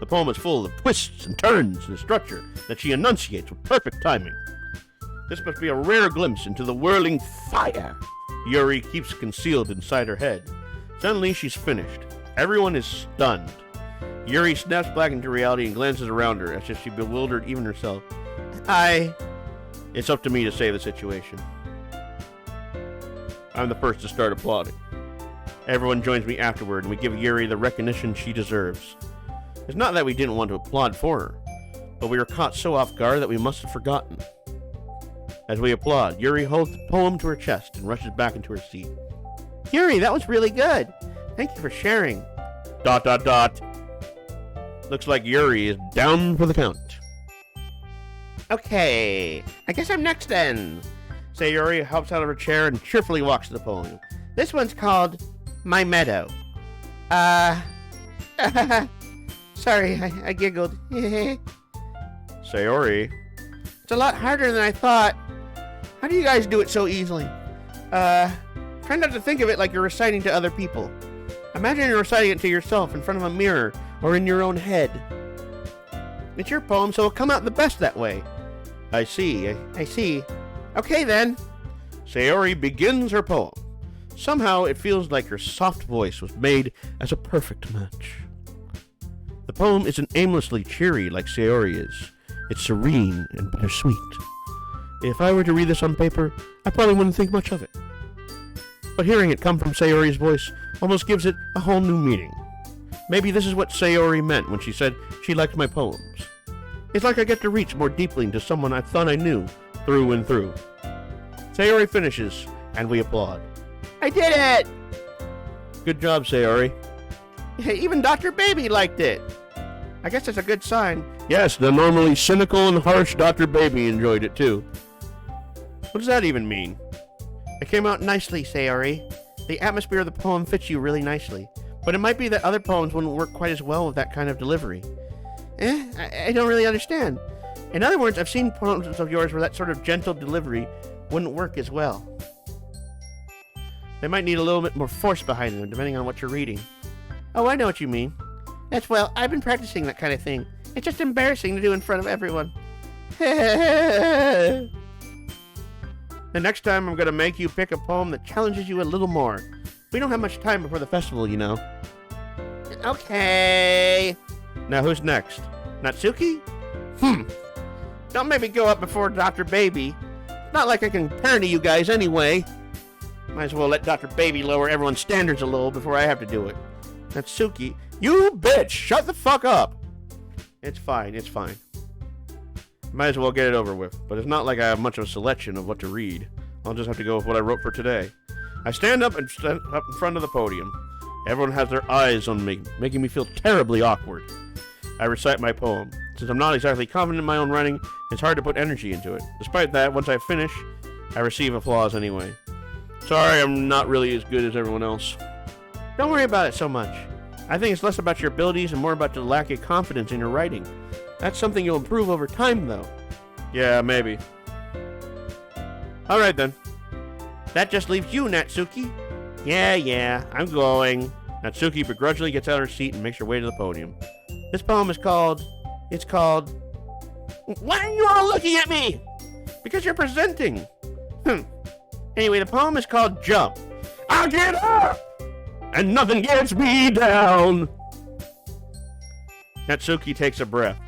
The poem is full of twists and turns and structure that she enunciates with perfect timing. This must be a rare glimpse into the whirling fire Yuri keeps concealed inside her head. Suddenly, she's finished. Everyone is stunned. Yuri snaps back into reality and glances around her as if she bewildered even herself. It's up to me to save the situation. I'm the first to start applauding. Everyone joins me afterward, and we give Yuri the recognition she deserves. It's not that we didn't want to applaud for her, but we were caught so off guard that we must have forgotten. As we applaud, Yuri holds the poem to her chest and rushes back into her seat. Yuri, that was really good. Thank you for sharing. ... Looks like Yuri is down for the count. Okay, I guess I'm next then. Sayori hops out of her chair and cheerfully walks to the podium. This one's called My Meadow. Sorry, I giggled. Sayori. It's a lot harder than I thought. How do you guys do it so easily? Try not to think of it like you're reciting to other people. Imagine you're reciting it to yourself in front of a mirror or in your own head. It's your poem, so it'll come out the best that way. I see. Okay then. Sayori begins her poem. Somehow it feels like her soft voice was made as a perfect match. The poem isn't aimlessly cheery like Sayori is. It's serene and bittersweet. If I were to read this on paper, I probably wouldn't think much of it. But hearing it come from Sayori's voice almost gives it a whole new meaning. Maybe this is what Sayori meant when she said she liked my poems. It's like I get to reach more deeply into someone I thought I knew through and through. Sayori finishes, and we applaud. I did it! Good job, Sayori. Even Dr. Baby liked it. I guess that's a good sign. Yes, the normally cynical and harsh Dr. Baby enjoyed it too. What does that even mean? It came out nicely, Sayori. The atmosphere of the poem fits you really nicely. But it might be that other poems wouldn't work quite as well with that kind of delivery. I don't really understand. In other words, I've seen poems of yours where that sort of gentle delivery wouldn't work as well. They might need a little bit more force behind them, depending on what you're reading. Oh, I know what you mean. I've been practicing that kind of thing. It's just embarrassing to do in front of everyone. The next time I'm going to make you pick a poem that challenges you a little more. We don't have much time before the festival, you know. Okay. Now who's next? Natsuki? Don't make me go up before Dr. Baby. It's not like I can compare to you guys anyway. Might as well let Dr. Baby lower everyone's standards a little before I have to do it. Natsuki, you bitch! Shut the fuck up! It's fine. Might as well get it over with, but it's not like I have much of a selection of what to read. I'll just have to go with what I wrote for today. I stand up in front of the podium. Everyone has their eyes on me, making me feel terribly awkward. I recite my poem. Since I'm not exactly confident in my own writing, it's hard to put energy into it. Despite that, once I finish, I receive applause anyway. Sorry, I'm not really as good as everyone else. Don't worry about it so much. I think it's less about your abilities and more about the lack of confidence in your writing. That's something you'll improve over time, though. Yeah, maybe. Alright then. That just leaves you, Natsuki. Yeah, I'm going. Natsuki begrudgingly gets out of her seat and makes her way to the podium. This poem is called... Why are you all looking at me? Because you're presenting. Anyway, the poem is called Jump. I'll get up! And nothing gets me down. Natsuki takes a breath.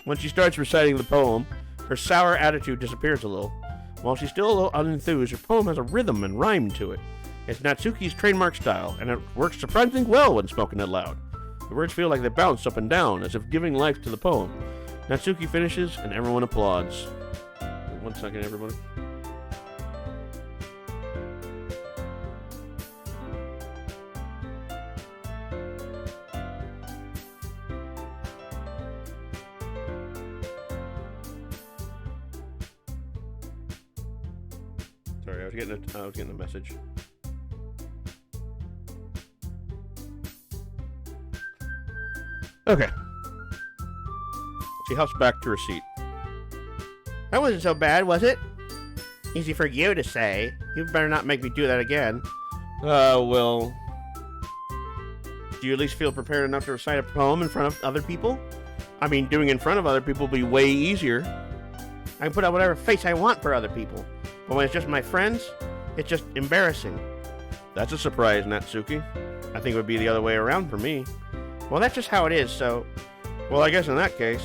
When she starts reciting the poem, her sour attitude disappears a little. While she's still a little unenthused, her poem has a rhythm and rhyme to it. It's Natsuki's trademark style, and it works surprisingly well when spoken out loud. The words feel like they bounce up and down, as if giving life to the poem. Natsuki finishes, and everyone applauds. 1 second, everybody. Sorry, I was getting a message. Okay. She hops back to her seat. That wasn't so bad, was it? Easy for you to say. You better not make me do that again. Well... Do you at least feel prepared enough to recite a poem in front of other people? I mean, doing it in front of other people will be way easier. I can put out whatever face I want for other people. But when it's just my friends, it's just embarrassing. That's a surprise, Natsuki. I think it would be the other way around for me. Well, that's just how it is, so... Well, I guess in that case...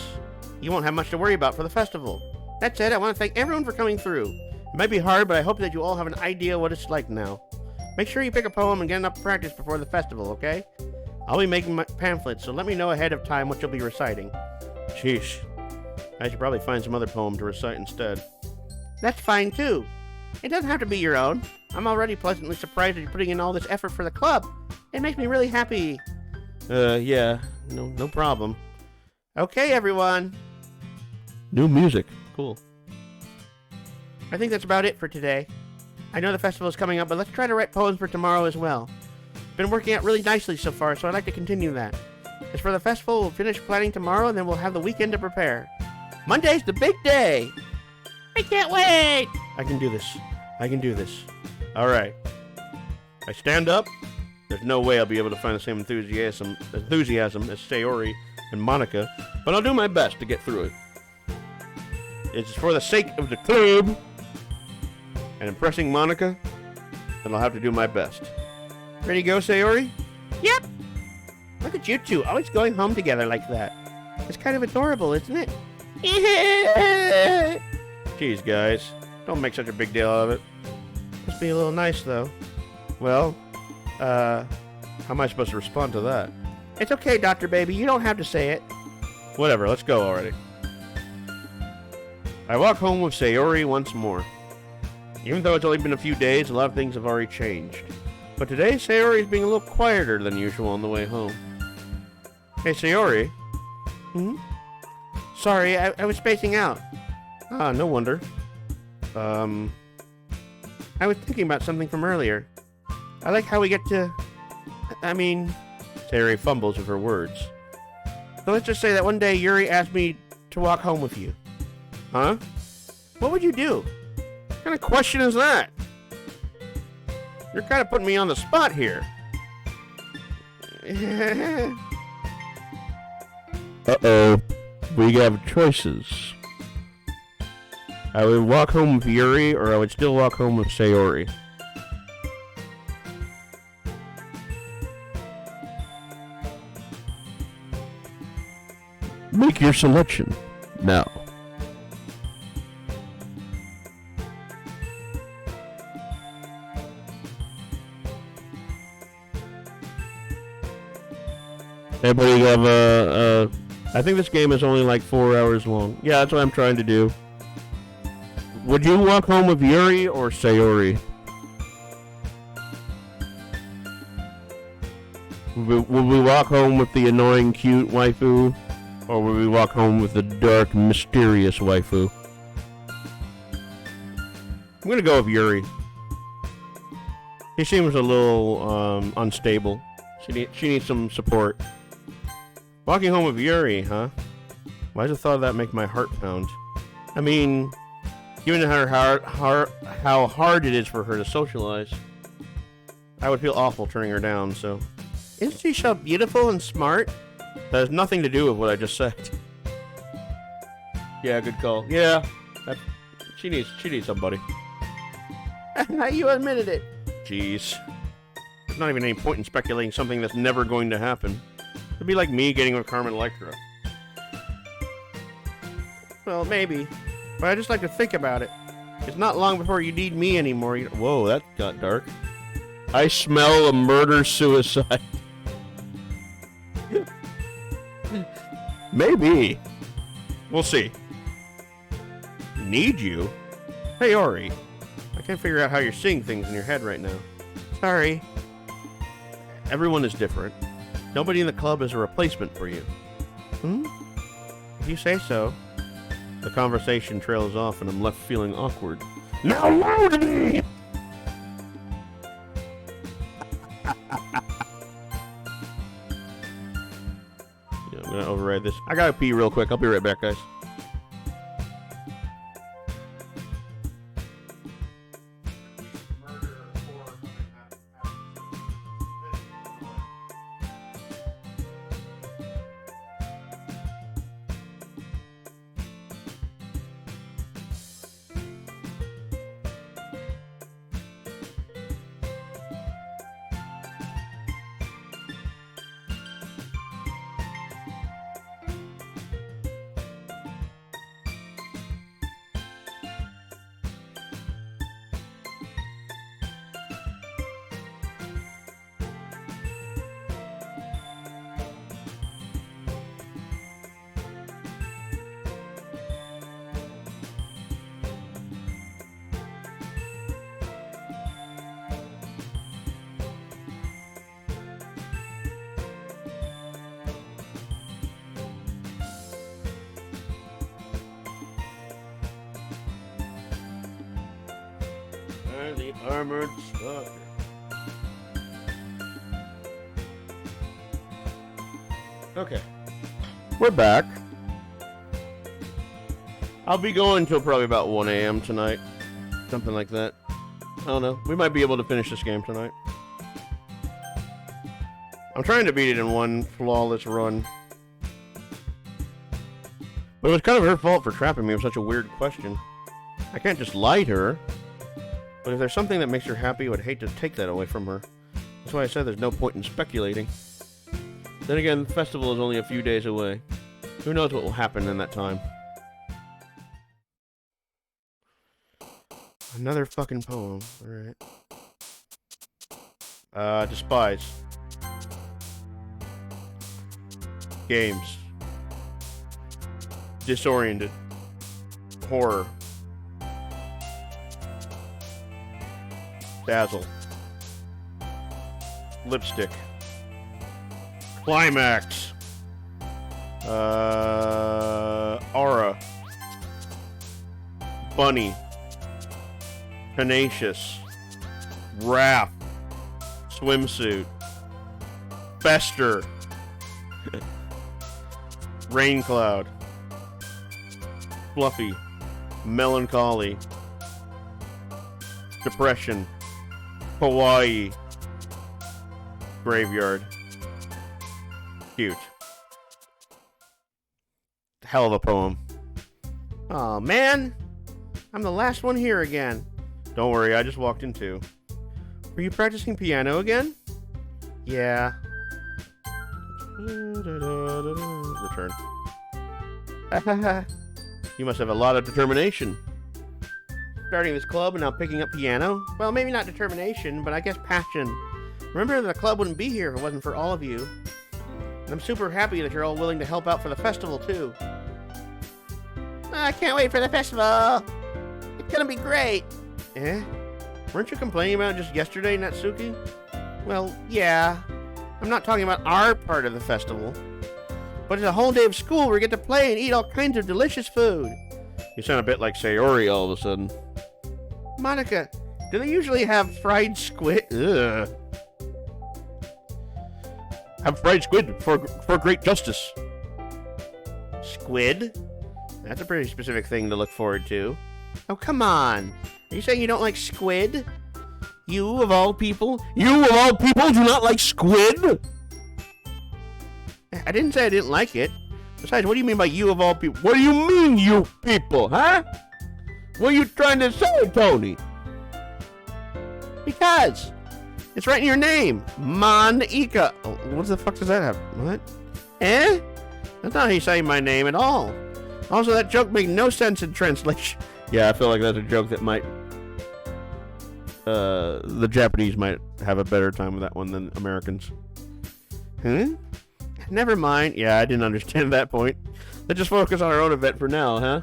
You won't have much to worry about for the festival. That said, I want to thank everyone for coming through. It might be hard, but I hope that you all have an idea what it's like now. Make sure you pick a poem and get enough practice before the festival, okay? I'll be making my pamphlets, so let me know ahead of time what you'll be reciting. Sheesh. I should probably find some other poem to recite instead. That's fine, too. It doesn't have to be your own. I'm already pleasantly surprised that you're putting in all this effort for the club. It makes me really happy. Yeah. No problem. Okay, everyone. New music. Cool. I think that's about it for today. I know the festival is coming up, but let's try to write poems for tomorrow as well. It's been working out really nicely so far, so I'd like to continue that. As for the festival, we'll finish planning tomorrow, and then we'll have the weekend to prepare. Monday's the big day! I can't wait! I can do this. Alright. I stand up. There's no way I'll be able to find the same enthusiasm as Sayori and Monica, but I'll do my best to get through it. It's for the sake of the club and impressing Monica, then I'll have to do my best. Ready to go, Sayori? Yep! Look at you two, always going home together like that. It's kind of adorable, isn't it? Jeez, guys. Don't make such a big deal out of it. Must be a little nice, though. Well, how am I supposed to respond to that? It's okay, Dr. Baby. You don't have to say it. Whatever, let's go already. I walk home with Sayori once more. Even though it's only been a few days, a lot of things have already changed. But today, Sayori is being a little quieter than usual on the way home. Hey, Sayori. Sorry, I was spacing out. Ah, no wonder. I was thinking about something from earlier. I like how we get to... Sayori fumbles with her words. So let's just say that one day Yuri asked me to walk home with you. Huh? What would you do? What kind of question is that? You're kind of putting me on the spot here. Uh-oh. We have choices. I would walk home with Yuri, or I would still walk home with Sayori. Make your selection now. Everybody have a I think this game is only like 4 hours long. Yeah, that's what I'm trying to do. Would you walk home with Yuri or Sayori? Would we walk home with the annoying, cute waifu? Or would we walk home with the dark, mysterious waifu? I'm gonna go with Yuri. He seems a little, unstable. She needs some support. Walking home with Yuri, huh? Why does the thought of that make my heart pound? I mean, given how hard it is for her to socialize, I would feel awful turning her down, so... Isn't she so beautiful and smart? That has nothing to do with what I just said. Yeah, good call. Yeah, she needs somebody. You admitted it. Jeez. There's not even any point in speculating something that's never going to happen. It'd be like me getting with Carmen Electra. Well, maybe. But I just like to think about it. It's not long before you need me anymore. Whoa, that got dark. I smell a murder-suicide. Maybe. We'll see. Need you? Hey, Ori. I can't figure out how you're seeing things in your head right now. Sorry. Everyone is different. Nobody in the club is a replacement for you. Hmm? If you say so. The conversation trails off and I'm left feeling awkward. Now load me! Yeah, I'm gonna override this. I gotta pee real quick. I'll be right back, guys. The armored stalker. Okay. We're back. I'll be going till probably about 1 a.m. tonight. Something like that. I don't know. We might be able to finish this game tonight. I'm trying to beat it in one flawless run. But it was kind of her fault for trapping me with such a weird question. I can't just lie to her. But if there's something that makes her happy, I would hate to take that away from her. That's why I said there's no point in speculating. Then again, the festival is only a few days away. Who knows what will happen in that time. Another fucking poem. Alright. Despise. Games. Disoriented. Horror. Dazzle. Lipstick. Climax. Aura. Bunny. Tenacious. Wrath. Swimsuit. Fester. Rain cloud. Fluffy. Melancholy. Depression. Hawaii. Graveyard. Cute. Hell of a poem. Aw, man. I'm the last one here again. Don't worry, I just walked in too. Were you practicing piano again? Yeah. Return. You must have a lot of determination. Starting this club and now picking up piano? Well, maybe not determination, but I guess passion. Remember, the club wouldn't be here if it wasn't for all of you. And I'm super happy that you're all willing to help out for the festival, too. I can't wait for the festival. It's gonna be great. Eh? Weren't you complaining about it just yesterday, Natsuki? Well, yeah. I'm not talking about our part of the festival. But it's a whole day of school where we get to play and eat all kinds of delicious food. You sound a bit like Sayori all of a sudden. Monica, do they usually have fried squid? Ugh. Have fried squid for great justice. Squid? That's a pretty specific thing to look forward to. Oh, come on. Are you saying you don't like squid? You, of all people? You, of all people, do not like squid? I didn't say I didn't like it. Besides, what do you mean by you, of all people? What do you mean, you people, huh? What are you trying to say, Tony? Because it's right in your name. Monica. Oh, what the fuck does that have? What? Eh? That's not how you say my name at all. Also, that joke made no sense in translation. Yeah, I feel like that's a joke that might... the Japanese might have a better time with that one than Americans. Never mind. Yeah, I didn't understand that point. Let's just focus on our own event for now, huh?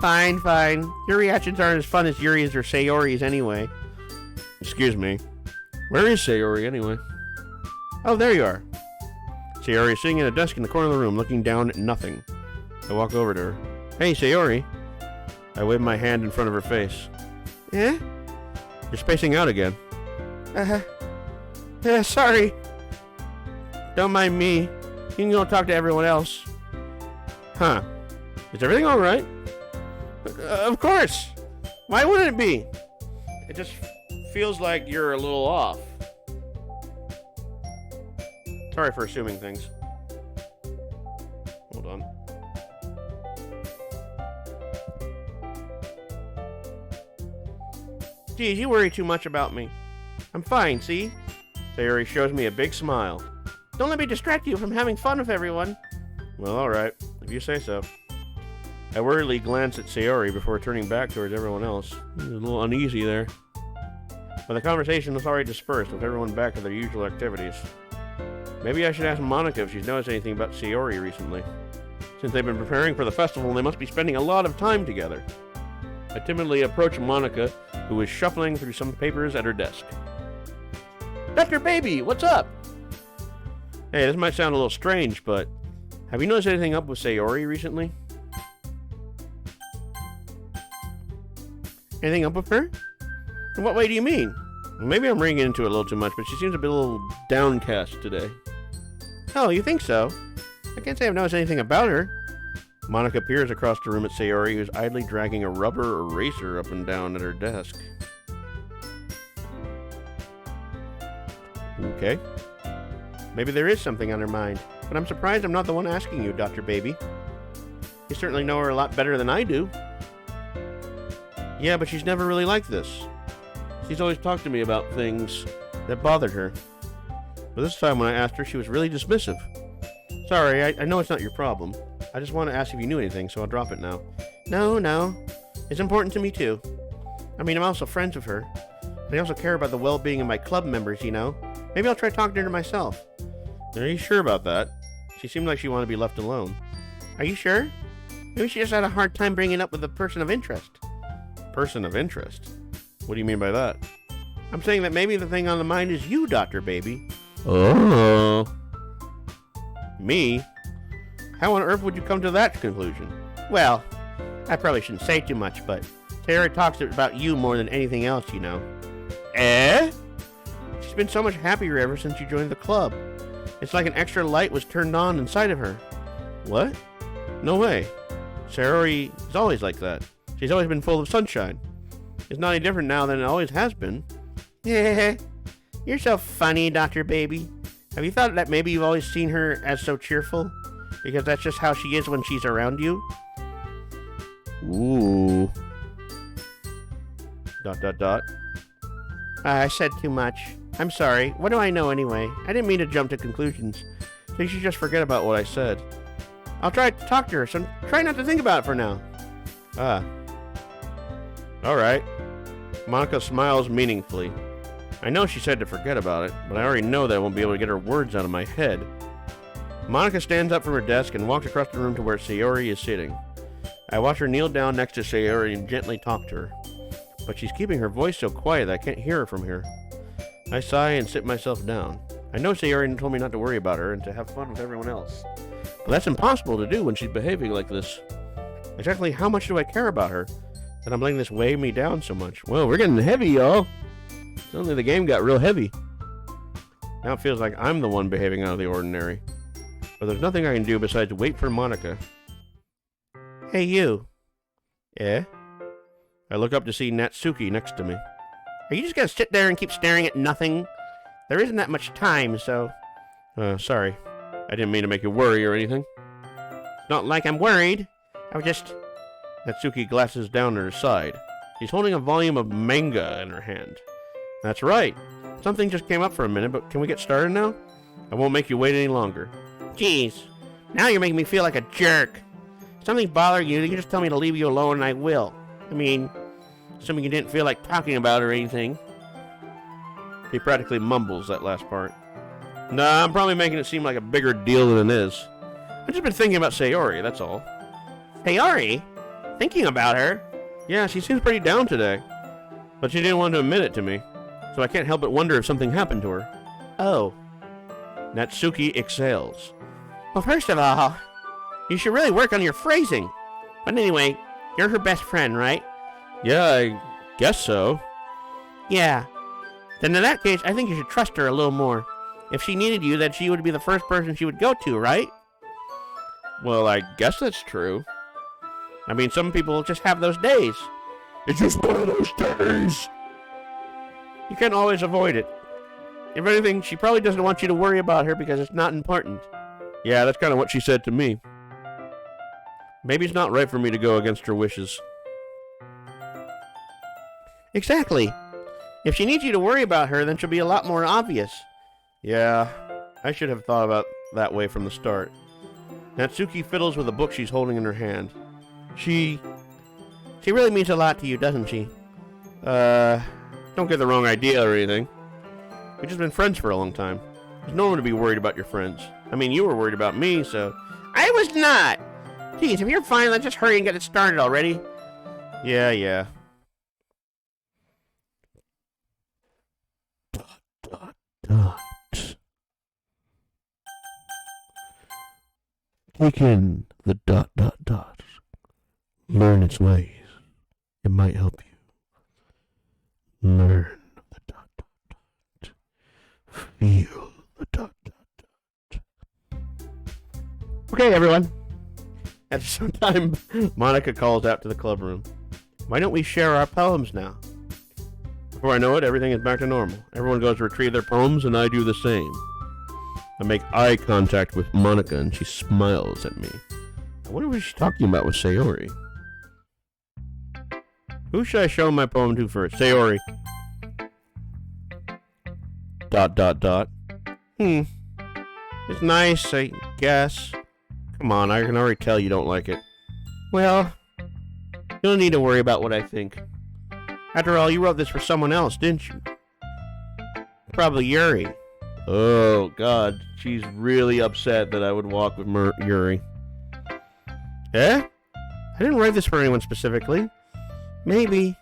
Fine, fine. Your reactions aren't as fun as Yuri's or Sayori's anyway. Excuse me. Where is Sayori anyway? Oh, there you are. Sayori is sitting at a desk in the corner of the room, looking down at nothing. I walk over to her. Hey, Sayori. I wave my hand in front of her face. Eh? You're spacing out again. Sorry. Don't mind me. You can go talk to everyone else. Huh. Is everything alright? Of course. Why wouldn't it be? It just feels like you're a little off. Sorry for assuming things. Hold on. Geez, you worry too much about me. I'm fine, see? Sayori shows me a big smile. Don't let me distract you from having fun with everyone. Well, alright. If you say so. I worriedly glance at Sayori before turning back towards everyone else. A little uneasy there. But the conversation was already dispersed, with everyone back to their usual activities. Maybe I should ask Monica if she's noticed anything about Sayori recently. Since they've been preparing for the festival, they must be spending a lot of time together. I timidly approach Monica, who is shuffling through some papers at her desk. Dr. Baby, what's up? Hey, this might sound a little strange, but have you noticed anything up with Sayori recently? Anything up with her? In what way do you mean? Maybe I'm reading into it a little too much, but she seems a little downcast today. Oh, you think so? I can't say I've noticed anything about her. Monica peers across the room at Sayori, who's idly dragging a rubber eraser up and down at her desk. Okay. Maybe there is something on her mind, but I'm surprised I'm not the one asking you, Dr. Baby. You certainly know her a lot better than I do. Yeah, but she's never really like this. She's always talked to me about things that bothered her. But this time when I asked her, she was really dismissive. Sorry, I know it's not your problem. I just want to ask if you knew anything, so I'll drop it now. No. It's important to me, too. I mean, I'm also friends with her. And I also care about the well-being of my club members, you know? Maybe I'll try talking to her myself. Are you sure about that? She seemed like she wanted to be left alone. Are you sure? Maybe she just had a hard time bringing it up with a person of interest. Person of interest? What do you mean by that? I'm saying that maybe the thing on the mind is you, Dr. Baby. Oh. Me? How on earth would you come to that conclusion? Well, I probably shouldn't say too much, but Tara talks about you more than anything else, you know. Eh? She's been so much happier ever since you joined the club. It's like an extra light was turned on inside of her. What? No way. Sayori is always like that. She's always been full of sunshine. It's not any different now than it always has been. Yeah, you're so funny, Dr. Baby. Have you thought that maybe you've always seen her as so cheerful? Because that's just how she is when she's around you? Ooh. ... I said too much. I'm sorry. What do I know anyway? I didn't mean to jump to conclusions. So you should just forget about what I said. I'll try to talk to her, so try not to think about it for now. Ah. Alright. Monica smiles meaningfully. I know she said to forget about it, but I already know that I won't be able to get her words out of my head. Monica stands up from her desk and walks across the room to where Sayori is sitting. I watch her kneel down next to Sayori and gently talk to her, but she's keeping her voice so quiet that I can't hear her from here. I sigh and sit myself down. I know Sayori told me not to worry about her and to have fun with everyone else, but that's impossible to do when she's behaving like this. Exactly how much do I care about her that I'm letting this weigh me down so much? Well, we're getting heavy, y'all. Suddenly the game got real heavy. Now it feels like I'm the one behaving out of the ordinary. But there's nothing I can do besides wait for Monica. Hey, you. Yeah? I look up to see Natsuki next to me. Are you just gonna sit there and keep staring at nothing? There isn't that much time, so... sorry. I didn't mean to make you worry or anything. It's not like I'm worried. I was just... Natsuki glances down at her side. She's holding a volume of manga in her hand. That's right. Something just came up for a minute, but can we get started now? I won't make you wait any longer. Jeez. Now you're making me feel like a jerk. If something bothering you, you can just tell me to leave you alone and I will. I mean, assuming you didn't feel like talking about it or anything. He practically mumbles that last part. Nah, I'm probably making it seem like a bigger deal than it is. I've just been thinking about Sayori, that's all. Sayori? Thinking about her? Yeah, she seems pretty down today. But she didn't want to admit it to me, so I can't help but wonder if something happened to her. Oh. Natsuki exhales. Well, first of all, you should really work on your phrasing. But anyway, you're her best friend, right? Yeah, I guess so. Yeah. Then in that case, I think you should trust her a little more. If she needed you, then she would be the first person she would go to, right? Well, I guess that's true. I mean, some people just have those days. It's just one of those days. You can't always avoid it. If anything, she probably doesn't want you to worry about her because it's not important. Yeah, that's kind of what she said to me. Maybe it's not right for me to go against her wishes. Exactly. If she needs you to worry about her, then she'll be a lot more obvious. Yeah, I should have thought about that way from the start. Natsuki fiddles with a book she's holding in her hand. She really means a lot to you, doesn't she? Don't get the wrong idea or anything. We've just been friends for a long time. It's normal to be worried about your friends. I mean, you were worried about me, so... I was not! Geez, if you're fine, let's just hurry and get it started already. Yeah. Take in the ... Learn its ways. It might help you. Learn the ... Feel the ... Okay, everyone. After some time, Monica calls out to the club room. Why don't we share our poems now? Before I know it, everything is back to normal. Everyone goes to retrieve their poems, and I do the same. I make eye contact with Monica, and she smiles at me. I wonder what she's talking about with Sayori. Who should I show my poem to first? Sayori. ... It's nice, I guess. Come on, I can already tell you don't like it. Well, you don't need to worry about what I think. After all, you wrote this for someone else, didn't you? Probably Yuri. Oh, God. She's really upset that I would walk with Yuri. Eh? I didn't write this for anyone specifically. Maybe.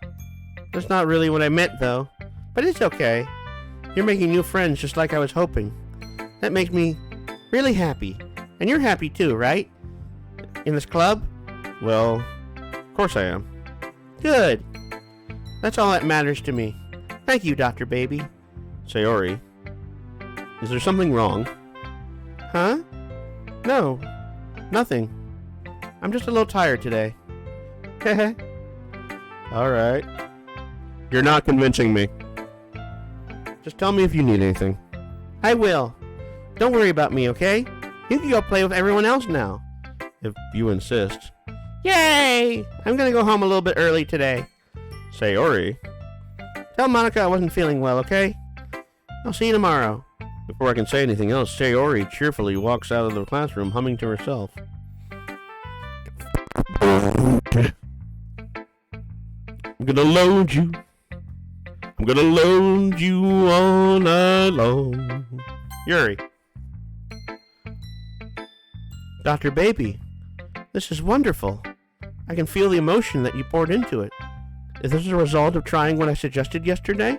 That's not really what I meant, though. But it's okay. You're making new friends just like I was hoping. That makes me really happy. And you're happy too, right? In this club? Well, of course I am. Good. That's all that matters to me. Thank you, Dr. Baby. Sayori, is there something wrong? Huh? No, nothing. I'm just a little tired today. Heh. Alright. You're not convincing me. Just tell me if you need anything. I will. Don't worry about me, okay? You can go play with everyone else now. If you insist. Yay! I'm gonna go home a little bit early today. Sayori. Tell Monica I wasn't feeling well, okay? I'll see you tomorrow. Before I can say anything else, Sayori cheerfully walks out of the classroom humming to herself. I'm gonna load you I'm gonna load you all night long. Yuri. Dr. Baby, this is wonderful. I can feel the emotion that you poured into it. Is this a result of trying what I suggested yesterday?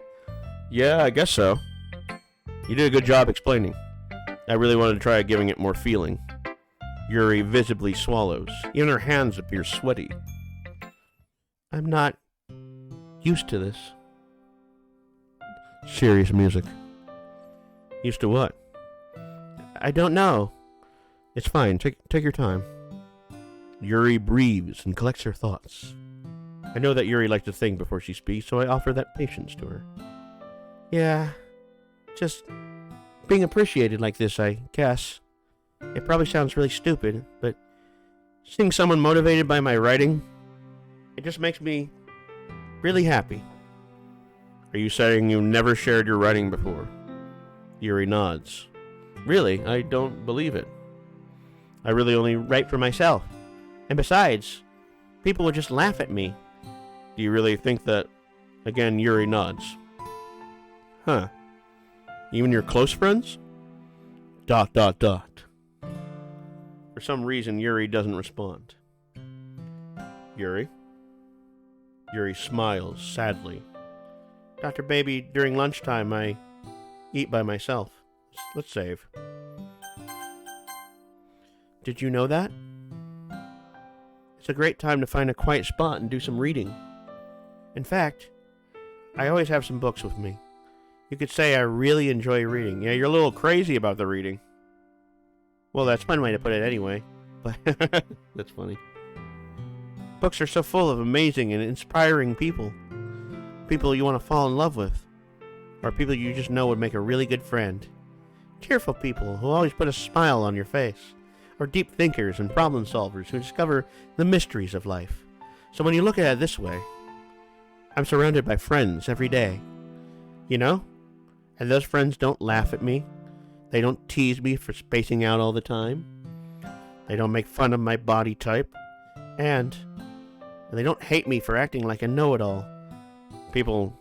Yeah, I guess so. You did a good job explaining. I really wanted to try giving it more feeling. Yuri visibly swallows. Even her hands appear sweaty. I'm not used to this. Serious music. Used to what? I don't know. It's fine. Take your time. Yuri breathes and collects her thoughts. I know that Yuri likes to think before she speaks, so I offer that patience to her. Yeah, just being appreciated like this, I guess. It probably sounds really stupid, but seeing someone motivated by my writing, it just makes me really happy. Are you saying you never shared your writing before? Yuri nods. Really, I don't believe it. I really only write for myself. And besides, people would just laugh at me. Do you really think that? Again, Yuri nods. Huh. Even your close friends? ... For some reason, Yuri doesn't respond. Yuri? Yuri smiles sadly. Dr. Baby, during lunchtime, I eat by myself. Let's save. Did you know that? It's a great time to find a quiet spot and do some reading. In fact, I always have some books with me. You could say I really enjoy reading. Yeah, you're a little crazy about the reading. Well, that's one way to put it anyway. But that's funny. Books are so full of amazing and inspiring people. People you want to fall in love with. Or people you just know would make a really good friend. Cheerful people who always put a smile on your face. Or deep thinkers and problem solvers who discover the mysteries of life. So when you look at it this way, I'm surrounded by friends every day. You know? And those friends don't laugh at me. They don't tease me for spacing out all the time. They don't make fun of my body type. And they don't hate me for acting like a know-it-all. People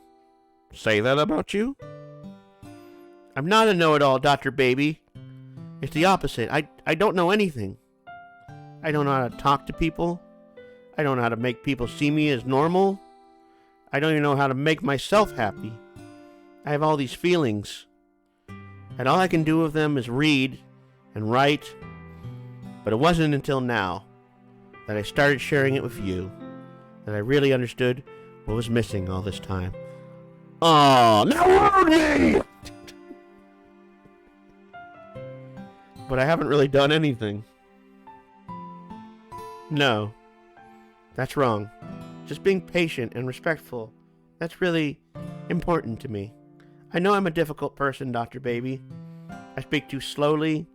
say that about you? I'm not a know-it-all, Dr. Baby. It's the opposite. I don't know anything. I don't know how to talk to people. I don't know how to make people see me as normal. I don't even know how to make myself happy. I have all these feelings. And all I can do with them is read and write. But it wasn't until now that I started sharing it with you that I really understood what was missing all this time. Oh, now me! But I haven't really done anything. No, that's wrong. Just being patient and respectful, that's really important to me. I know I'm a difficult person, Dr. Baby. I speak too slowly.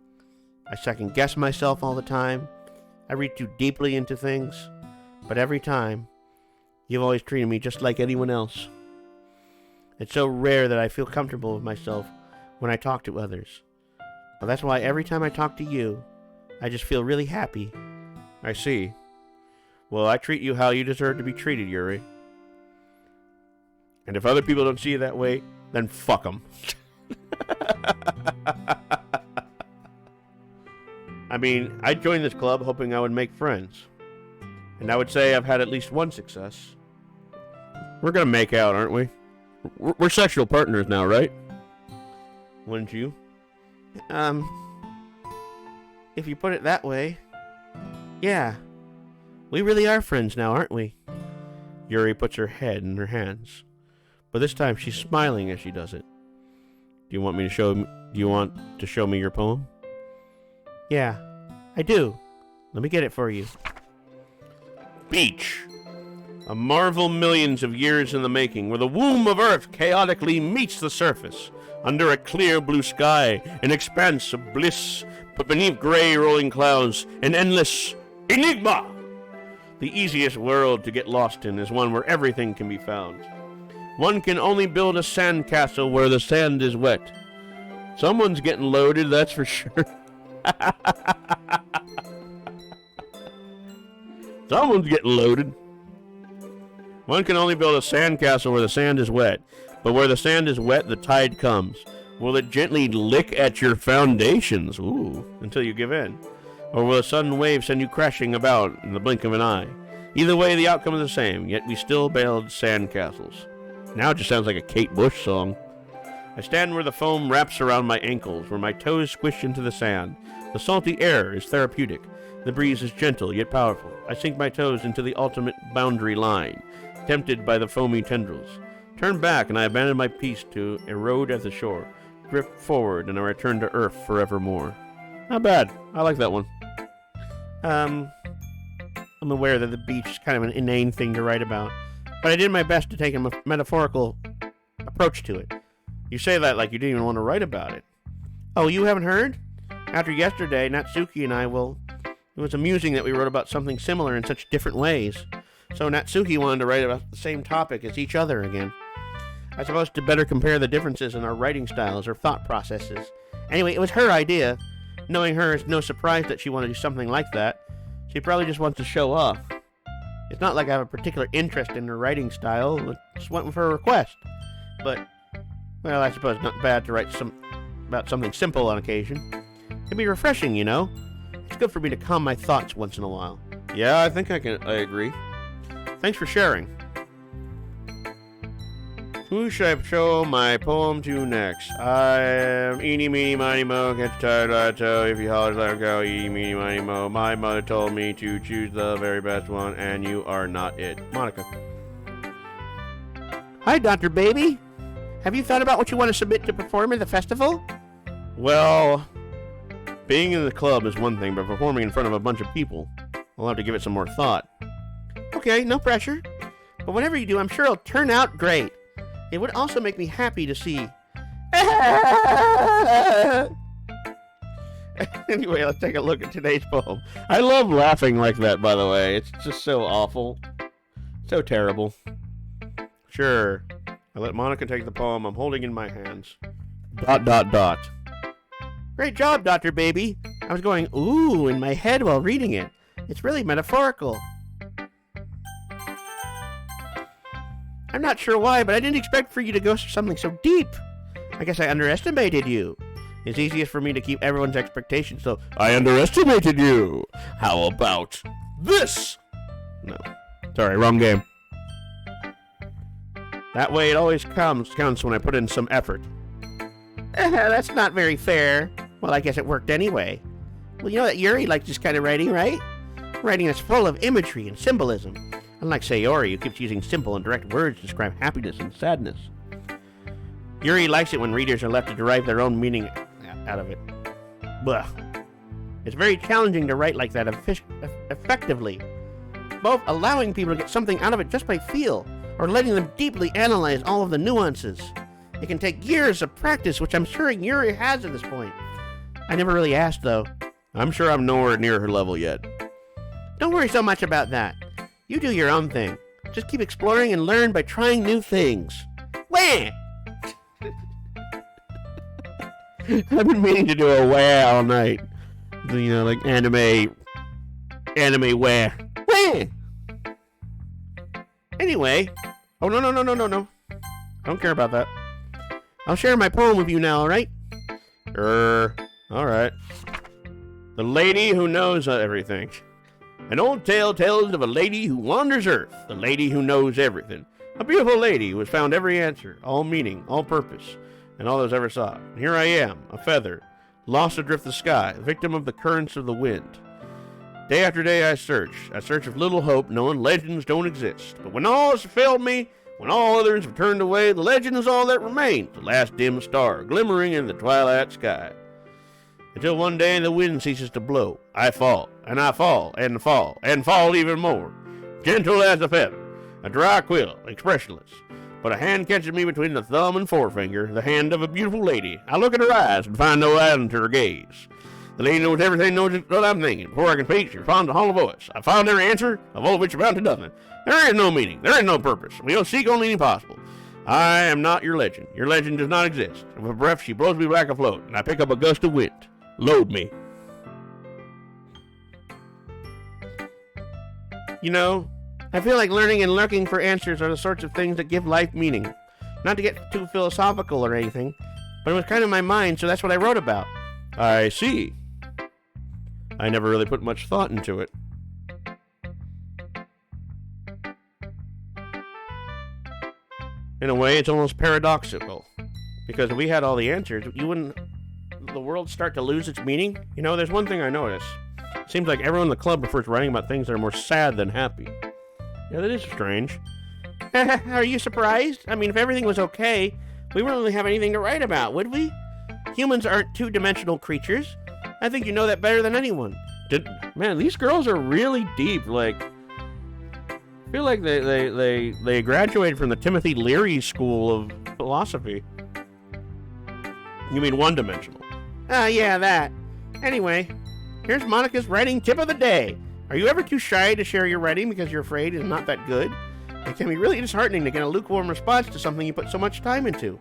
I second guess myself all the time. I read too deeply into things. But every time, you've always treated me just like anyone else. It's so rare that I feel comfortable with myself when I talk to others. But that's why every time I talk to you, I just feel really happy. I see. Well, I treat you how you deserve to be treated, Yuri. And if other people don't see you that way, then fuck them. I mean, I joined this club hoping I would make friends. And I would say I've had at least one success. We're gonna make out, aren't we? We're sexual partners now, right? Wouldn't you? If you put it that way, yeah. We really are friends now, aren't we? Yuri puts her head in her hands. But this time she's smiling as she does it. Do you want to show me your poem? Yeah, I do. Let me get it for you. Beach. A marvel millions of years in the making, where the womb of Earth chaotically meets the surface. Under a clear blue sky, an expanse of bliss, but beneath gray rolling clouds, an endless enigma. The easiest world to get lost in is one where everything can be found. One can only build a sandcastle where the sand is wet. Someone's getting loaded, that's for sure. Someone's getting loaded. One can only build a sandcastle where the sand is wet. But where the sand is wet, the tide comes. Will it gently lick at your foundations, until you give in? Or will a sudden wave send you crashing about in the blink of an eye? Either way, the outcome is the same, yet we still build sandcastles. Now it just sounds like a Kate Bush song. I stand where the foam wraps around my ankles, where my toes squish into the sand. The salty air is therapeutic. The breeze is gentle yet powerful. I sink my toes into the ultimate boundary line, tempted by the foamy tendrils. Turn back, and I abandon my peace to erode at the shore. Drift forward, and I return to earth forevermore. Not bad. I like that one. I'm aware that the beach is kind of an inane thing to write about, but I did my best to take a metaphorical approach to it. You say that like you didn't even want to write about it. Oh, you haven't heard? After yesterday, Natsuki and I, it was amusing that we wrote about something similar in such different ways. So Natsuki wanted to write about the same topic as each other again. I suppose to better compare the differences in our writing styles or thought processes. Anyway, it was her idea. Knowing her, it's no surprise that she wanted to do something like that. She probably just wants to show off. It's not like I have a particular interest in her writing style. I just went with her request. But, well, I suppose not bad to write about something simple on occasion. It can be refreshing, you know? It's good for me to calm my thoughts once in a while. Yeah, I think I agree. Thanks for sharing. Who should I show my poem to next? I am eeny, meeny, miny, mo, catch tired, I tell. If you holler, let go, eeny, meeny, miny, mo. My mother told me to choose the very best one, and you are not it. Monica. Hi, Dr. Baby. Have you thought about what you want to submit to perform at the festival? Well, being in the club is one thing, but performing in front of a bunch of people, I'll have to give it some more thought. Okay, no pressure. But whatever you do, I'm sure it'll turn out great. It would also make me happy to see. Anyway, let's take a look at today's poem. I love laughing like that, by the way. It's just so awful. So terrible. Sure. I let Monica take the poem I'm holding in my hands. ... Great job, Dr. Baby. I was going, ooh, in my head while reading it. It's really metaphorical. I'm not sure why, but I didn't expect for you to go for something so deep. I guess I underestimated you. It's easiest for me to keep everyone's expectations, so I underestimated you. How about this? No. Sorry, wrong game. That way it always counts when I put in some effort. That's not very fair. Well, I guess it worked anyway. Well, you know that Yuri likes this kind of writing, right? Writing that's full of imagery and symbolism. Unlike Sayori, who keeps using simple and direct words to describe happiness and sadness. Yuri likes it when readers are left to derive their own meaning out of it. Blah. It's very challenging to write like that effectively, both allowing people to get something out of it just by feel, or letting them deeply analyze all of the nuances. It can take years of practice, which I'm sure Yuri has at this point. I never really asked, though. I'm sure I'm nowhere near her level yet. Don't worry so much about that. You do your own thing. Just keep exploring and learn by trying new things. Wah! I've been meaning to do a wah all night. You know, like anime wah. Wah! Anyway. Oh, no. I don't care about that. I'll share my poem with you now, alright? Alright. The Lady Who Knows Everything. An old tale tells of a lady who wanders earth, the lady who knows everything. A beautiful lady who has found every answer, all meaning, all purpose, and all those ever sought. And here I am, a feather, lost adrift the sky, victim of the currents of the wind. Day after day I search of little hope, knowing legends don't exist. But when all has failed me, when all others have turned away, the legend is all that remains, the last dim star glimmering in the twilight sky. Until one day the wind ceases to blow. I fall, and I fall, and fall, and fall even more. Gentle as a feather, a dry quill, expressionless. But a hand catches me between the thumb and forefinger, the hand of a beautiful lady. I look at her eyes and find no end to her gaze. The lady knows everything, knows what I'm thinking. Before I can speak, she responds a hollow voice. I found every answer, of all of which amount to nothing. There is no meaning, there is no purpose. We will seek only the impossible. I am not your legend. Your legend does not exist. With a breath, she blows me back afloat, and I pick up a gust of wind. Load me. You know, I feel like learning and looking for answers are the sorts of things that give life meaning. Not to get too philosophical or anything, but it was kind of my mind, so that's what I wrote about. I see. I never really put much thought into it. In a way, it's almost paradoxical. Because if we had all the answers, the world start to lose its meaning? You know, there's one thing I notice. It seems like everyone in the club prefers writing about things that are more sad than happy. Yeah, that is strange. Are you surprised? I mean, if everything was okay, we wouldn't really have anything to write about, would we? Humans aren't two-dimensional creatures. I think you know that better than anyone. Man, these girls are really deep. Like, I feel like they graduated from the Timothy Leary School of Philosophy. You mean one-dimensional? Yeah, that. Anyway, here's Monica's writing tip of the day. Are you ever too shy to share your writing because you're afraid it's not that good? It can be really disheartening to get a lukewarm response to something you put so much time into.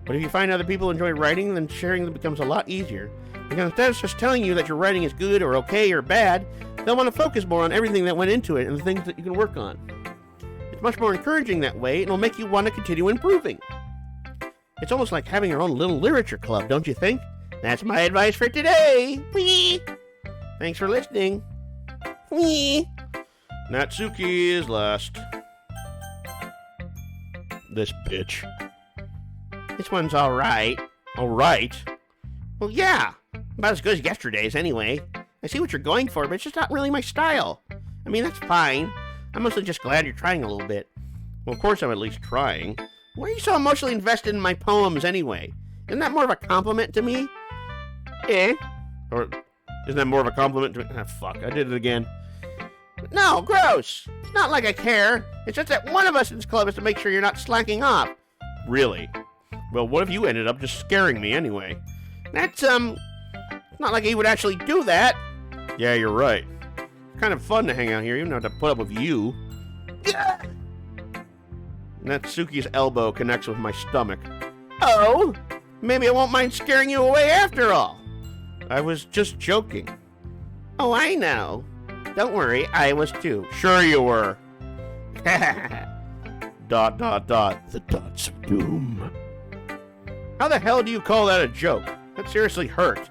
But if you find other people enjoy writing, then sharing them becomes a lot easier. Because instead of just telling you that your writing is good or okay or bad, they'll want to focus more on everything that went into it and the things that you can work on. It's much more encouraging that way, and it'll make you want to continue improving. It's almost like having your own little literature club, don't you think? That's my advice for today. Whee! Thanks for listening. Whee! Natsuki is last. This bitch. This one's alright. Alright? Well, yeah. About as good as yesterday's, anyway. I see what you're going for, but it's just not really my style. I mean, that's fine. I'm mostly just glad you're trying a little bit. Well, of course I'm at least trying. Why are you so emotionally invested in my poems, anyway? Isn't that more of a compliment to me? Eh? Or isn't that more of a compliment to me? Ah, fuck, I did it again. No, gross. It's not like I care. It's just that one of us in this club is to make sure you're not slacking off. Really? Well, what if you ended up just scaring me anyway? That's, it's not like he would actually do that. Yeah, you're right. It's kind of fun to hang out here, even though I have to put up with you. Natsuki's elbow connects with my stomach. Oh, maybe I won't mind scaring you away after all. I was just joking. Oh, I know. Don't worry, I was too. Sure you were. ... The dots of doom. How the hell do you call that a joke? That seriously hurt.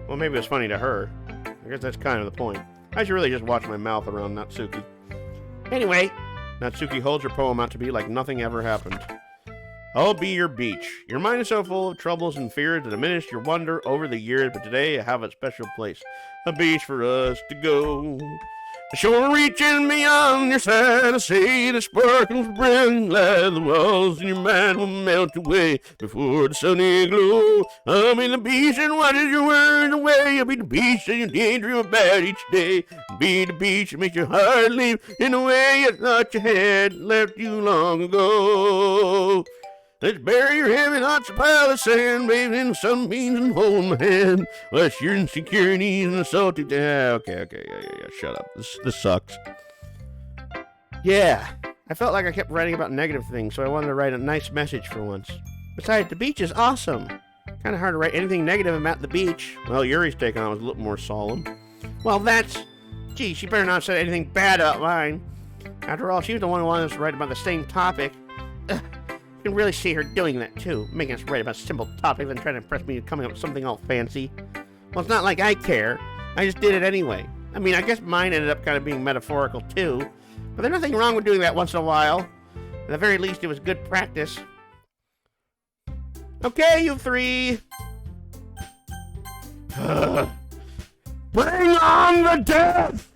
Well, maybe it was funny to her. I guess that's kind of the point. I should really just watch my mouth around Natsuki. Anyway, Natsuki holds her poem out to be like nothing ever happened. I'll be your beach. Your mind is so full of troubles and fears that diminished your wonder over the years, but today I have a special place. A beach for us to go. A shore reaching beyond your side, I say the sparkles bring light. The walls in your mind will melt away before the sunny glow. I'll be the beach and what is your word away? I'll be the beach that you daydream about each day. Be the beach that makes your heart leap in a way you thought you had left you long ago. Let's bury your heavy thoughts in a pile of sand, bathe in the sunbeams and hold my hand. Wash your insecurities in the salty... Okay, yeah, shut up. This sucks. Yeah, I felt like I kept writing about negative things, so I wanted to write a nice message for once. Besides, the beach is awesome. Kind of hard to write anything negative about the beach. Well, Yuri's take on it was a little more solemn. Well, that's... Gee, she better not say anything bad about mine. After all, she was the one who wanted us to write about the same topic. Ugh. You can really see her doing that, too. Making us write about a simple topic, then trying to impress me coming up with something all fancy. Well, it's not like I care. I just did it anyway. I mean, I guess mine ended up kind of being metaphorical, too. But there's nothing wrong with doing that once in a while. At the very least, it was good practice. Okay, you three. Bring on the death!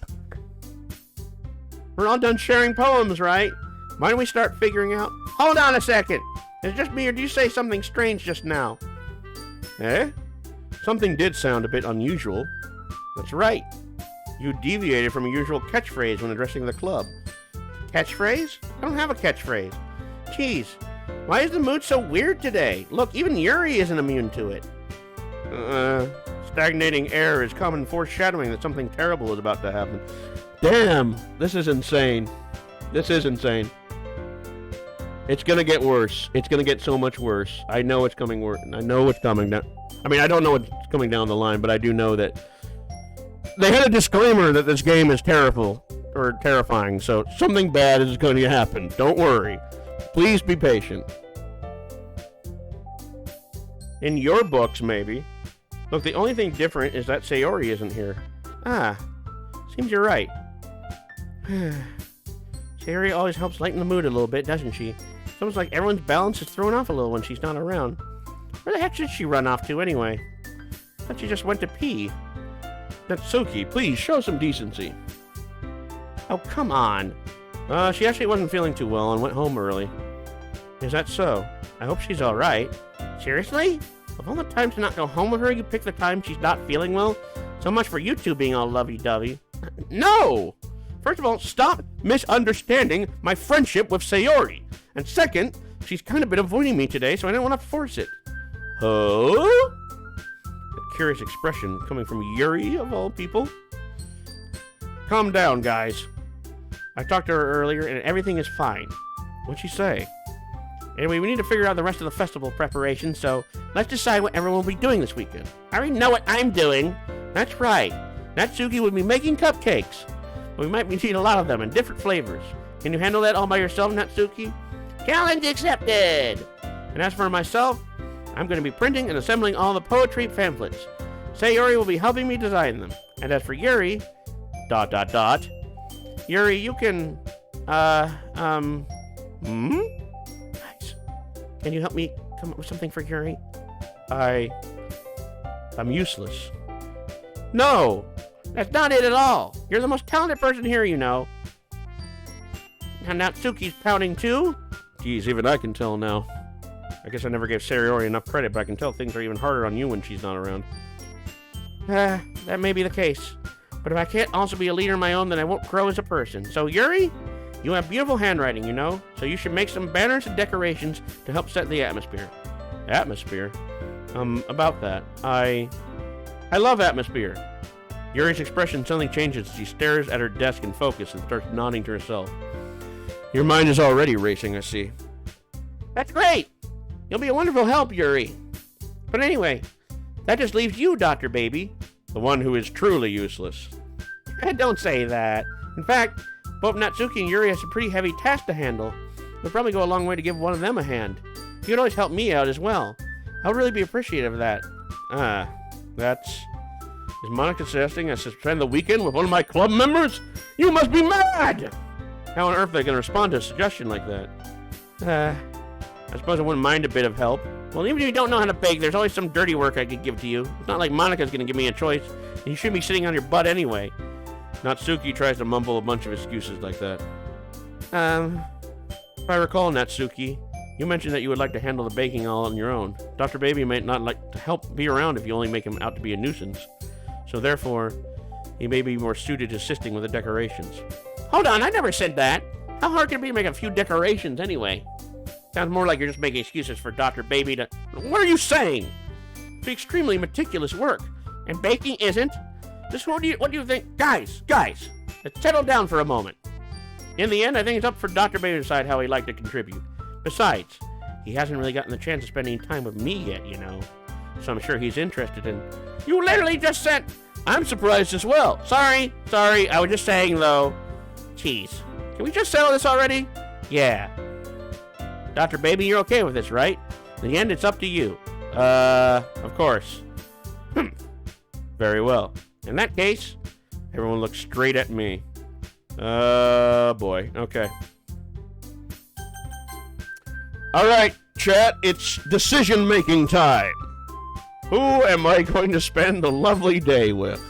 We're all done sharing poems, right? Why don't we start figuring out... Hold on a second. Is it just me, or did you say something strange just now? Eh? Something did sound a bit unusual. That's right. You deviated from a usual catchphrase when addressing the club. Catchphrase? I don't have a catchphrase. Jeez, why is the mood so weird today? Look, even Yuri isn't immune to it. Stagnating air is common foreshadowing that something terrible is about to happen. Damn, this is insane. This is insane. It's gonna get worse. It's gonna get so much worse. I know it's coming worse. I know it's coming down. I mean, I don't know what's coming down the line, but I do know that they had a disclaimer that this game is terrifying, so something bad is going to happen. Don't worry. Please be patient. In your books, maybe. Look, the only thing different is that Sayori isn't here. Ah, seems you're right. Sayori always helps lighten the mood a little bit, doesn't she? It's almost like everyone's balance is thrown off a little when she's not around. Where the heck did she run off to anyway? I thought she just went to pee. Natsuki, please show some decency. Oh, come on. She actually wasn't feeling too well and went home early. Is that so? I hope she's alright. Seriously? Of all the times to not go home with her, you pick the time she's not feeling well? So much for you two being all lovey-dovey. No! First of all, stop misunderstanding my friendship with Sayori. And second, she's kind of been avoiding me today, so I didn't want to force it. Huh? A curious expression coming from Yuri, of all people. Calm down, guys. I talked to her earlier, and everything is fine. What'd she say? Anyway, we need to figure out the rest of the festival preparations, so let's decide what everyone will be doing this weekend. I already know what I'm doing. That's right. Natsuki will be making cupcakes. We might need a lot of them in different flavors. Can you handle that all by yourself, Natsuki? Challenge accepted! And as for myself, I'm going to be printing and assembling all the poetry pamphlets. Sayori will be helping me design them. And as for Yuri... ... Yuri, you can... Nice. Can you help me come up with something for Yuri? I'm useless. No! That's not it at all! You're the most talented person here, you know. And Natsuki's pouting too? Geez, even I can tell now. I guess I never gave Sayori enough credit, but I can tell things are even harder on you when she's not around. That may be the case. But if I can't also be a leader of my own, then I won't grow as a person. So, Yuri, you have beautiful handwriting, you know, so you should make some banners and decorations to help set the atmosphere. Atmosphere? About that. I love atmosphere. Yuri's expression suddenly changes as she stares at her desk in focus and starts nodding to herself. Your mind is already racing, I see. That's great! You'll be a wonderful help, Yuri. But anyway, that just leaves you, Dr. Baby. The one who is truly useless. Don't say that. In fact, both Natsuki and Yuri have some pretty heavy tasks to handle. It'll probably go a long way to give one of them a hand. You can always help me out as well. I'll really be appreciative of that. Is Monica suggesting I spend the weekend with one of my club members? You must be mad! How on earth are they going to respond to a suggestion like that? I suppose I wouldn't mind a bit of help. Well, even if you don't know how to bake, there's always some dirty work I could give to you. It's not like Monica's going to give me a choice, and you shouldn't be sitting on your butt anyway. Natsuki tries to mumble a bunch of excuses like that. If I recall, Natsuki, you mentioned that you would like to handle the baking all on your own. Dr. Baby might not like to help be around if you only make him out to be a nuisance. So therefore, he may be more suited to assisting with the decorations. Hold on, I never said that. How hard can it be to make a few decorations anyway? Sounds more like you're just making excuses for Dr. Baby to... What are you saying? It's extremely meticulous work. And baking isn't? What do you think? Guys, let's settle down for a moment. In the end, I think it's up for Dr. Baby to decide how he'd like to contribute. Besides, he hasn't really gotten the chance of spending time with me yet, you know. So I'm sure he's interested in... You literally just said... I'm surprised as well. Sorry. I was just saying, though. Jeez. Can we just settle this already? Yeah. Dr. Baby, you're okay with this, right? In the end, it's up to you. Of course. Very well. In that case, everyone looks straight at me. Boy. Okay. Alright, chat, it's decision-making time. Who am I going to spend a lovely day with?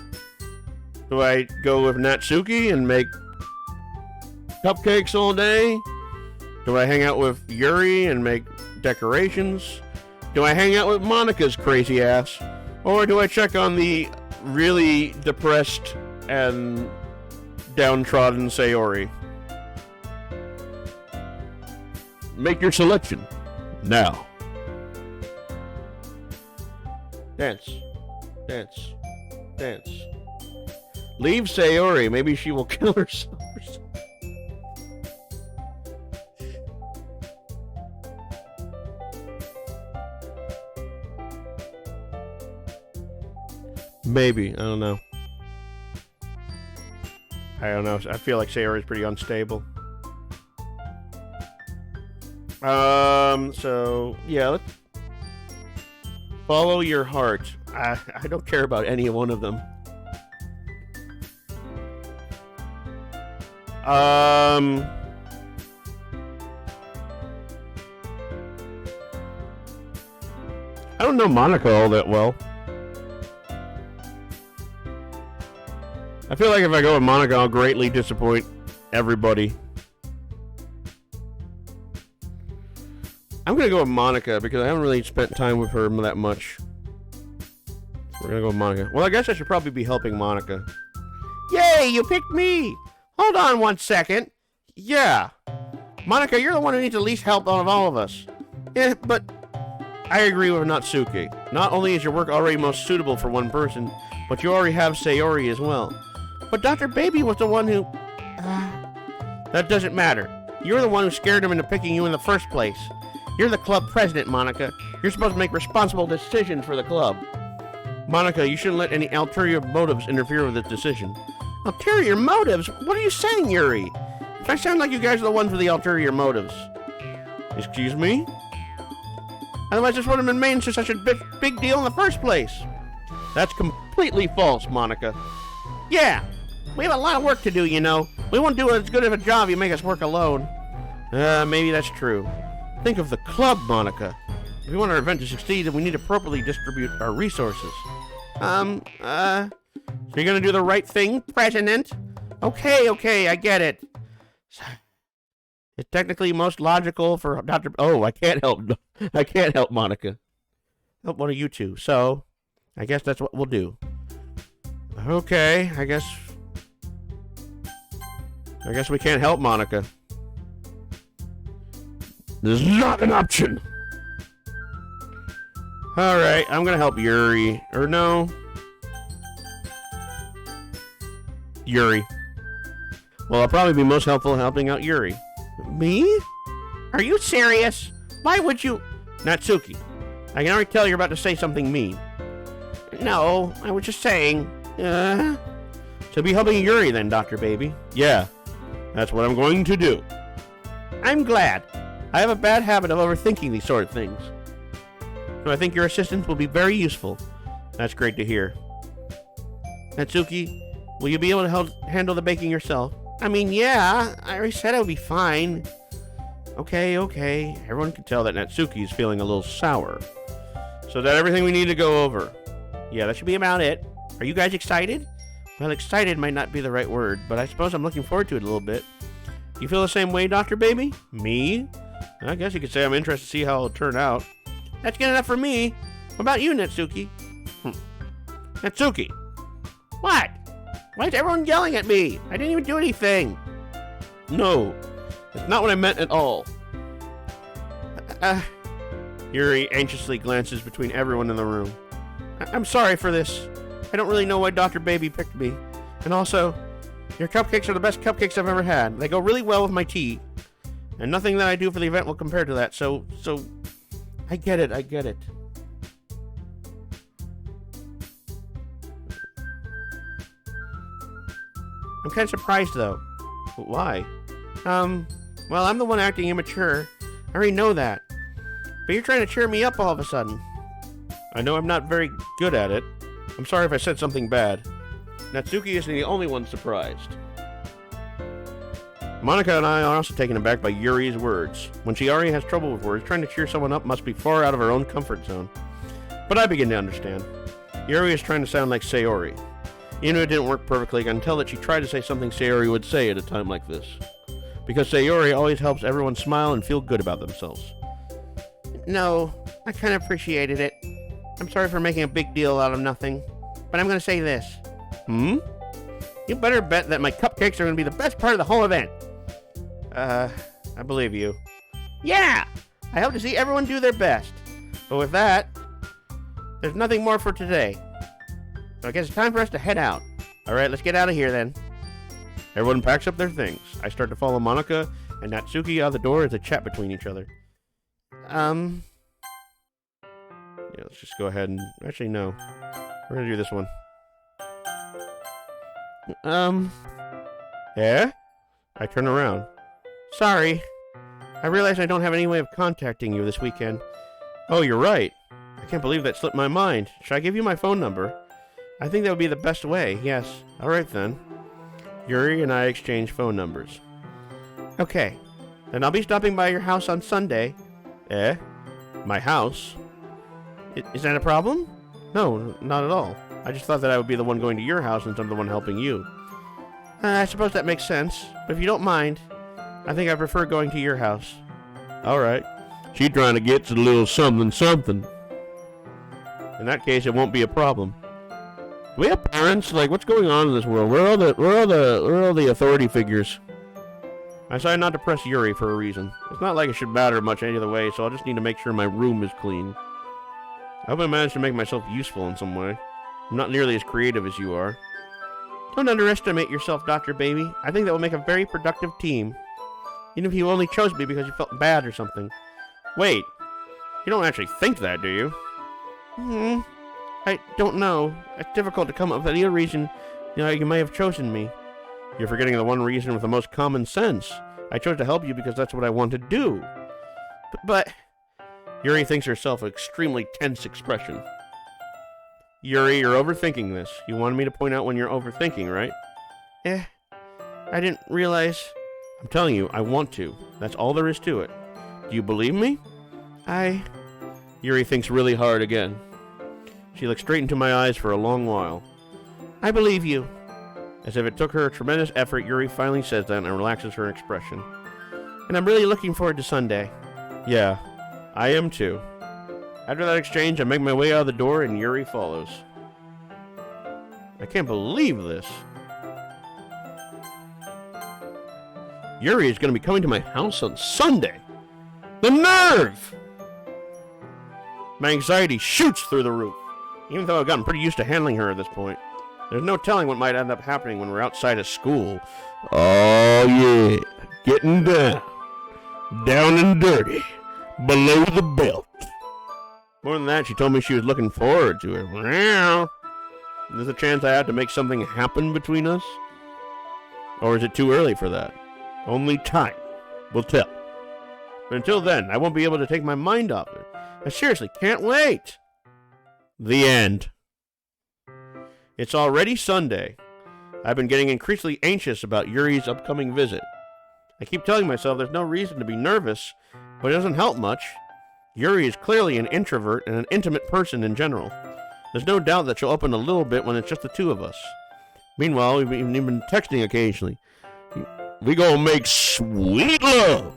Do I go with Natsuki and make cupcakes all day? Do I hang out with Yuri and make decorations? Do I hang out with Monica's crazy ass? Or do I check on the really depressed and downtrodden Sayori? Make your selection now. Dance. Leave Sayori. Maybe she will kill herself or something. Maybe. I don't know. I feel like Sayori is pretty unstable. So, yeah, Follow your heart. I don't care about any one of them. I don't know Monica all that well. I feel like if I go with Monica, I'll greatly disappoint everybody. I'm gonna go with Monica because I haven't really spent time with her that much. We're gonna go with Monica. Well, I guess I should probably be helping Monica. Yay, you picked me! Hold on 1 second. Yeah. Monica, you're the one who needs the least help out of all of us. Yeah, but I agree with Natsuki. Not only is your work already most suitable for one person, but you already have Sayori as well. But Dr. Baby was the one who... that doesn't matter. You're the one who scared him into picking you in the first place. You're the club president, Monica. You're supposed to make responsible decisions for the club. Monica, you shouldn't let any ulterior motives interfere with this decision. Ulterior motives? What are you saying, Yuri? I sound like you guys are the ones with the ulterior motives. Excuse me? Otherwise this wouldn't have been made into such a big deal in the first place. That's completely false, Monica. Yeah, we have a lot of work to do, you know. We won't do as good of a job if you make us work alone. Maybe that's true. Think of the club, Monica. If we want our event to succeed, then we need to appropriately distribute our resources. So you're gonna do the right thing, President? Okay, I get it. It's technically most logical for Dr. Oh, I can't help Monica. Help one of you two. So, I guess that's what we'll do. Okay, I guess we can't help Monica. This is not an option. Alright, I'm gonna help Yuri. Or no. Yuri. Well, I'll probably be most helpful helping out Yuri. Me? Are you serious? Why would you... Natsuki, I can already tell you're about to say something mean. No, I was just saying... So be helping Yuri then, Dr. Baby. Yeah, that's what I'm going to do. I'm glad. I have a bad habit of overthinking these sort of things. So I think your assistance will be very useful. That's great to hear. Natsuki, will you be able to handle the baking yourself? I mean, yeah, I already said I would be fine. Okay. Everyone can tell that Natsuki is feeling a little sour. So that's everything we need to go over. Yeah, that should be about it. Are you guys excited? Well, excited might not be the right word, but I suppose I'm looking forward to it a little bit. You feel the same way, Dr. Baby? Me? I guess you could say I'm interested to see how it'll turn out. That's good enough for me. What about you, Natsuki? Natsuki! What? Why is everyone yelling at me? I didn't even do anything. No, that's not what I meant at all. Yuri anxiously glances between everyone in the room. I'm sorry for this. I don't really know why Dr. Baby picked me. And also, your cupcakes are the best cupcakes I've ever had. They go really well with my tea. And nothing that I do for the event will compare to that, so... I get it. I'm kind of surprised, though. Why? Well, I'm the one acting immature. I already know that. But you're trying to cheer me up all of a sudden. I know I'm not very good at it. I'm sorry if I said something bad. Natsuki isn't the only one surprised. Monica and I are also taken aback by Yuri's words. When she already has trouble with words, trying to cheer someone up must be far out of her own comfort zone. But I begin to understand. Yuri is trying to sound like Sayori. Even if it didn't work perfectly, I can tell that she tried to say something Sayori would say at a time like this. Because Sayori always helps everyone smile and feel good about themselves. No, I kind of appreciated it. I'm sorry for making a big deal out of nothing. But I'm going to say this. You better bet that my cupcakes are going to be the best part of the whole event. I believe you. Yeah! I hope to see everyone do their best. But with that, there's nothing more for today. So I guess it's time for us to head out. Alright, let's get out of here then. Everyone packs up their things. I start to follow Monica and Natsuki out the door as they chat between each other. Yeah, let's just go ahead and... Actually, no. We're gonna do this one. Yeah? I turn around. Sorry. I realize I don't have any way of contacting you this weekend. Oh, you're right. I can't believe that slipped my mind. Should I give you my phone number? I think that would be the best way, yes. Alright then. Yuri and I exchange phone numbers. Okay. Then I'll be stopping by your house on Sunday. Eh? My house? Is that a problem? No, not at all. I just thought that I would be the one going to your house instead of the one helping you. I suppose that makes sense. But if you don't mind, I think I prefer going to your house. Alright. She's trying to get to a little something something. In that case, it won't be a problem. Do we have parents? Like, what's going on in this world? Where are all the authority figures? I decided not to press Yuri for a reason. It's not like it should matter much any other way, so I'll just need to make sure my room is clean. I hope I managed to make myself useful in some way. I'm not nearly as creative as you are. Don't underestimate yourself, Dr. Baby. I think that will make a very productive team. Even if you only chose me because you felt bad or something. Wait, you don't actually think that, do you? I don't know. It's difficult to come up with any reason you may have chosen me. You're forgetting the one reason with the most common sense. I chose to help you because that's what I want to do. But Yuri thinks herself an extremely tense expression. Yuri, you're overthinking this. You wanted me to point out when you're overthinking, right? I didn't realize. I'm telling you, I want to. That's all there is to it. Do you believe me? Yuri thinks really hard again. She looks straight into my eyes for a long while. I believe you. As if it took her a tremendous effort, Yuri finally says that and relaxes her expression. And I'm really looking forward to Sunday. Yeah, I am too. After that exchange, I make my way out of the door and Yuri follows. I can't believe this. Yuri is going to be coming to my house on Sunday. The nerve! My anxiety shoots through the roof. Even though I've gotten pretty used to handling her at this point. There's no telling what might end up happening when we're outside of school. Oh yeah, getting down. Down and dirty. Below the belt. More than that, she told me she was looking forward to it. There's a chance I have to make something happen between us? Or is it too early for that? Only time will tell. But until then, I won't be able to take my mind off it. I seriously can't wait. The end. It's already Sunday. I've been getting increasingly anxious about Yuri's upcoming visit. I keep telling myself there's no reason to be nervous, but it doesn't help much. Yuri is clearly an introvert and an intimate person in general. There's no doubt that she'll open a little bit when it's just the two of us. Meanwhile, we've even been texting occasionally. We gonna make sweet love.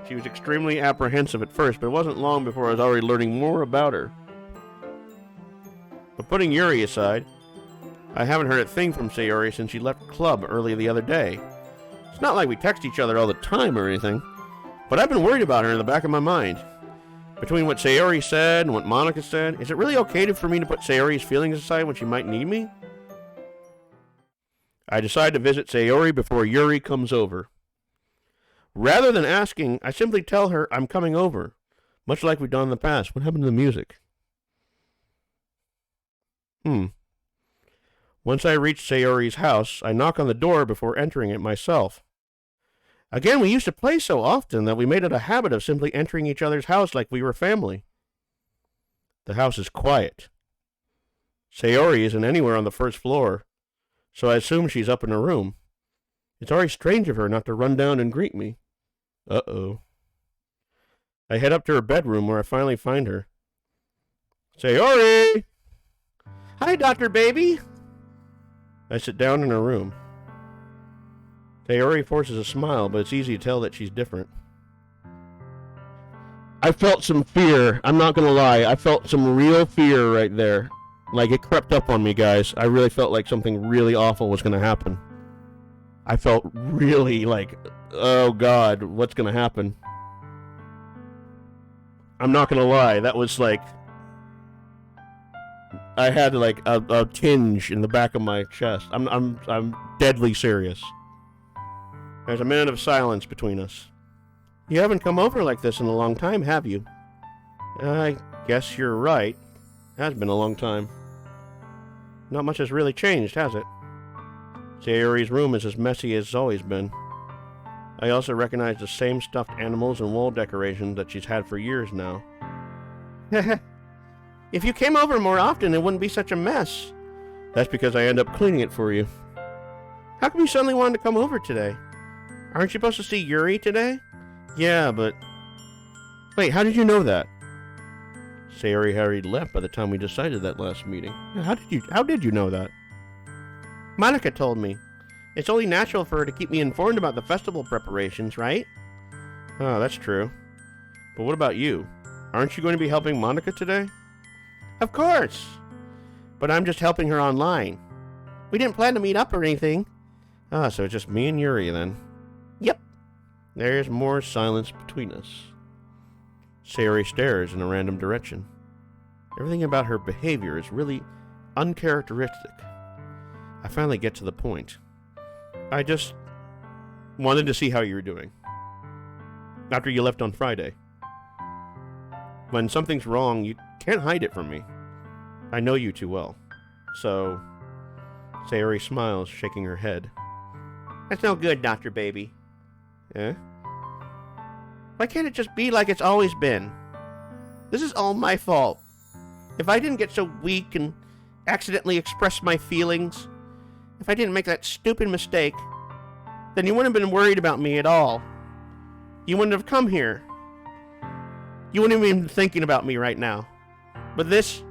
She was extremely apprehensive at first, but it wasn't long before I was already learning more about her. But putting Yuri aside, I haven't heard a thing from Sayori since she left club early the other day. It's not like we text each other all the time or anything, but I've been worried about her in the back of my mind. Between what Sayori said and what Monica said, is it really okay for me to put Sayori's feelings aside when she might need me? I decide to visit Sayori before Yuri comes over. Rather than asking, I simply tell her I'm coming over, much like we've done in the past. What happened to the music? Once I reach Sayori's house, I knock on the door before entering it myself. Again, we used to play so often that we made it a habit of simply entering each other's house like we were family. The house is quiet. Sayori isn't anywhere on the first floor, so I assume she's up in her room. It's already strange of her not to run down and greet me. Uh-oh. I head up to her bedroom where I finally find her. Sayori! Hi, Dr. Baby! I sit down in her room. Sayori forces a smile, but it's easy to tell that she's different. I felt some fear. I'm not gonna lie. I felt some real fear right there. Like, it crept up on me, guys. I really felt like something really awful was gonna happen. I felt really like, oh God, what's gonna happen? I'm not gonna lie. That was like, I had like a tinge in the back of my chest. I'm deadly serious. There's a minute of silence between us. You haven't come over like this in a long time, have you? I guess you're right. It has been a long time. Not much has really changed, has it? Sayori's room is as messy as it's always been. I also recognize the same stuffed animals and wall decorations that she's had for years now. If you came over more often, it wouldn't be such a mess. That's because I end up cleaning it for you. How come you suddenly wanted to come over today? Aren't you supposed to see Yuri today? Yeah, but... Wait, how did you know that? Sayori had already left by the time we decided that last meeting. How did you know that? Monica told me. It's only natural for her to keep me informed about the festival preparations, right? Oh, that's true. But what about you? Aren't you going to be helping Monica today? Of course. But I'm just helping her online. We didn't plan to meet up or anything. Ah, so it's just me and Yuri then. Yep. There's more silence between us. Sayori stares in a random direction. Everything about her behavior is really uncharacteristic. I finally get to the point. I just wanted to see how you were doing. After you left on Friday. When something's wrong, you can't hide it from me. I know you too well. So, Sayori smiles, shaking her head. That's no good, Dr. Baby. Eh? Why can't it just be like it's always been? This is all my fault. If I didn't get so weak and accidentally express my feelings, if I didn't make that stupid mistake, then you wouldn't have been worried about me at all. You wouldn't have come here. You wouldn't have been thinking about me right now. But this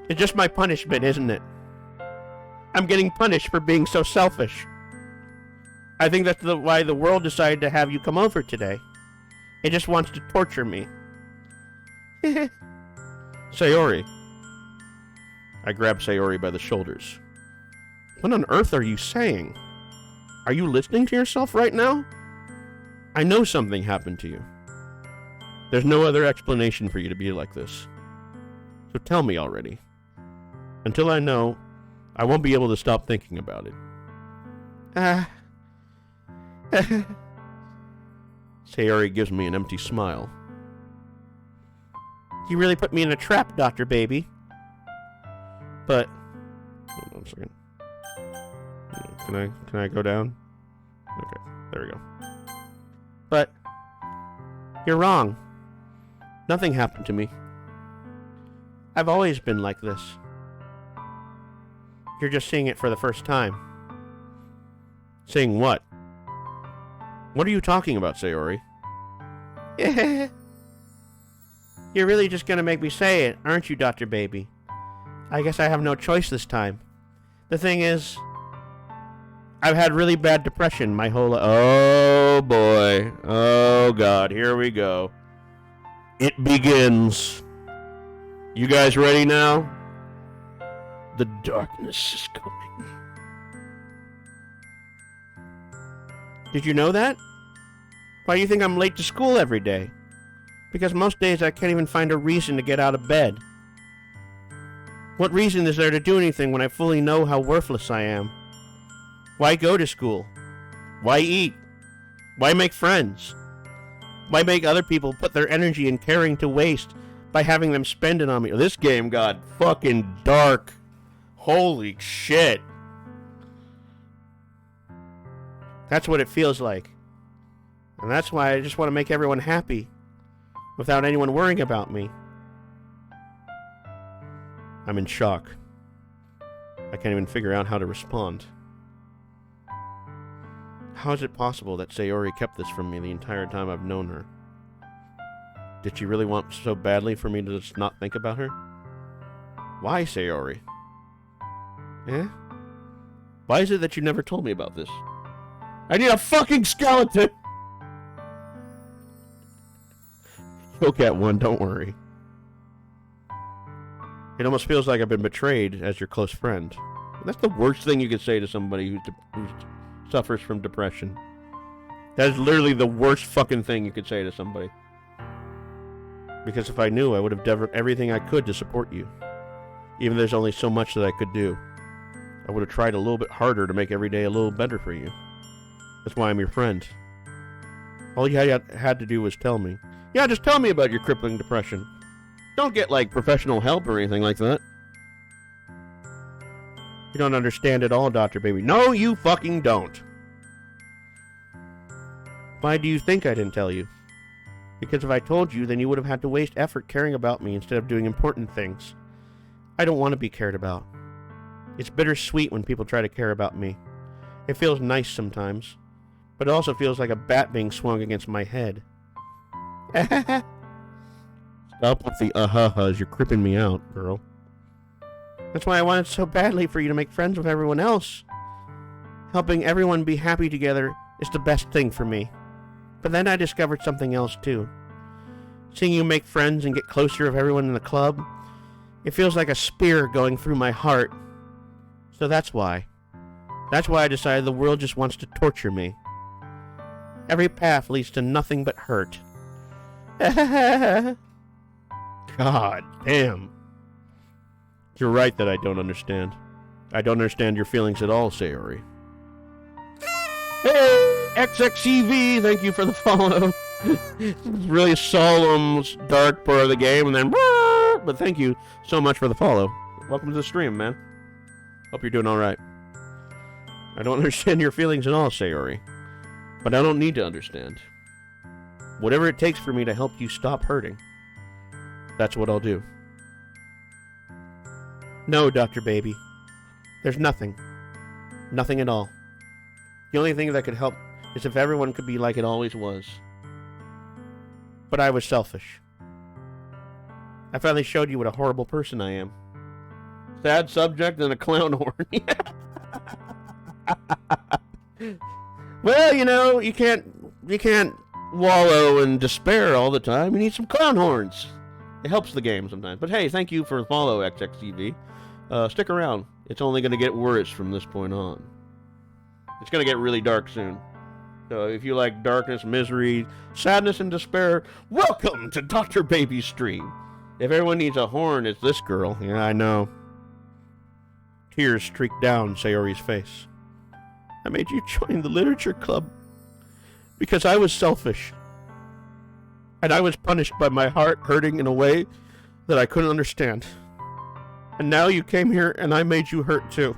is just my punishment, isn't it? I'm getting punished for being so selfish. I think that's why the world decided to have you come over today. It just wants to torture me. Sayori. I grab Sayori by the shoulders. What on earth are you saying? Are you listening to yourself right now? I know something happened to you. There's no other explanation for you to be like this. So tell me already. Until I know, I won't be able to stop thinking about it. Sayori gives me an empty smile. You really put me in a trap, Dr. Baby. But... Hold on a second. Can I go down? Okay, there we go. But... You're wrong. Nothing happened to me. I've always been like this. You're just seeing it for the first time. Seeing what? What are you talking about, Sayori? You're really just gonna make me say it, aren't you, Dr. Baby? I guess I have no choice this time. The thing is, I've had really bad depression my whole life. Oh boy. Oh god, here we go. It begins. You guys ready now? The darkness is coming. Did you know that? Why do you think I'm late to school every day? Because most days I can't even find a reason to get out of bed. What reason is there to do anything when I fully know how worthless I am? Why go to school? Why eat? Why make friends? Why make other people put their energy and caring to waste by having them spend it on me? This game got fucking dark. Holy shit. That's what it feels like. And that's why I just want to make everyone happy, without anyone worrying about me. I'm in shock. I can't even figure out how to respond. How is it possible that Sayori kept this from me the entire time I've known her? Did she really want so badly for me to just not think about her? Why, Sayori? Eh? Why is it that you never told me about this? I need a fucking skeleton! You'll get one, don't worry. It almost feels like I've been betrayed as your close friend. That's the worst thing you could say to somebody who suffers from depression. That is literally the worst fucking thing you could say to somebody. Because if I knew, I would have done everything I could to support you. Even though there's only so much that I could do. I would have tried a little bit harder to make every day a little better for you. That's why I'm your friend. All you had to do was tell me. Yeah, just tell me about your crippling depression. Don't get, like, professional help or anything like that. You don't understand at all, Dr. Baby. No, you fucking don't. Why do you think I didn't tell you? Because if I told you, then you would have had to waste effort caring about me instead of doing important things. I don't want to be cared about. It's bittersweet when people try to care about me. It feels nice sometimes, but it also feels like a bat being swung against my head. Stop with the uh-ha-has, you're creeping me out, girl. That's why I wanted so badly for you to make friends with everyone else. Helping everyone be happy together is the best thing for me. But then I discovered something else too. Seeing you make friends and get closer with everyone in the club, it feels like a spear going through my heart. So that's why. That's why I decided the world just wants to torture me. Every path leads to nothing but hurt. God damn. You're right that I don't understand. I don't understand your feelings at all, Sayori. Hey, XXCV, thank you for the follow. It's really a solemn, dark part of the game, and then, but thank you so much for the follow. Welcome to the stream, man. Hope you're doing alright. I don't understand your feelings at all, Sayori. But I don't need to understand. Whatever it takes for me to help you stop hurting, that's what I'll do. No, Dr. Baby. There's nothing. Nothing at all. The only thing that could help is if everyone could be like it always was. But I was selfish. I finally showed you what a horrible person I am. Sad subject and a clown horn. Well, you know, you can't wallow in despair all the time. You need some clown horns. It helps the game sometimes. But hey, thank you for the follow, XXTV. Stick around. It's only going to get worse from this point on. It's going to get really dark soon. So if you like darkness, misery, sadness, and despair, welcome to Dr. Baby's stream. If everyone needs a horn, it's this girl. Yeah, I know. Tears streaked down Sayori's face. I made you join the literature club because I was selfish. And I was punished by my heart hurting in a way that I couldn't understand. And now you came here and I made you hurt too.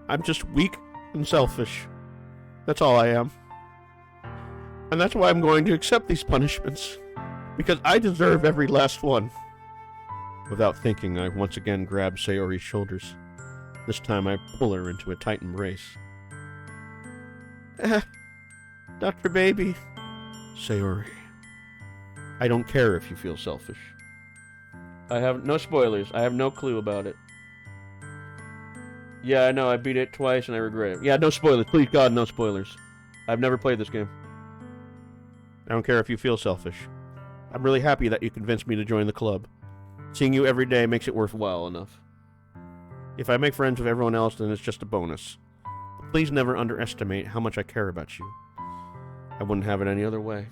I'm just weak and selfish. That's all I am. And that's why I'm going to accept these punishments. Because I deserve every last one. Without thinking, I once again grab Sayori's shoulders. This time I pull her into a tight embrace. Dr. Baby. Sayori. I don't care if you feel selfish. I have no spoilers. I have no clue about it. Yeah, I know. I beat it twice and I regret it. Yeah, no spoilers. Please, God, no spoilers. I've never played this game. I don't care if you feel selfish. I'm really happy that you convinced me to join the club. Seeing you every day makes it worthwhile enough. If I make friends with everyone else, then it's just a bonus. But please never underestimate how much I care about you. I wouldn't have it any other way.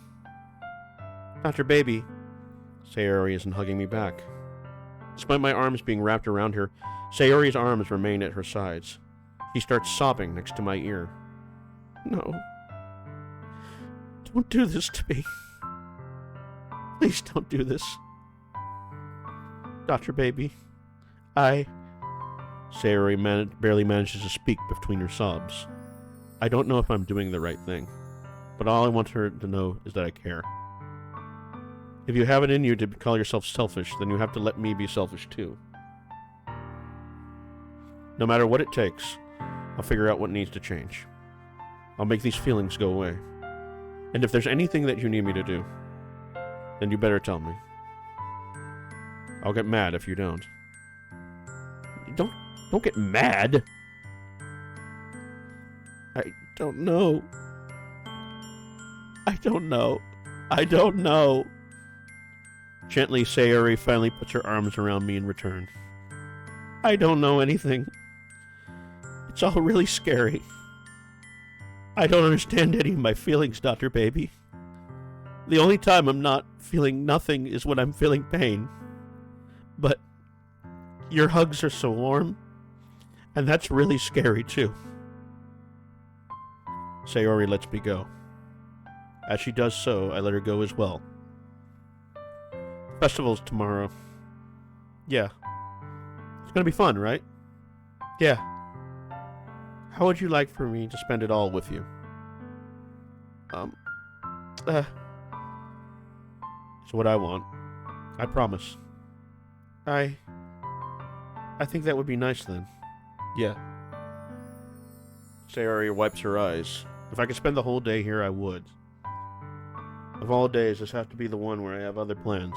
Dr. Baby. Sayori isn't hugging me back. Despite my arms being wrapped around her, Sayori's arms remain at her sides. She starts sobbing next to my ear. No. Don't do this to me. Please don't do this. Dr. Baby, Sayori barely manages to speak between her sobs. I don't know if I'm doing the right thing, but all I want her to know is that I care. If you have it in you to call yourself selfish, then you have to let me be selfish too. No matter what it takes, I'll figure out what needs to change. I'll make these feelings go away. And if there's anything that you need me to do, then you better tell me. I'll get mad if you don't. Don't get mad. I don't know. I don't know. Gently, Sayori finally puts her arms around me in return. I don't know anything. It's all really scary. I don't understand any of my feelings, Dr. Baby. The only time I'm not feeling nothing is when I'm feeling pain. But your hugs are so warm, and that's really scary too. Sayori lets me go. As she does so, I let her go as well. Festival's tomorrow. Yeah. It's gonna be fun, right? Yeah. How would you like for me to spend it all with you? It's what I want. I promise. I think that would be nice then. Yeah. Sayori wipes her eyes. If I could spend the whole day here, I would. Of all days, this have to be the one where I have other plans.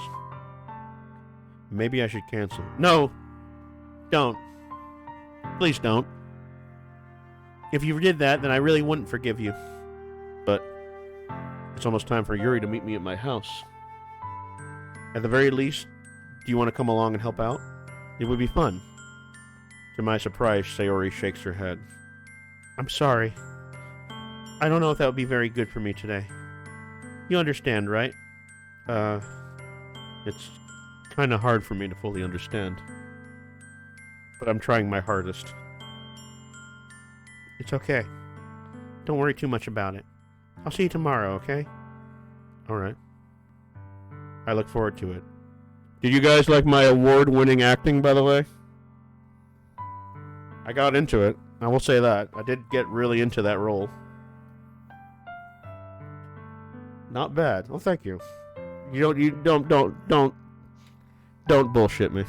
Maybe I should cancel. No! Don't. Please don't. If you did that, then I really wouldn't forgive you. But it's almost time for Yuri to meet me at my house. At the very least, do you want to come along and help out? It would be fun. To my surprise, Sayori shakes her head. I'm sorry. I don't know if that would be very good for me today. You understand, right? It's kind of hard for me to fully understand. But I'm trying my hardest. It's okay. Don't worry too much about it. I'll see you tomorrow, okay? Alright. I look forward to it. Did you guys like my award-winning acting, by the way? I got into it. I will say that. I did get really into that role. Not bad. Well, thank you. Don't bullshit me.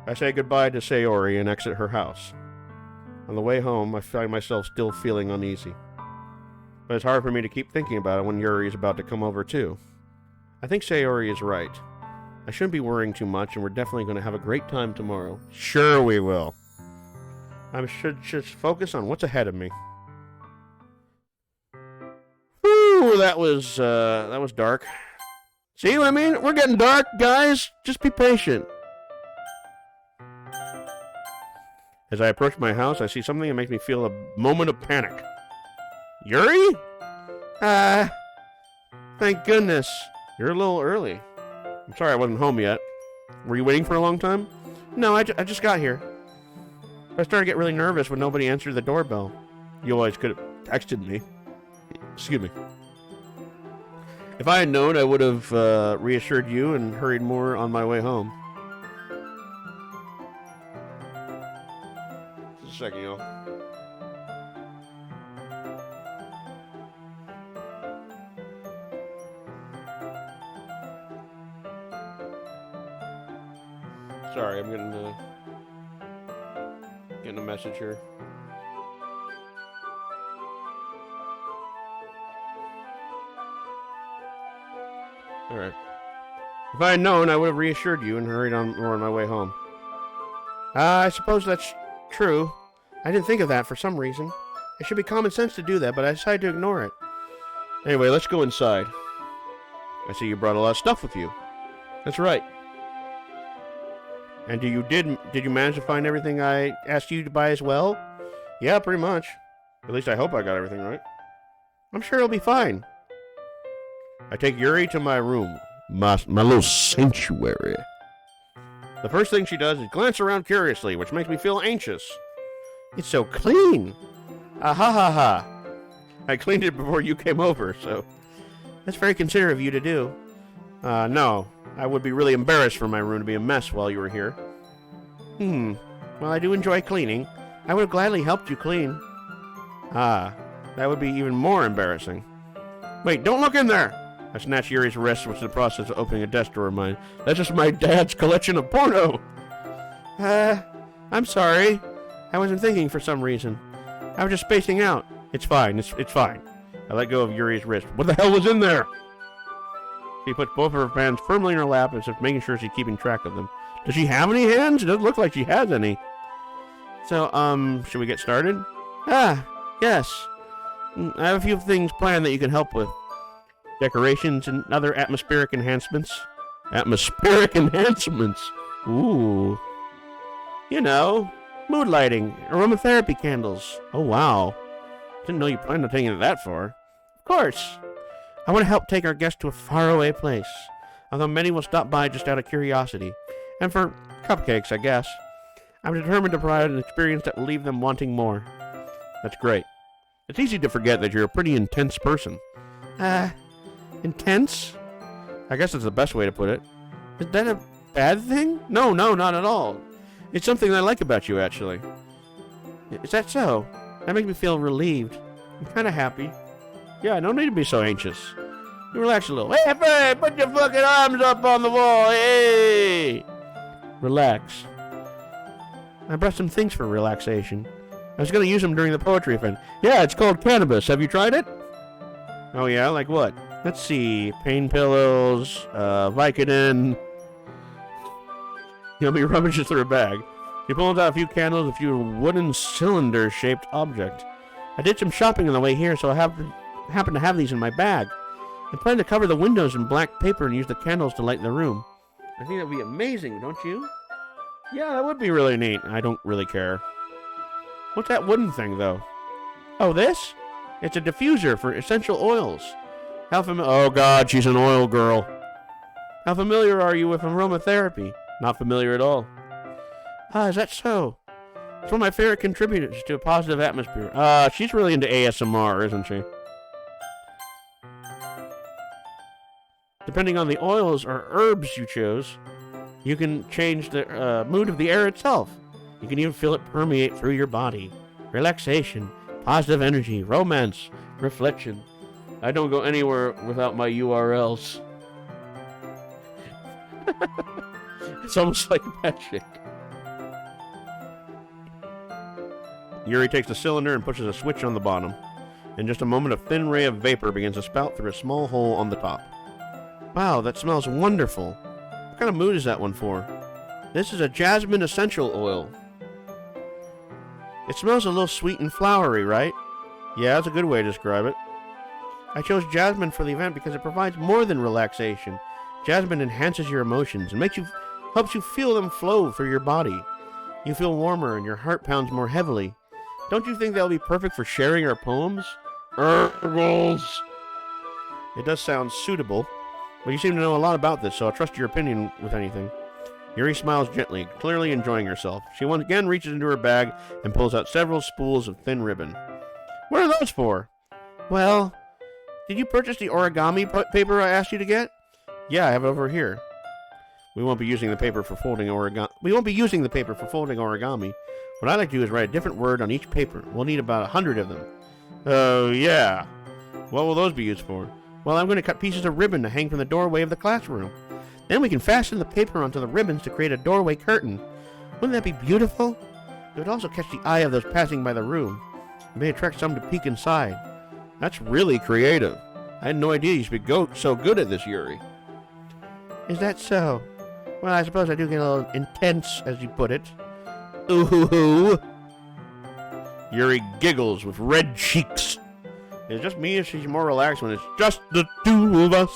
I say goodbye to Sayori and exit her house. On the way home, I find myself still feeling uneasy. But it's hard for me to keep thinking about it when Yuri is about to come over too. I think Sayori is right. I shouldn't be worrying too much, and we're definitely going to have a great time tomorrow. Sure we will. I should just focus on what's ahead of me. Whew, that was dark. See what I mean? We're getting dark, guys. Just be patient. As I approach my house, I see something that makes me feel a moment of panic. Yuri? Thank goodness. You're a little early. I'm sorry I wasn't home yet. Were you waiting for a long time? No, I just got here. I started to get really nervous when nobody answered the doorbell. You always could have texted me. Excuse me. If I had known, I would have reassured you and hurried more on my way home. Just a second, y'all. Sorry, I'm getting a message here. Alright. If I had known, I would have reassured you and hurried on more on my way home. I suppose that's true. I didn't think of that for some reason. It should be common sense to do that, but I decided to ignore it. Anyway, let's go inside. I see you brought a lot of stuff with you. That's right. And did you manage to find everything I asked you to buy as well? Yeah, pretty much. At least I hope I got everything right. I'm sure it'll be fine. I take Yuri to my room, my little sanctuary. The first thing she does is glance around curiously, which makes me feel anxious. It's so clean. Ah ha ha ha. I cleaned it before you came over, so that's very considerate of you to do. No. I would be really embarrassed for my room to be a mess while you were here. Well, I do enjoy cleaning. I would have gladly helped you clean. Ah, that would be even more embarrassing. Wait, don't look in there! I snatched Yuri's wrist, which is the process of opening a desk drawer of mine. That's just my dad's collection of porno! I'm sorry. I wasn't thinking for some reason. I was just spacing out. It's fine, it's fine. I let go of Yuri's wrist. What the hell was in there? She puts both of her hands firmly in her lap as if making sure she's keeping track of them. Does she have any hands? It doesn't look like she has any. So, should we get started? Yes. I have a few things planned that you can help with. Decorations and other atmospheric enhancements. Atmospheric enhancements? Ooh. You know, mood lighting, aromatherapy candles. Oh, wow. Didn't know you planned on taking it that far. Of course. I want to help take our guests to a faraway place, although many will stop by just out of curiosity. And for cupcakes, I guess. I'm determined to provide an experience that will leave them wanting more. That's great. It's easy to forget that you're a pretty intense person. Intense? I guess that's the best way to put it. Is that a bad thing? No, not at all. It's something I like about you, actually. Is that so? That makes me feel relieved. I'm kind of happy. Yeah, no need to be so anxious. Relax a little. Hey, put your fucking arms up on the wall. Hey! Relax. I brought some things for relaxation. I was going to use them during the poetry event. Yeah, it's called cannabis. Have you tried it? Oh, yeah? Like what? Let's see. Pain pillows, Vicodin. He'll be rummaging through a bag. He pulls out a few candles, a few wooden cylinder-shaped object. I did some shopping on the way here, so I happen to have these in my bag. I plan to cover the windows in black paper and use the candles to light the room. I think that would be amazing, don't you? Yeah, that would be really neat. I don't really care. What's that wooden thing, though? Oh, this? It's a diffuser for essential oils. Oh, God, she's an oil girl. How familiar are you with aromatherapy? Not familiar at all. Ah, is that so? It's one of my favorite contributors to a positive atmosphere. She's really into ASMR, isn't she? Depending on the oils or herbs you chose, you can change the mood of the air itself. You can even feel it permeate through your body. Relaxation, positive energy, romance, reflection. I don't go anywhere without my URLs. It's almost like magic. Yuri takes the cylinder and pushes a switch on the bottom. In just a moment, a thin ray of vapor begins to spout through a small hole on the top. Wow, that smells wonderful. What kind of mood is that one for? This is a jasmine essential oil. It smells a little sweet and flowery, right? Yeah, that's a good way to describe it. I chose jasmine for the event because it provides more than relaxation. Jasmine enhances your emotions and helps you feel them flow through your body. You feel warmer and your heart pounds more heavily. Don't you think that'll be perfect for sharing our poems? Herbals! It does sound suitable, but you seem to know a lot about this, so I'll trust your opinion with anything. Yuri smiles gently, clearly enjoying herself. She once again reaches into her bag and pulls out several spools of thin ribbon. What are those for? Well, did you purchase the origami paper I asked you to get? Yeah, I have it over here. We won't be using the paper for folding origami. What I like to do is write a different word on each paper. We'll need about 100 of them. Oh, yeah. What will those be used for? Well, I'm going to cut pieces of ribbon to hang from the doorway of the classroom. Then we can fasten the paper onto the ribbons to create a doorway curtain. Wouldn't that be beautiful? It would also catch the eye of those passing by the room. It may attract some to peek inside. That's really creative. I had no idea you should be so good at this, Yuri. Is that so? Well, I suppose I do get a little intense, as you put it. Ooh. Yuri giggles with red cheeks. Is it just me, or she's more relaxed when it's just the two of us?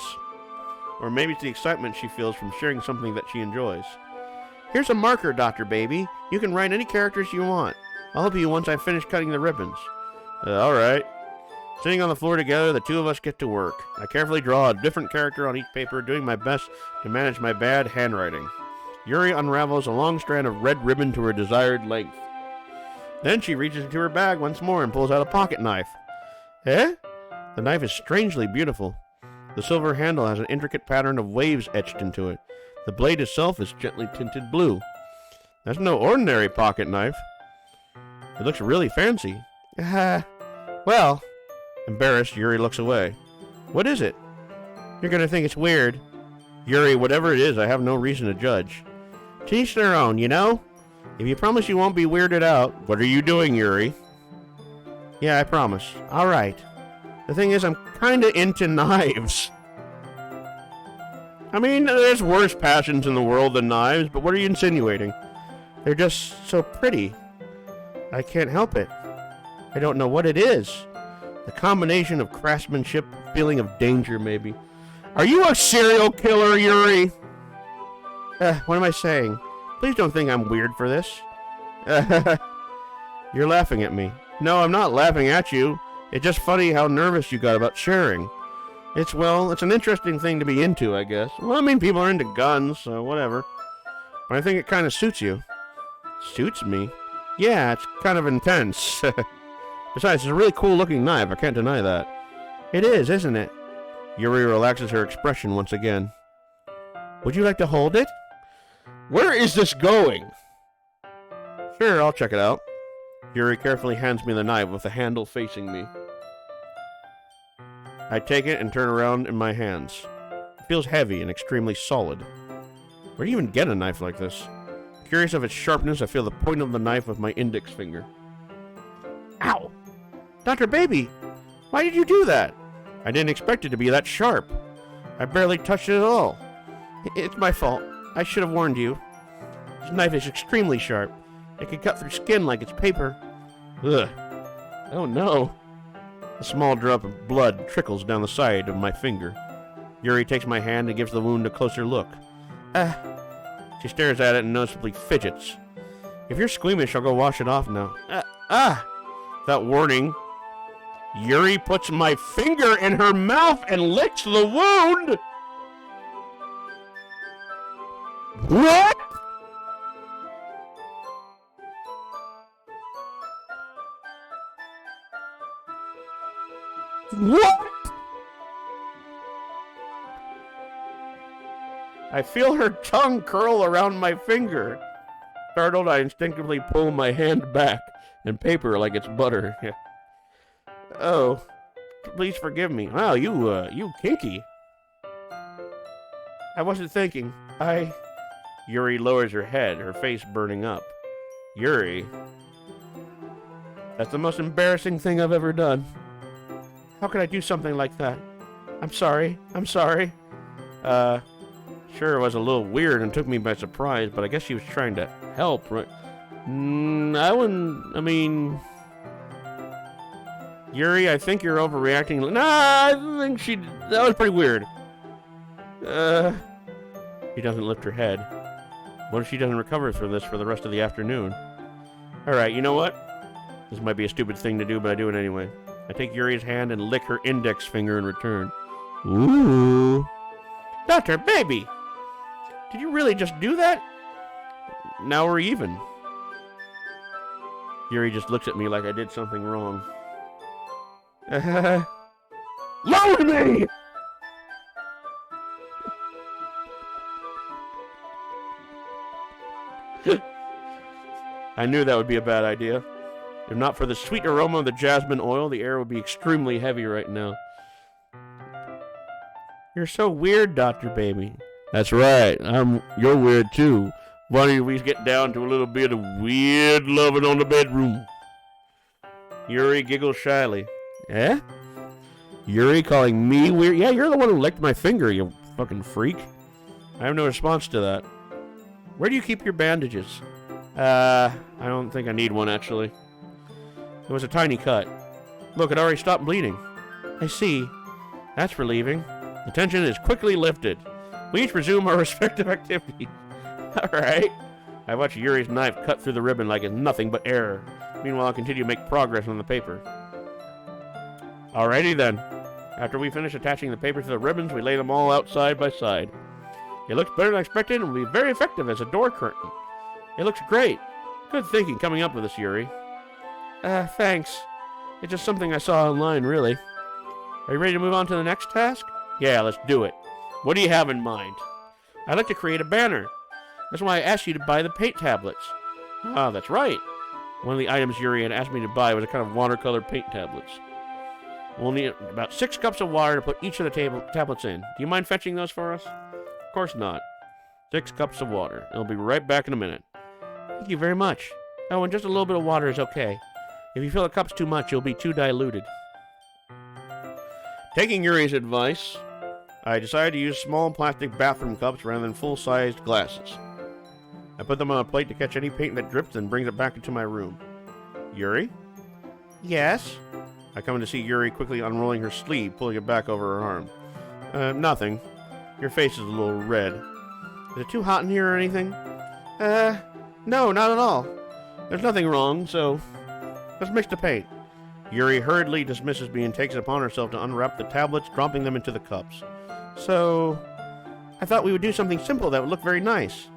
Or maybe it's the excitement she feels from sharing something that she enjoys. Here's a marker, Dr. Baby. You can write any characters you want. I'll help you once I finish cutting the ribbons. Alright. Sitting on the floor together, the two of us get to work. I carefully draw a different character on each paper, doing my best to manage my bad handwriting. Yuri unravels a long strand of red ribbon to her desired length. Then she reaches into her bag once more and pulls out a pocket knife. Eh? The knife is strangely beautiful. The silver handle has an intricate pattern of waves etched into it. The blade itself is gently tinted blue. That's no ordinary pocket knife. It looks really fancy. Well... Embarrassed, Yuri looks away. What is it? You're gonna think it's weird. Yuri, whatever it is, I have no reason to judge. To each their own, you know? If you promise you won't be weirded out... What are you doing, Yuri? Yeah, I promise. Alright. The thing is, I'm kinda into knives. I mean, there's worse passions in the world than knives, but what are you insinuating? They're just so pretty. I can't help it. I don't know what it is. The combination of craftsmanship, feeling of danger, maybe. Are you a serial killer, Yuri? What am I saying? Please don't think I'm weird for this. You're laughing at me. No, I'm not laughing at you. It's just funny how nervous you got about sharing. It's an interesting thing to be into, I guess. Well, I mean, people are into guns, so whatever. But I think it kind of suits you. Suits me? Yeah, it's kind of intense. Besides, it's a really cool-looking knife. I can't deny that. It is, isn't it? Yuri relaxes her expression once again. Would you like to hold it? Where is this going? Sure, I'll check it out. Yuri carefully hands me the knife with the handle facing me. I take it and turn around in my hands. It feels heavy and extremely solid. Where do you even get a knife like this? Curious of its sharpness, I feel the point of the knife with my index finger. Ow! Dr. Baby, why did you do that? I didn't expect it to be that sharp. I barely touched it at all. It's my fault. I should have warned you. This knife is extremely sharp. It can cut through skin like it's paper. Ugh. Oh no. A small drop of blood trickles down the side of my finger. Yuri takes my hand and gives the wound a closer look. She stares at it and noticeably fidgets. If you're squeamish, I'll go wash it off now. Without warning, Yuri puts my finger in her mouth and licks the wound! What? What? I feel her tongue curl around my finger. Startled, I instinctively pull my hand back and paper like it's butter. Oh, please forgive me. Wow, you kinky. I wasn't thinking. Yuri lowers her head, her face burning up. Yuri, that's the most embarrassing thing I've ever done. How could I do something like that? I'm sorry. Sure, it was a little weird and took me by surprise, but I guess she was trying to help, right? Yuri, I think you're overreacting. Nah, I think that was pretty weird. She doesn't lift her head. What if she doesn't recover from this for the rest of the afternoon? Alright, you know what? This might be a stupid thing to do, but I do it anyway. I take Yuri's hand and lick her index finger in return. Ooh. Dr. Baby! Did you really just do that? Now we're even. Yuri just looks at me like I did something wrong. Load me! I knew that would be a bad idea. If not for the sweet aroma of the jasmine oil, the air would be extremely heavy right now. You're so weird, Dr. Baby. That's right. You're weird too. Why don't we get down to a little bit of weird loving on the bedroom? Yuri giggles shyly. Eh? Yuri calling me weird? Yeah, you're the one who licked my finger, you fucking freak. I have no response to that. Where do you keep your bandages? I don't think I need one, actually. It was a tiny cut. Look, it already stopped bleeding. I see. That's relieving. The tension is quickly lifted. We each resume our respective activities. Alright. I watch Yuri's knife cut through the ribbon like it's nothing but air. Meanwhile, I continue to make progress on the paper. Alrighty then. After we finish attaching the paper to the ribbons, we lay them all out side by side. It looks better than expected and will be very effective as a door curtain. It looks great. Good thinking coming up with this, Yuri. Thanks. It's just something I saw online, really. Are you ready to move on to the next task? Yeah, let's do it. What do you have in mind? I'd like to create a banner. That's why I asked you to buy the paint tablets. Ah, that's right. One of the items Yuri had asked me to buy was a kind of watercolor paint tablets. We'll need about 6 cups of water to put each of the tablets in. Do you mind fetching those for us? Of course not. 6 cups of water. I'll be right back in a minute. Thank you very much. Oh, and just a little bit of water is okay. If you fill the cups too much, you'll be too diluted. Taking Yuri's advice, I decided to use small plastic bathroom cups rather than full-sized glasses. I put them on a plate to catch any paint that drips and brings it back into my room. Yuri? Yes? I come to see Yuri quickly unrolling her sleeve, pulling it back over her arm. Nothing. Your face is a little red. Is it too hot in here or anything? No, not at all. There's nothing wrong, so let's mix the paint. Yuri hurriedly dismisses me and takes it upon herself to unwrap the tablets, dropping them into the cups. So, I thought we would do something simple that would look very nice.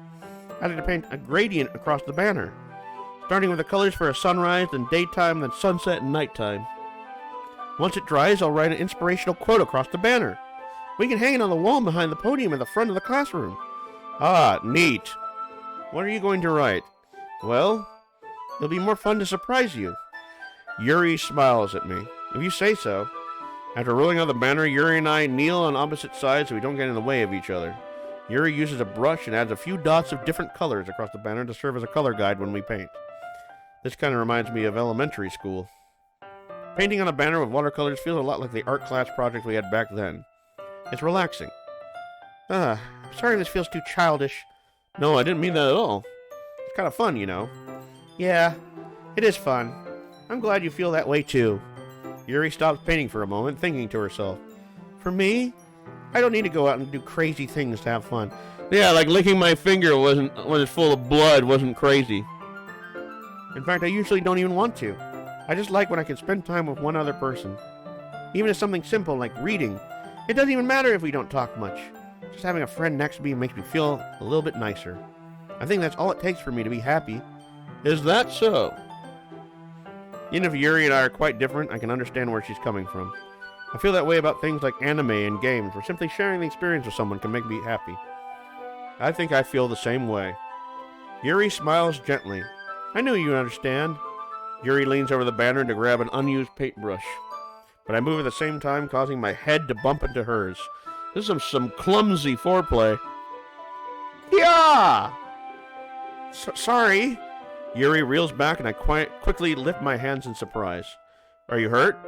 I'd like to paint a gradient across the banner, starting with the colors for a sunrise, then daytime, then sunset and nighttime. Once it dries, I'll write an inspirational quote across the banner. We can hang it on the wall behind the podium in the front of the classroom. Ah, neat. What are you going to write? Well, it'll be more fun to surprise you. Yuri smiles at me. If you say so. After rolling out the banner, Yuri and I kneel on opposite sides so we don't get in the way of each other. Yuri uses a brush and adds a few dots of different colors across the banner to serve as a color guide when we paint. This kind of reminds me of elementary school. Painting on a banner with watercolors feels a lot like the art class project we had back then. It's relaxing. I'm sorry this feels too childish. No, I didn't mean that at all. It's kind of fun, you know. Yeah, it is fun. I'm glad you feel that way too. Yuri stops painting for a moment, thinking to herself. For me, I don't need to go out and do crazy things to have fun. Yeah, like licking my finger when it's full of blood wasn't crazy. In fact, I usually don't even want to. I just like when I can spend time with one other person. Even if something simple like reading. It doesn't even matter if we don't talk much. Just having a friend next to me makes me feel a little bit nicer. I think that's all it takes for me to be happy. Is that so? Even if Yuri and I are quite different, I can understand where she's coming from. I feel that way about things like anime and games, where simply sharing the experience with someone can make me happy. I think I feel the same way. Yuri smiles gently. I knew you'd understand. Yuri leans over the banner to grab an unused paintbrush, but I move at the same time, causing my head to bump into hers. This is some clumsy foreplay. Yeah! Sorry. Yuri reels back and I quickly lift my hands in surprise. Are you hurt?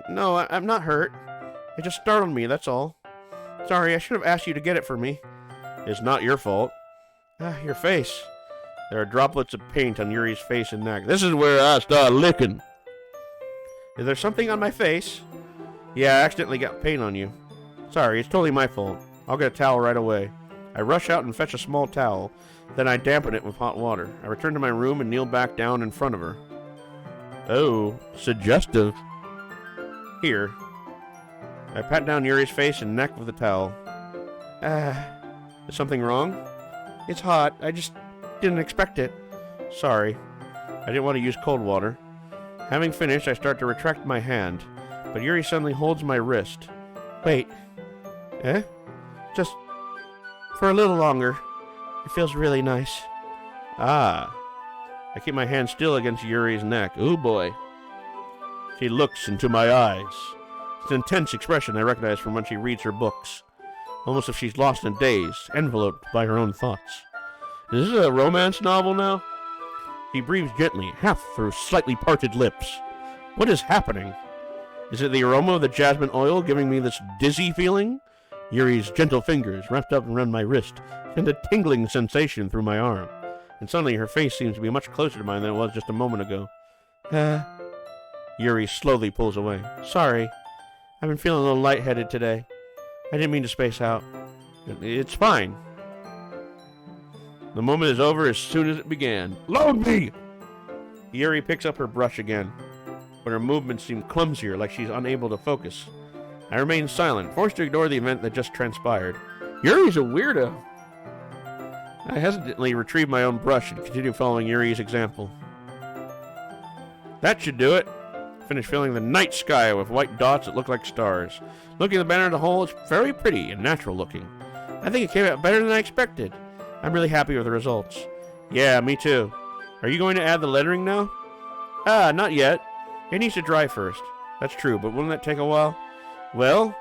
No, I'm not hurt. It just startled me, that's all. Sorry, I should have asked you to get it for me. It's not your fault. Your face. There are droplets of paint on Yuri's face and neck. This is where I start licking. Is there something on my face? Yeah, I accidentally got paint on you. Sorry, it's totally my fault. I'll get a towel right away. I rush out and fetch a small towel. Then I dampen it with hot water. I return to my room and kneel back down in front of her. Oh, suggestive. Here. I pat down Yuri's face and neck with the towel. Is something wrong? It's hot. I just didn't expect it. Sorry. I didn't want to use cold water. Having finished, I start to retract my hand, but Yuri suddenly holds my wrist. Wait. Just for a little longer. It feels really nice. I keep my hand still against Yuri's neck. Ooh boy. She looks into my eyes. It's an intense expression I recognize from when she reads her books. Almost as if she's lost in a daze, enveloped by her own thoughts. Is this a romance novel now? He breathes gently, half through slightly parted lips. What is happening? Is it the aroma of the jasmine oil giving me this dizzy feeling? Yuri's gentle fingers, wrapped up around my wrist, send a tingling sensation through my arm. And suddenly her face seems to be much closer to mine than it was just a moment ago. Yuri slowly pulls away. Sorry. I've been feeling a little lightheaded today. I didn't mean to space out. It's fine. The moment is over as soon as it began. Load me! Yuri picks up her brush again, but her movements seem clumsier, like she's unable to focus. I remain silent, forced to ignore the event that just transpired. Yuri's a weirdo. I hesitantly retrieve my own brush and continue following Yuri's example. That should do it. Finish filling the night sky with white dots that look like stars. Looking at the banner as a whole, it's very pretty and natural looking. I think it came out better than I expected. I'm really happy with the results. Yeah, me too. Are you going to add the lettering now? Not yet. It needs to dry first. That's true, but wouldn't that take a while? Well,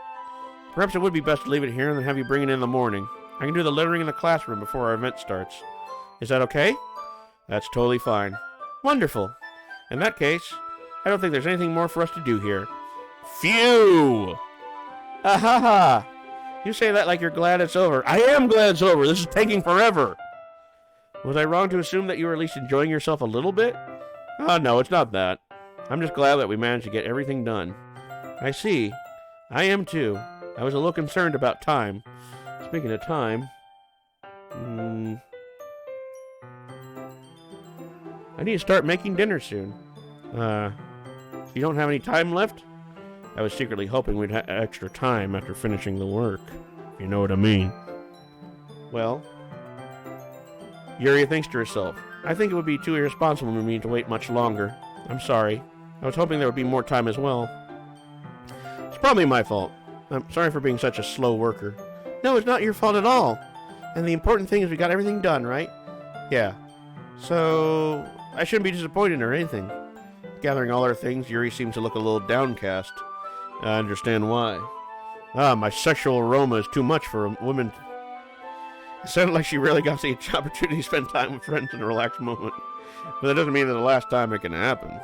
perhaps it would be best to leave it here and then have you bring it in the morning. I can do the lettering in the classroom before our event starts. Is that okay? That's totally fine. Wonderful. In that case, I don't think there's anything more for us to do here. Phew! Ha! You say that like you're glad it's over. I am glad it's over. This is taking forever. Was I wrong to assume that you were at least enjoying yourself a little bit? No, it's not that. I'm just glad that we managed to get everything done. I see. I am too. I was a little concerned about time. Speaking of time... I need to start making dinner soon. You don't have any time left? I was secretly hoping we'd have extra time after finishing the work. If you know what I mean. Well, Yuri thinks to herself, I think it would be too irresponsible of me to wait much longer. I'm sorry. I was hoping there would be more time as well. It's probably my fault. I'm sorry for being such a slow worker. No, it's not your fault at all. And the important thing is we got everything done, right? Yeah. So, I shouldn't be disappointed or anything. Gathering all our things, Yuri seems to look a little downcast. I understand why. My sexual aroma is too much for a woman. It sounded like she really got the opportunity to spend time with friends in a relaxed moment. But that doesn't mean that the last time it can happen.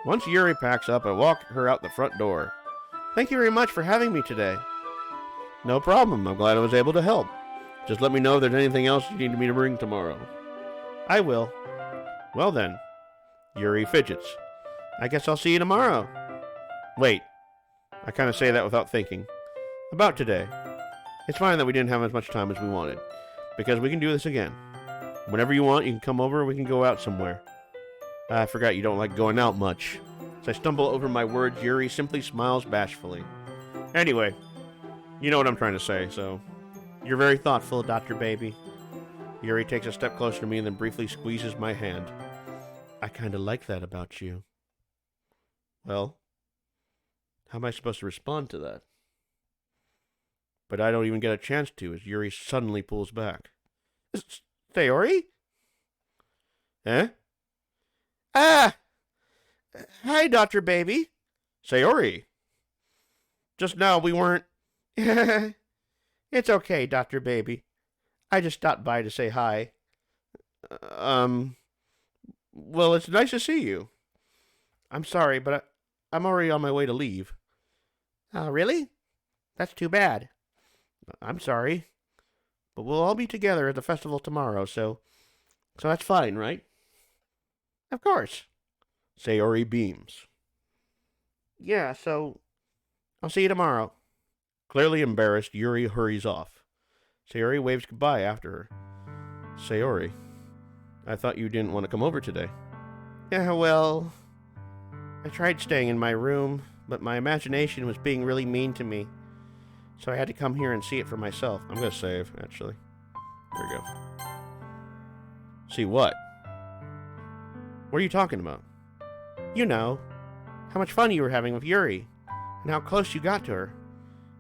Once Yuri packs up, I walk her out the front door. Thank you very much for having me today. No problem. I'm glad I was able to help. Just let me know if there's anything else you need me to bring tomorrow. I will. Well then. Yuri fidgets. I guess I'll see you tomorrow. Wait. I kind of say that without thinking. About today. It's fine that we didn't have as much time as we wanted, because we can do this again. Whenever you want, you can come over, we can go out somewhere. I forgot you don't like going out much. As I stumble over my words, Yuri simply smiles bashfully. Anyway, you know what I'm trying to say, so... You're very thoughtful, Dr. Baby. Yuri takes a step closer to me and then briefly squeezes my hand. I kinda like that about you. Well, how am I supposed to respond to that? But I don't even get a chance to as Yuri suddenly pulls back. Sayori? Eh? Ah! Hi, Dr. Baby. Sayori. Just now we weren't... It's okay, Dr. Baby. I just stopped by to say hi. Well, it's nice to see you. I'm sorry, but I'm already on my way to leave. Really? That's too bad. I'm sorry. But we'll all be together at the festival tomorrow, so that's fine, right? Of course. Sayori beams. Yeah, so I'll see you tomorrow. Clearly embarrassed, Yuri hurries off. Sayori waves goodbye after her. Sayori, I thought you didn't want to come over today. Yeah, well, I tried staying in my room, but my imagination was being really mean to me. So I had to come here and see it for myself. I'm going to save, actually. There we go. See what? What are you talking about? You know, how much fun you were having with Yuri, and how close you got to her.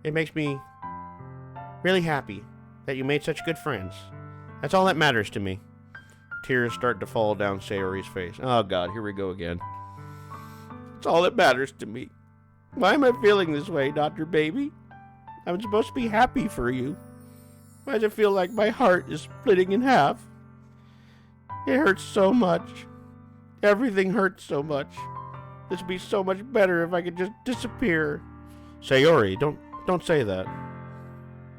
It makes me really happy that you made such good friends. That's all that matters to me. Tears start to fall down Sayori's face. Oh god, here we go again. It's all that matters to me. Why am I feeling this way, Dr. Baby? I'm supposed to be happy for you. Why does it feel like my heart is splitting in half? It hurts so much. Everything hurts so much. This would be so much better if I could just disappear. Sayori, don't say that.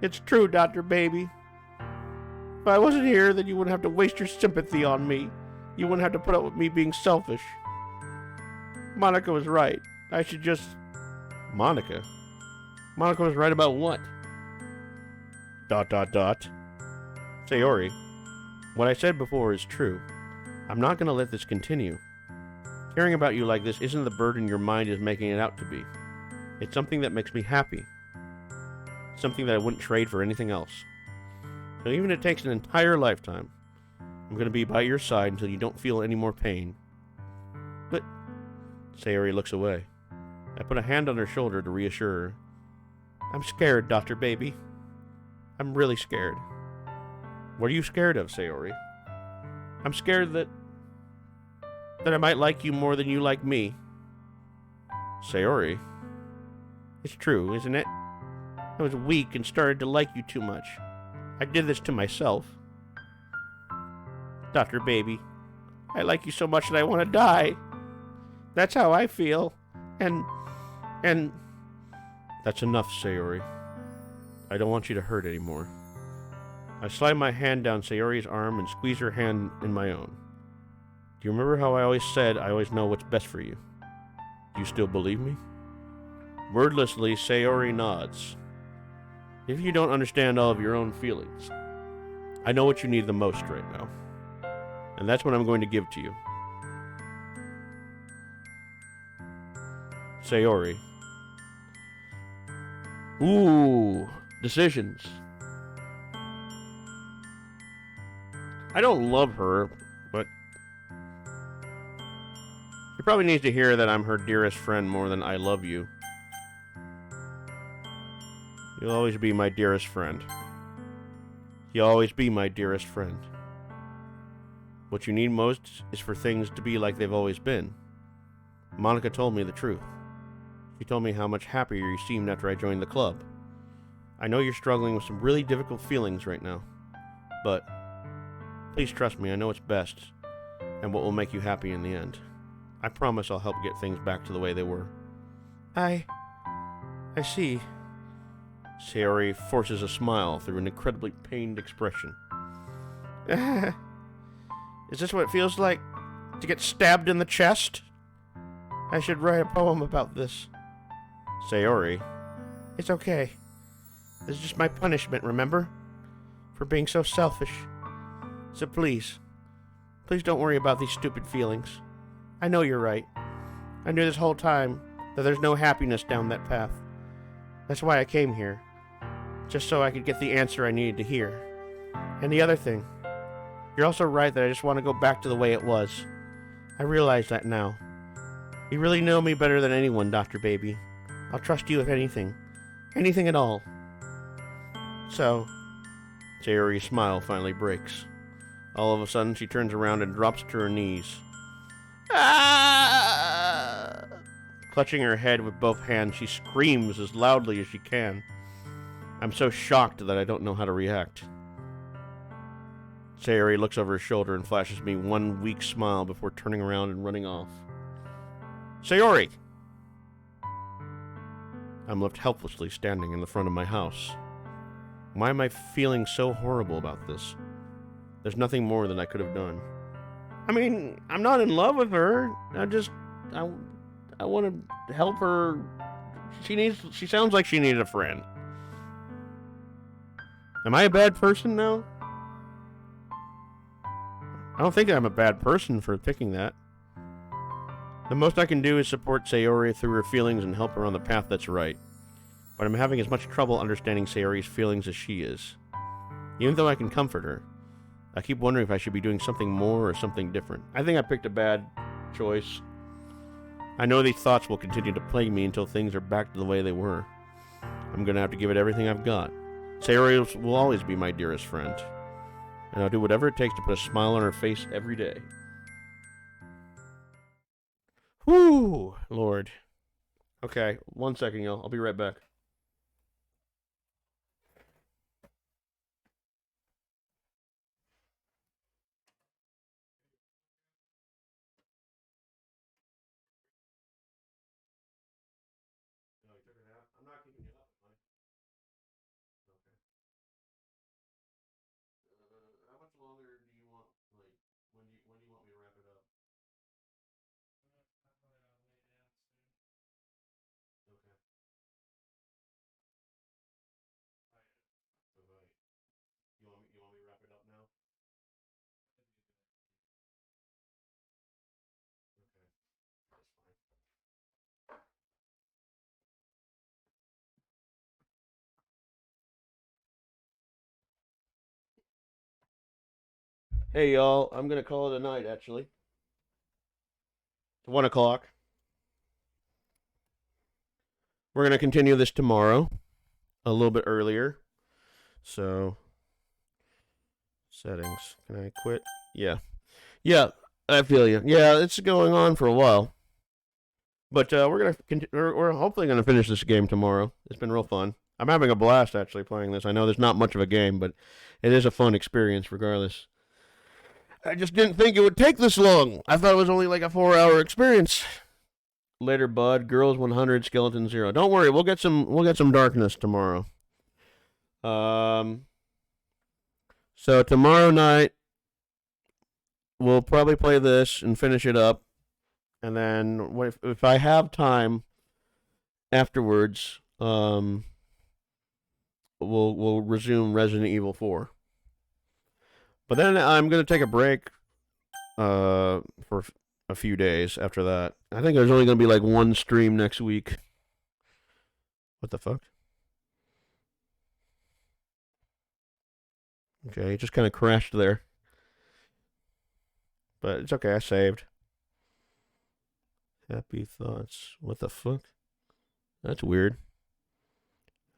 It's true, Dr. Baby. If I wasn't here, then you wouldn't have to waste your sympathy on me. You wouldn't have to put up with me being selfish. Monica was right. I should just... Monica? Monica was right about what? ... Sayori, what I said before is true. I'm not going to let this continue. Caring about you like this isn't the burden your mind is making it out to be. It's something that makes me happy. Something that I wouldn't trade for anything else. So even if it takes an entire lifetime, I'm going to be by your side until you don't feel any more pain. But... Sayori looks away. I put a hand on her shoulder to reassure her. I'm scared, Dr. Baby. I'm really scared. What are you scared of, Sayori? I'm scared that I might like you more than you like me. Sayori. It's true, isn't it? I was weak and started to like you too much. I did this to myself. Dr. Baby, I like you so much that I want to die. That's how I feel. And... That's enough, Sayori. I don't want you to hurt anymore. I slide my hand down Sayori's arm and squeeze her hand in my own. Do you remember how I always said I always know what's best for you? Do you still believe me? Wordlessly, Sayori nods. If you don't understand all of your own feelings, I know what you need the most right now. And that's what I'm going to give to you. Sayori. Ooh, decisions. I don't love her, but she probably needs to hear that I'm her dearest friend more than I love you. You'll always be my dearest friend. You'll always be my dearest friend. What you need most is for things to be like they've always been. Monica told me the truth. She told me how much happier you seemed after I joined the club. I know you're struggling with some really difficult feelings right now, but please trust me, I know it's best and what will make you happy in the end. I promise I'll help get things back to the way they were. I see. Sayori forces a smile through an incredibly pained expression. Is this what it feels like to get stabbed in the chest? I should write a poem about this. Sayori. It's okay. This is just my punishment, remember? For being so selfish. So please don't worry about these stupid feelings. I know you're right. I knew this whole time that there's no happiness down that path. That's why I came here. Just so I could get the answer I needed to hear. And the other thing, you're also right that I just want to go back to the way it was. I realize that now. You really know me better than anyone, Dr. Baby. I'll trust you with anything. Anything at all. So, Sayori's smile finally breaks. All of a sudden, she turns around and drops to her knees. Ah! Clutching her head with both hands, she screams as loudly as she can. I'm so shocked that I don't know how to react. Sayori looks over her shoulder and flashes me one weak smile before turning around and running off. Sayori! I'm left helplessly standing in the front of my house. Why am I feeling so horrible about this? There's nothing more than I could have done. I mean, I'm not in love with her. I want to help her. She sounds like she needs a friend. Am I a bad person now? I don't think I'm a bad person for thinking that. The most I can do is support Sayori through her feelings and help her on the path that's right. But I'm having as much trouble understanding Sayori's feelings as she is. Even though I can comfort her, I keep wondering if I should be doing something more or something different. I think I picked a bad choice. I know these thoughts will continue to plague me until things are back to the way they were. I'm going to have to give it everything I've got. Sayori will always be my dearest friend. And I'll do whatever it takes to put a smile on her face every day. Whew, Lord. Okay, 1 second, y'all. I'll be right back. No, you took a nap? I'm not keeping you up, Mike. Okay. How much longer do you want? Like, when do you want me to wrap it up? Okay. Right. You want me to wrap it up now? Okay. That's fine. Hey y'all, I'm gonna call it a night actually. It's 1 o'clock. We're gonna continue this tomorrow, a little bit earlier. So settings. Can I quit? Yeah. Yeah, I feel you. Yeah, it's going on for a while. But we're hopefully gonna finish this game tomorrow. It's been real fun. I'm having a blast actually playing this. I know there's not much of a game, but it is a fun experience regardless. I just didn't think it would take this long. I thought it was only like a 4-hour experience. Later, bud. Girls 100, skeleton 0. Don't worry, we'll get some darkness tomorrow. So tomorrow night we'll probably play this and finish it up, and then if I have time afterwards, we'll resume Resident Evil 4. But then I'm gonna take a break for a few days after that. I think there's only gonna be like one stream next week. What the fuck? Okay, it just kind of crashed there. But it's okay, I saved. Happy thoughts. What the fuck? That's weird.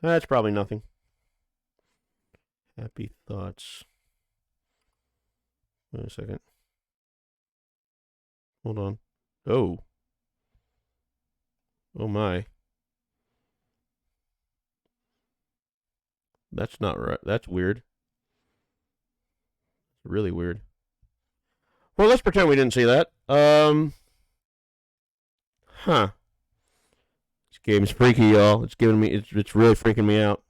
That's probably nothing. Happy thoughts. Wait a second. Hold on. Oh. Oh my. That's not right. That's weird. Really weird. Well, let's pretend we didn't see that. Huh. This game's freaky, y'all. It's giving me. It's really freaking me out.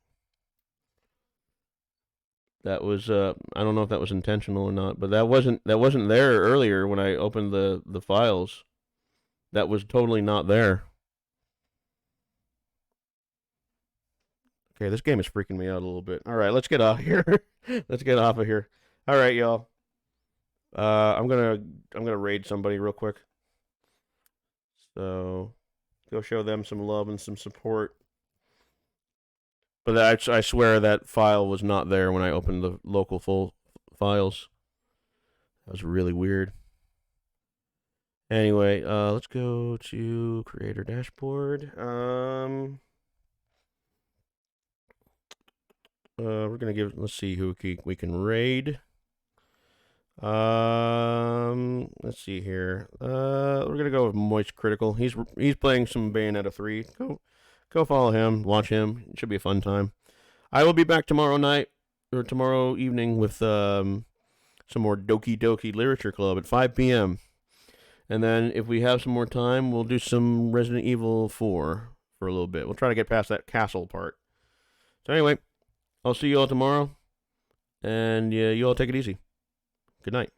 That was I don't know if that was intentional or not, but that wasn't there earlier when I opened the files. That was totally not there. Okay, this game is freaking me out a little bit. All right, let's get off here. Let's get off of here. All right, y'all. I'm gonna raid somebody real quick. So go show them some love and some support. But I swear that file was not there when I opened the local full files. That was really weird. Anyway, let's go to creator dashboard. We're gonna let's see who we can raid. Let's see here. We're gonna go with Moist Critical. He's playing some Bayonetta 3. Go follow him, watch him. It should be a fun time. I will be back tomorrow night or tomorrow evening with some more Doki Doki Literature Club at 5 p.m. And then if we have some more time, we'll do some Resident Evil 4 for a little bit. We'll try to get past that castle part. So anyway, I'll see you all tomorrow. And yeah, you all take it easy. Good night.